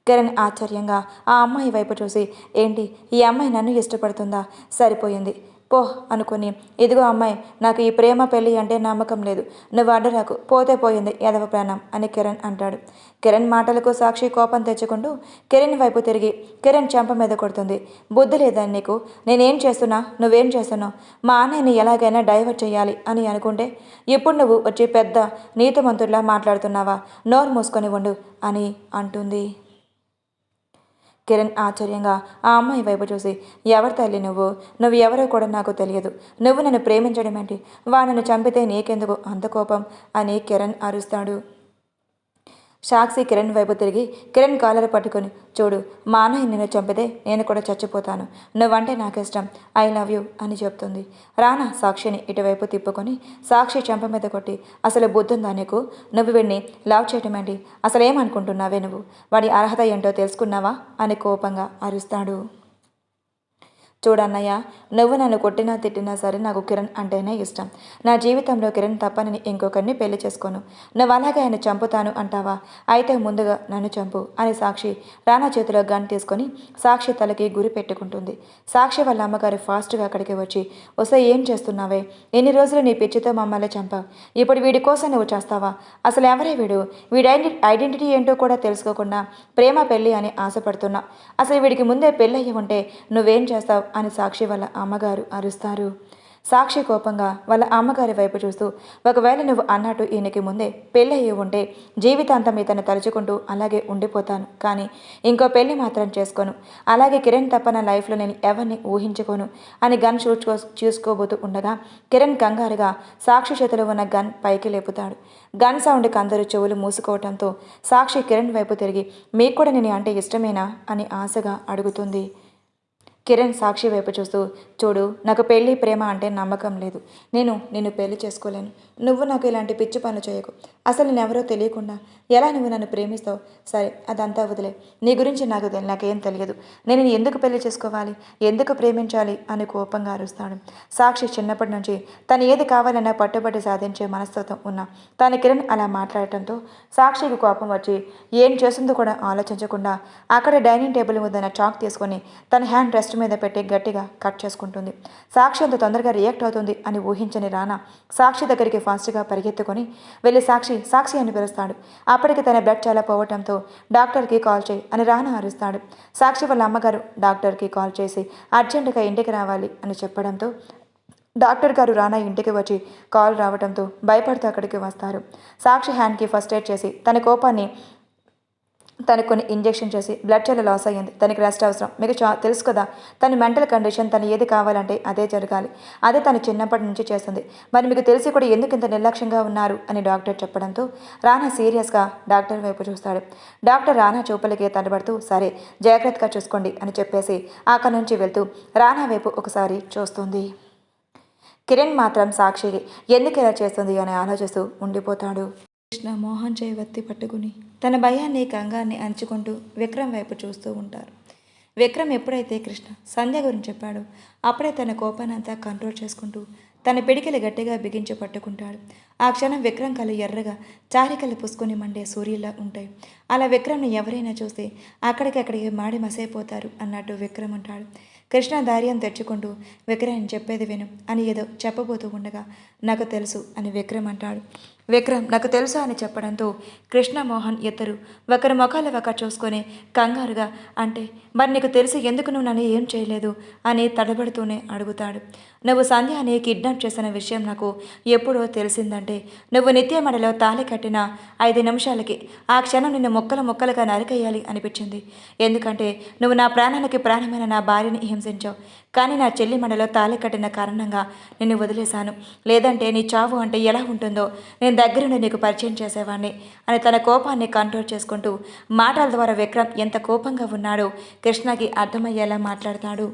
కిరణ్ ఆశ్చర్యంగా ఆ అమ్మాయి వైపు చూసి, ఏంటి ఈ అమ్మాయి నన్ను ఇష్టపడుతుందా, సరిపోయింది పో అనుకుని, ఇదిగో అమ్మాయి, నాకు ఈ ప్రేమ పెళ్ళి అంటే నమ్మకం లేదు, నువ్వు అడ్డరాకు, పోతే పోయింది ఎదవ ప్రాణం అని కిరణ్ అంటాడు. కిరణ్ మాటలకు సాక్షి కోపం తెచ్చుకుంటూ కిరణ్ వైపు తిరిగి కిరణ్ చెంప మీద కొడుతుంది. బుద్ధి లేదని నీకు, నేనేం చేస్తున్నా, నువ్వేం చేస్తున్నావు, మా అన్నయ్యని ఎలాగైనా డైవర్ట్ చేయాలి అని అనుకుంటే ఇప్పుడు నువ్వు వచ్చి పెద్ద నీతిమంతుడిలా మాట్లాడుతున్నావా, నోరు మూసుకొని ఉండు అని అంటుంది. కిరణ్ ఆశ్చర్యంగా ఆ అమ్మాయి వైపు చూసి, ఎవరి తల్లి నువ్వు ఎవరో కూడా నాకు తెలియదు, నువ్వు నన్ను ప్రేమించడం ఏంటి, వాడిని చంపితే నీకెందుకు అంత కోపం అని కిరణ్ అరుస్తాడు. సాక్షి కిరణ్ వైపు తిరిగి కిరణ్ కాలర్ పట్టుకొని, చూడు మా అన్నయ్య నిన్ను చంపితే నేను కూడా చచ్చిపోతాను, నువ్వంటే నాకు ఇష్టం, ఐ లవ్ యూ అని చెప్తుంది. రానా సాక్షిని ఇటువైపు తిప్పుకొని సాక్షి చెంప మీద కొట్టి, అసలు బుద్ధుందా నీకు, నువ్వు వీడిని లవ్ చేయటం ఏంటి, అసలు ఏమనుకుంటున్నావే నువ్వు, వాడి అర్హత ఏంటో తెలుసుకున్నావా అని కోపంగా అరుస్తాడు. చూడన్నయ్య, నువ్వు నన్ను కొట్టినా తిట్టినా సరే నాకు కిరణ్ అంటేనే ఇష్టం, నా జీవితంలో కిరణ్ తప్ప నేను ఇంకొకరిని పెళ్లి చేసుకోను, నువ్వు అలాగే ఆయన చంపుతాను అంటావా, అయితే ముందుగా నన్ను చంపు అని సాక్షి రానా చేతిలో గన్ తీసుకొని సాక్షి తలకి గురి పెట్టుకుంటుంది. సాక్షి వాళ్ళ అమ్మగారు ఫాస్ట్గా అక్కడికి వచ్చి, వస్తే ఏం చేస్తున్నావే, ఎన్ని రోజులు నీ పిచ్చితో మమ్మల్ని చంపావు, ఇప్పుడు వీడి కోసం నువ్వు చేస్తావా, అసలు ఎవరే వీడి ఐడెంటిటీ ఏంటో కూడా తెలుసుకోకుండా ప్రేమ పెళ్ళి అని ఆశపడుతున్నా, అసలు వీడికి ముందే పెళ్ళయ్యి ఉంటే నువ్వేం చేస్తావు అని సాక్షి వాళ్ళ అమ్మగారు అరుస్తారు. సాక్షి కోపంగా వాళ్ళ అమ్మగారి వైపు చూస్తూ, ఒకవేళ నువ్వు అన్నట్టు ఈయనకి ముందే పెళ్ళయ్యి ఉంటే జీవితాంతం ఇతను తలుచుకుంటూ అలాగే ఉండిపోతాను, కానీ ఇంకో పెళ్ళి మాత్రం చేసుకోను, అలాగే కిరణ్ తప్ప నా లైఫ్లో నేను ఎవరిని ఊహించుకోను అని గన్ చూసుకోబోతూ ఉండగా కిరణ్ కంగారుగా సాక్షి చేతిలో ఉన్న గన్ పైకి లేపుతాడు. గన్ సౌండ్కి అందరూ చెవులు మూసుకోవటంతో సాక్షి కిరణ్ వైపు తిరిగి, మీకు కూడా నేను అంటే ఇష్టమేనా అని ఆశగా అడుగుతుంది. కిరణ్ సాక్షి వైపు చూస్తూ, చూడు నాకు పెళ్ళి ప్రేమ అంటే నమ్మకం లేదు, నిన్ను పెళ్లి చేసుకోలేను, నువ్వు నాకు ఇలాంటి పిచ్చి పనులు చేయకు, అసలు నేనెవరో తెలియకుండా ఎలా నువ్వు నన్ను ప్రేమిస్తావు, సరే అదంతా వదిలే, నీ గురించి నాకేం తెలియదు, నేను ఎందుకు పెళ్లి చేసుకోవాలి, ఎందుకు ప్రేమించాలి అని కోపంగా అరుస్తాడు. సాక్షి చిన్నప్పటి నుంచి తను ఏది కావాలన్నా పట్టుబట్టి సాధించే మనస్తత్వం ఉన్నా తన కిరణ్ అలా మాట్లాడటంతో సాక్షికి కోపం వచ్చి ఏం చేస్తుందో కూడా ఆలోచించకుండా అక్కడ డైనింగ్ టేబుల్ వద్దన చాక్ తీసుకొని తన హ్యాండ్ రెస్ట్ మీద పెట్టి గట్టిగా కట్ చేసుకుంటుంది. సాక్షి అంత తొందరగా రియాక్ట్ అవుతుంది అని ఊహించని రానా సాక్షి దగ్గరికి ఫాస్ట్గా పరిగెత్తుకొని వెళ్ళి సాక్షి అని పిలుస్తాడు. అప్పటికి తన బ్లడ్ చాలా పోవటంతో డాక్టర్కి కాల్ చేయి అని రానా అరుస్తాడు. సాక్షి వాళ్ళ అమ్మగారు డాక్టర్కి కాల్ చేసి అర్జెంటుగా ఇంటికి రావాలి అని చెప్పడంతో డాక్టర్ గారు రానా ఇంటికి వచ్చి కాల్ రావడంతో భయపడుతూ అక్కడికి వస్తారు. సాక్షి హ్యాండ్కి ఫస్ట్ ఎయిడ్ చేసి తన కోపాన్ని తనకు కొన్ని ఇంజెక్షన్ చేసి బ్లడ్ చాలా లాస్ అయ్యింది, తనకి రెస్ట్ అవసరం, మీకు తెలుసు కదా తన మెంటల్ కండిషన్, తను ఏది కావాలంటే అదే జరగాలి, అదే తను చిన్నప్పటి నుంచి చేస్తుంది, మరి మీకు తెలిసి కూడా ఎందుకు ఇంత నిర్లక్ష్యంగా ఉన్నారు అని డాక్టర్ చెప్పడంతో రానా సీరియస్గా డాక్టర్ వైపు చూస్తాడు. డాక్టర్ రానా చూపులకి తడబడుతూ సరే జాగ్రత్తగా చూసుకోండి అని చెప్పేసి అక్కడి నుంచి వెళ్తూ రానా వైపు ఒకసారి చూస్తుంది. కిరణ్ మాత్రం సాక్షికి ఎందుకు ఇలా చేస్తుంది అని ఆలోచిస్తూ ఉండిపోతాడు. కృష్ణ మోహన్ చేయి వత్తి పట్టుకుని తన భయాన్ని కంగాన్ని అణుచుకుంటూ విక్రమ్ వైపు చూస్తూ ఉంటారు. విక్రమ్ ఎప్పుడైతే కృష్ణ సంధ్య గురించి చెప్పాడో అప్పుడే తన కోపాన్ని అంతా కంట్రోల్ చేసుకుంటూ తన పిడికిలు గట్టిగా బిగించి పట్టుకుంటాడు. ఆ క్షణం విక్రమ్ కళ్ళు ఎర్రగా చారికలు పుసుకొని మండే సూర్యులా ఉంటాయి. అలా విక్రమ్ని ఎవరైనా చూస్తే అక్కడికక్కడికి మాడి మసైపోతారు అన్నట్టు విక్రమ్ అంటాడు. కృష్ణ ధైర్యం తెచ్చుకుంటూ విక్రమ్ చెప్పేది విను అని ఏదో చెప్పబోతూ ఉండగా నాకు తెలుసు అని విక్రమ్ అంటాడు. విక్రమ్ నాకు తెలుసు అని చెప్పడంతో కృష్ణ మోహన్ ఇద్దరు ఒకరి ముఖాలు ఒకరు చూసుకొని కంగారుగా అంటే మరి నీకు తెలిసి ఎందుకు నువ్వు నన్ను ఏం చేయలేదు అని తడబడుతూనే అడుగుతాడు. నువ్వు సంధ్యని కిడ్నాప్ చేసిన విషయం నాకు ఎప్పుడో తెలిసిందంటే నువ్వు నిత్యమడిలో తాళి కట్టిన 5 నిమిషాలకి ఆ క్షణం నిన్ను ముక్కలు ముక్కలుగా నరికేయాలి అనిపించింది. ఎందుకంటే నువ్వు నా ప్రాణానికి ప్రాణమైన నా భార్యని హింసించావు. కానీ నా చెల్లి మడలో తాళి కట్టిన కారణంగా నిన్ను వదిలేశాను. లేదంటే నీ చావు అంటే ఎలా ఉంటుందో నేను దగ్గరుండి నీకు పరిచయం చేసేవాడిని అని తన కోపాన్ని కంట్రోల్ చేసుకుంటూ మాటల ద్వారా విక్రమ్ ఎంత కోపంగా ఉన్నాడో కృష్ణకి అర్థమయ్యేలా మాట్లాడతాడు.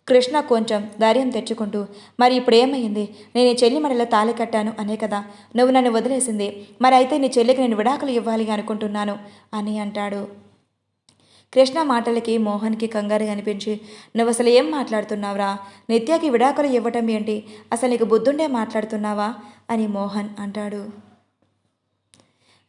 కృష్ణ కొంచెం ధైర్యం తెచ్చుకుంటూ మరి ఇప్పుడు ఏమైంది? నేను నీ చెల్లి మడిలో తాళి కట్టాను అనే కదా నువ్వు నన్ను వదిలేసింది. మరి అయితే నీ చెల్లికి నేను విడాకులు ఇవ్వాలి అనుకుంటున్నాను అని అంటాడు. కృష్ణ మాటలకి మోహన్కి కంగారు అనిపించి నువ్వు అసలు ఏం మాట్లాడుతున్నావురా? నిత్యకి విడాకులు ఇవ్వటం ఏంటి? అసలు నీకు బుద్ధుండే మాట్లాడుతున్నావా అని మోహన్ అంటాడు.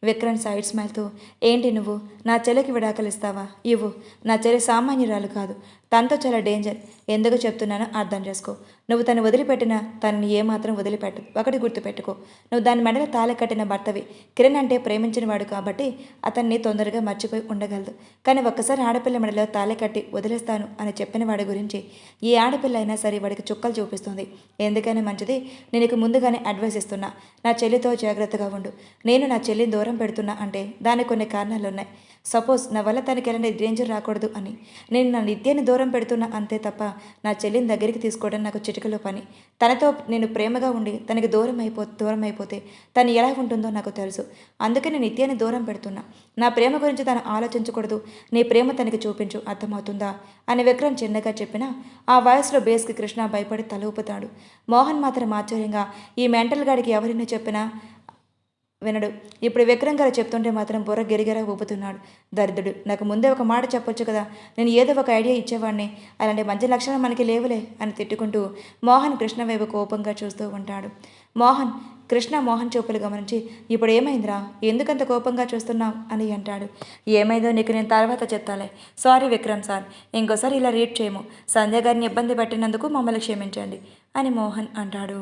విక్రమ్ సైడ్ స్మైల్తో ఏంటి నువ్వు నా చెల్లికి విడాకులు ఇస్తావా? ఇవ్వు. నా చెల్లి సామాన్యురాలు కాదు, తనతో చాలా డేంజర్. ఎందుకు చెప్తున్నానో అర్థం చేసుకో. నువ్వు తను వదిలిపెట్టినా తనని ఏమాత్రం వదిలిపెట్టదు. ఒకటి గుర్తుపెట్టుకో, నువ్వు దాని మెడలో తాళి కట్టిన భర్తవి. కిరణ్ అంటే ప్రేమించిన వాడు కాబట్టి అతన్ని తొందరగా మర్చిపోయి ఉండగలదు. కానీ ఒక్కసారి ఆడపిల్ల మెడలో తాళి కట్టి వదిలేస్తాను అని చెప్పిన వాడి గురించి ఏ ఆడపిల్ల అయినా సరే వాడికి చుక్కలు చూపిస్తుంది. ఎందుకైనా మంచిది నేను ముందుగానే అడ్వైస్ ఇస్తున్నా. నా చెల్లితో జాగ్రత్తగా ఉండు. నేను నా చెల్లిని దూరం పెడుతున్నా అంటే దానికి కొన్ని కారణాలు ఉన్నాయి. సపోజ్ నా వల్ల తనకి ఎలాంటి డేంజర్ రాకూడదు అని నేను నా నిత్యాన్ని దూరం పెడుతున్నా అంతే తప్ప నా చెల్లిని దగ్గరికి తీసుకోవడం నాకు చిటికలో పని. తనతో నేను ప్రేమగా ఉండి తనకి దూరం అయిపోతే తను ఎలా ఉంటుందో నాకు తెలుసు. అందుకే నేను నిత్యాన్ని దూరం పెడుతున్నా. నా ప్రేమ గురించి తను ఆలోచించకూడదు. నీ ప్రేమ తనకి చూపించు, అర్థమవుతుందా అని విక్రమ్ చిన్నగా చెప్పినా ఆ వాయిస్లో బేస్కి కృష్ణ భయపడి తల ఊపుతాడు. మోహన్ మాత్రం ఆశ్చర్యంగా ఈ మెంటల్ గాడికి ఎవరైనా చెప్పినా వినడు. ఇప్పుడు విక్రమ్ గారు చెప్తుంటే మాత్రం బుర్ర గిరిగిరా ఊపుతున్నాడు. దరిద్రుడు, నాకు ముందే ఒక మాట చెప్పొచ్చు కదా, నేను ఏదో ఒక ఐడియా ఇచ్చేవాడిని. అలాంటి మంచి లక్షణం మనకి లేవులే అని తిట్టుకుంటూ మోహన్ కృష్ణ వైపు కోపంగా చూస్తూ ఉంటాడు. కృష్ణ మోహన్ చూపులు గమనించి ఇప్పుడు ఏమైందిరా, ఎందుకంత కోపంగా చూస్తున్నావు అని అంటాడు. ఏమైందో నీకు నేను తర్వాత చెప్తాలే. సారీ విక్రమ్ సార్, ఇంకోసారి ఇలా రీడ్ చేయము. సంధ్య గారిని ఇబ్బంది పెట్టినందుకు మమ్మల్ని క్షమించండి అని మోహన్ అంటాడు.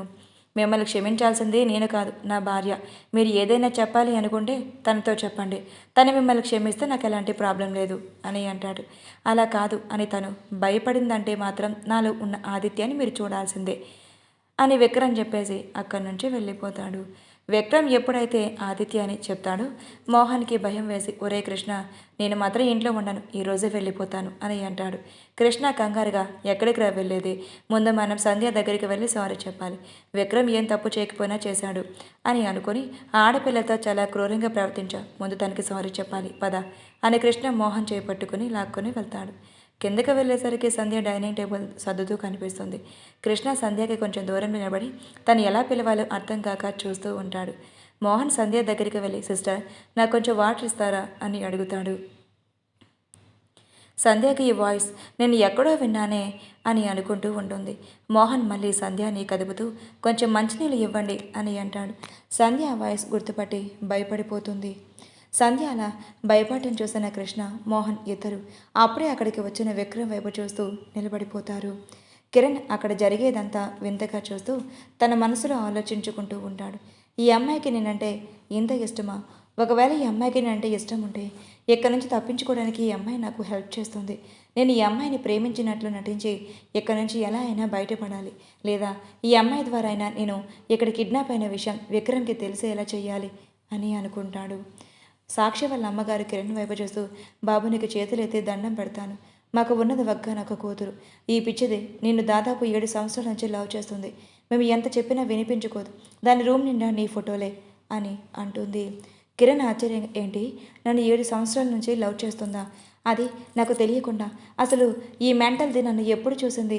మిమ్మల్ని క్షమించాల్సింది నేను కాదు, నా భార్య. మీరు ఏదైనా చెప్పాలి అనుకుంటే తనతో చెప్పండి. తను మిమ్మల్ని క్షమిస్తే నాకు ఎలాంటి ప్రాబ్లం లేదు అని అంటాడు. అలా కాదు అని తను భయపడిందంటే మాత్రం నాలో ఉన్న ఆదిత్యాన్ని మీరు చూడాల్సిందే అని విక్రమ్ చెప్పేసి అక్కడి నుంచి వెళ్ళిపోతాడు. విక్రమ్ ఎప్పుడైతే ఆదిత్య అని చెప్తాడో మోహన్కి భయం వేసి ఒరే కృష్ణ, నేను మాత్రం ఇంట్లో ఉండను, ఈరోజే వెళ్ళిపోతాను అని అంటాడు. కృష్ణ కంగారుగా ఎక్కడికి వెళ్ళేది, ముందు మనం సంధ్య దగ్గరికి వెళ్ళి సారీ చెప్పాలి. విక్రమ్ ఏం తప్పు చేయకపోయినా చేశాడు అని అనుకుని ఆడపిల్లతో చాలా క్రూరంగా ప్రవర్తించా, ముందు తనకి సారీ చెప్పాలి పద అని కృష్ణ మోహన్ చేపట్టుకుని లాక్కొని వెళ్తాడు. కిందకి వెళ్ళేసరికి సంధ్య డైనింగ్ టేబుల్ సర్దుతూ కనిపిస్తుంది. కృష్ణ సంధ్యకి కొంచెం దూరం నిలబడి తను ఎలా పిలవాలో అర్థం కాక చూస్తూ ఉంటాడు. మోహన్ సంధ్య దగ్గరికి వెళ్ళి సిస్టర్ నాకు కొంచెం వాటర్ ఇస్తారా అని అడుగుతాడు. సంధ్యకి ఈ వాయిస్ నేను ఎక్కడో విన్నానే అని అనుకుంటూ ఉంటుంది. మోహన్ మళ్ళీ సంధ్యని కదుపుతూ కొంచెం మంచినీళ్ళు ఇవ్వండి అని అంటాడు. సంధ్య ఆ వాయిస్ గుర్తుపట్టి భయపడిపోతుంది. సంధ్య అలా భయపడటం చూసిన కృష్ణ మోహన్ ఇద్దరు అప్పుడే అక్కడికి వచ్చిన విక్రమ్ వైపు చూస్తూ నిలబడిపోతారు. కిరణ్ అక్కడ జరిగేదంతా వింతగా చూస్తూ తన మనసులో ఆలోచించుకుంటూ ఉంటాడు. ఈ అమ్మాయికి నేనంటే ఇంత ఇష్టమా? ఒకవేళ ఈ అమ్మాయికి నేనంటే ఇష్టం ఉంటే ఇక్కడి నుంచి తప్పించుకోవడానికి ఈ అమ్మాయి నాకు హెల్ప్ చేస్తుంది. నేను ఈ అమ్మాయిని ప్రేమించినట్లు నటించి ఇక్కడి నుంచి ఎలా అయినా బయటపడాలి, లేదా ఈ అమ్మాయి ద్వారా అయినా నేను ఇక్కడ కిడ్నాప్ అయిన విషయం విక్రమ్కి తెలిసేలా చేయాలి అని అనుకుంటాడు. సాక్షి వాళ్ళ అమ్మగారు కిరణ్ వైపు చూస్తూ బాబు నీకు చేతులెత్తి దండం పెడతాను. మాకు ఉన్నది ఒక్కనొక్క కూతురు. ఈ పిచ్చిది నిన్ను దాదాపు 7 సంవత్సరాల నుంచి లవ్ చేస్తుంది. మేము ఎంత చెప్పినా వినిపించుకోదు. దాని రూమ్ నిండా నీ ఫోటోలే అని అంటుంది. కిరణ్ ఆశ్చర్యం ఏంటి, నన్ను 7 సంవత్సరాల నుంచి లవ్ చేస్తుందా? అది నాకు తెలియకుండా అసలు ఈ మెంటల్ది నన్ను ఎప్పుడు చూసింది,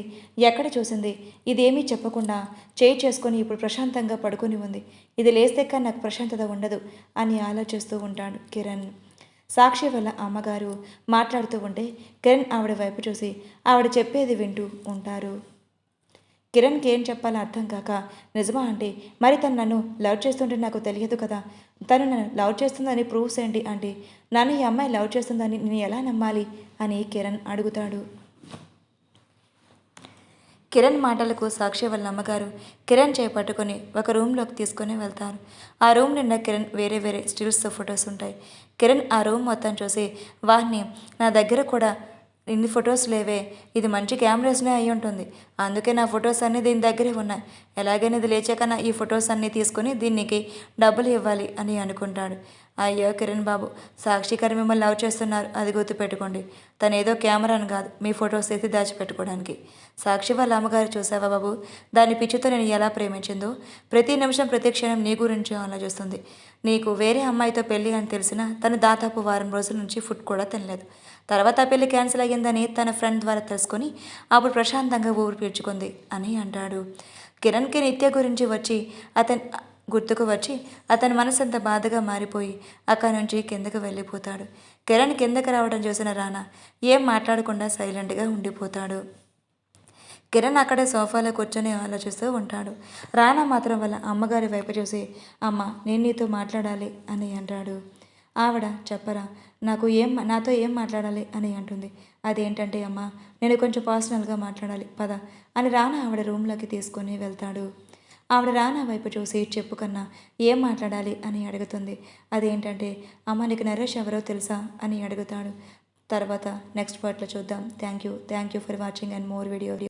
ఎక్కడ చూసింది? ఇదేమీ చెప్పకుండా చేయి చేసుకొని ఇప్పుడు ప్రశాంతంగా పడుకొని ఉంది. ఇది లేస్తే కానీ నాకు ప్రశాంతత ఉండదు అని ఆలోచిస్తూ ఉంటాడు కిరణ్. సాక్షి వల్ల అమ్మగారు మాట్లాడుతూ ఉంటే కిరణ్ ఆవిడ వైపు చూసి ఆవిడ చెప్పేది వింటూ ఉంటారు. కిరణ్కి ఏం చెప్పాలో అర్థం కాక, నిజమా ఆంటీ? మరి తను నన్ను లవ్ చేస్తుంటే నాకు తెలియదు కదా! తను నన్ను లవ్ చేస్తుందని ప్రూఫ్స్ ఏంటి ఆంటీ? నన్ను ఈ అమ్మాయి లవ్ చేస్తుందని నేను ఎలా నమ్మాలి అని కిరణ్ అడుగుతాడు. కిరణ్ మాటలకు సాక్షి వాళ్ళ అమ్మగారు కిరణ్ చేపట్టుకొని ఒక రూమ్లోకి తీసుకొని వెళ్తారు. ఆ రూమ్ నిండా కిరణ్ వేరే వేరే స్టిల్స్ ఫొటోస్ ఉంటాయి. కిరణ్ ఆ రూమ్ మొత్తం చూసి, వారిని నా దగ్గర కూడా ఇన్ని ఫొటోస్ లేవే, ఇది మంచి కెమెరాస్నే అయి ఉంటుంది, అందుకే నా ఫొటోస్ అన్నీ దీని దగ్గరే ఉన్నాయి, ఎలాగైనా ఇది లేచాక ఈ ఫొటోస్ అన్నీ తీసుకొని దీనికి డబ్బులు ఇవ్వాలి అని అనుకుంటాడు. అయ్యో కిరణ్ బాబు, సాక్షి గారు మిమ్మల్ని లవ్ చేస్తున్నారు, అది గుర్తుపెట్టుకోండి. తను ఏదో కెమెరాను కాదు మీ ఫొటోస్ తీసి దాచిపెట్టుకోవడానికి. సాక్షి వాళ్ళ అమ్మగారు చూసావా బాబు, దాని పిచ్చితో నేను ఎలా ప్రేమించిందో, ప్రతి నిమిషం ప్రతి క్షణం నీ గురించి ఆలోచిస్తుంది. నీకు వేరే అమ్మాయితో పెళ్ళి అని తెలిసినా తను దాదాపు వారం రోజుల నుంచి ఫుడ్ కూడా తినలేదు. తర్వాత ఆ పెళ్లి క్యాన్సిల్ అయ్యిందని తన ఫ్రెండ్ ద్వారా తెలుసుకొని అప్పుడు ప్రశాంతంగా ఊరు పీల్చుకుంది అని అంటాడు. కిరణ్కి నిత్య గురించి వచ్చి గుర్తుకు వచ్చి అతని మనసంతా బాధగా మారిపోయి అక్కడి నుంచి కిందకు వెళ్ళిపోతాడు. కిరణ్ కిందకు రావడం చూసిన రానా ఏం మాట్లాడకుండా సైలెంట్గా ఉండిపోతాడు. కిరణ్ అక్కడే సోఫాలో కూర్చొని ఆలోచిస్తూ ఉంటాడు. రానా మాత్రం వాళ్ళ అమ్మగారి వైపు చూసి, అమ్మ నేను నీతో మాట్లాడాలి అని అంటాడు. ఆవిడ చెప్పరా, నాతో ఏం మాట్లాడాలి అని అంటుంది. అదేంటంటే అమ్మ, నేను కొంచెం పర్సనల్గా మాట్లాడాలి పద అని రానా ఆవిడ రూమ్లోకి తీసుకొని వెళ్తాడు. ఆవిడ రానా వైపు చూసి, చెప్పు కన్నా ఏం మాట్లాడాలి అని అడుగుతుంది. అదేంటంటే అమ్మ, నీకు నరేష్ ఎవరో తెలుసా అని అడుగుతాడు. తర్వాత నెక్స్ట్ పార్ట్లో చూద్దాం. Thank you for watching and more video.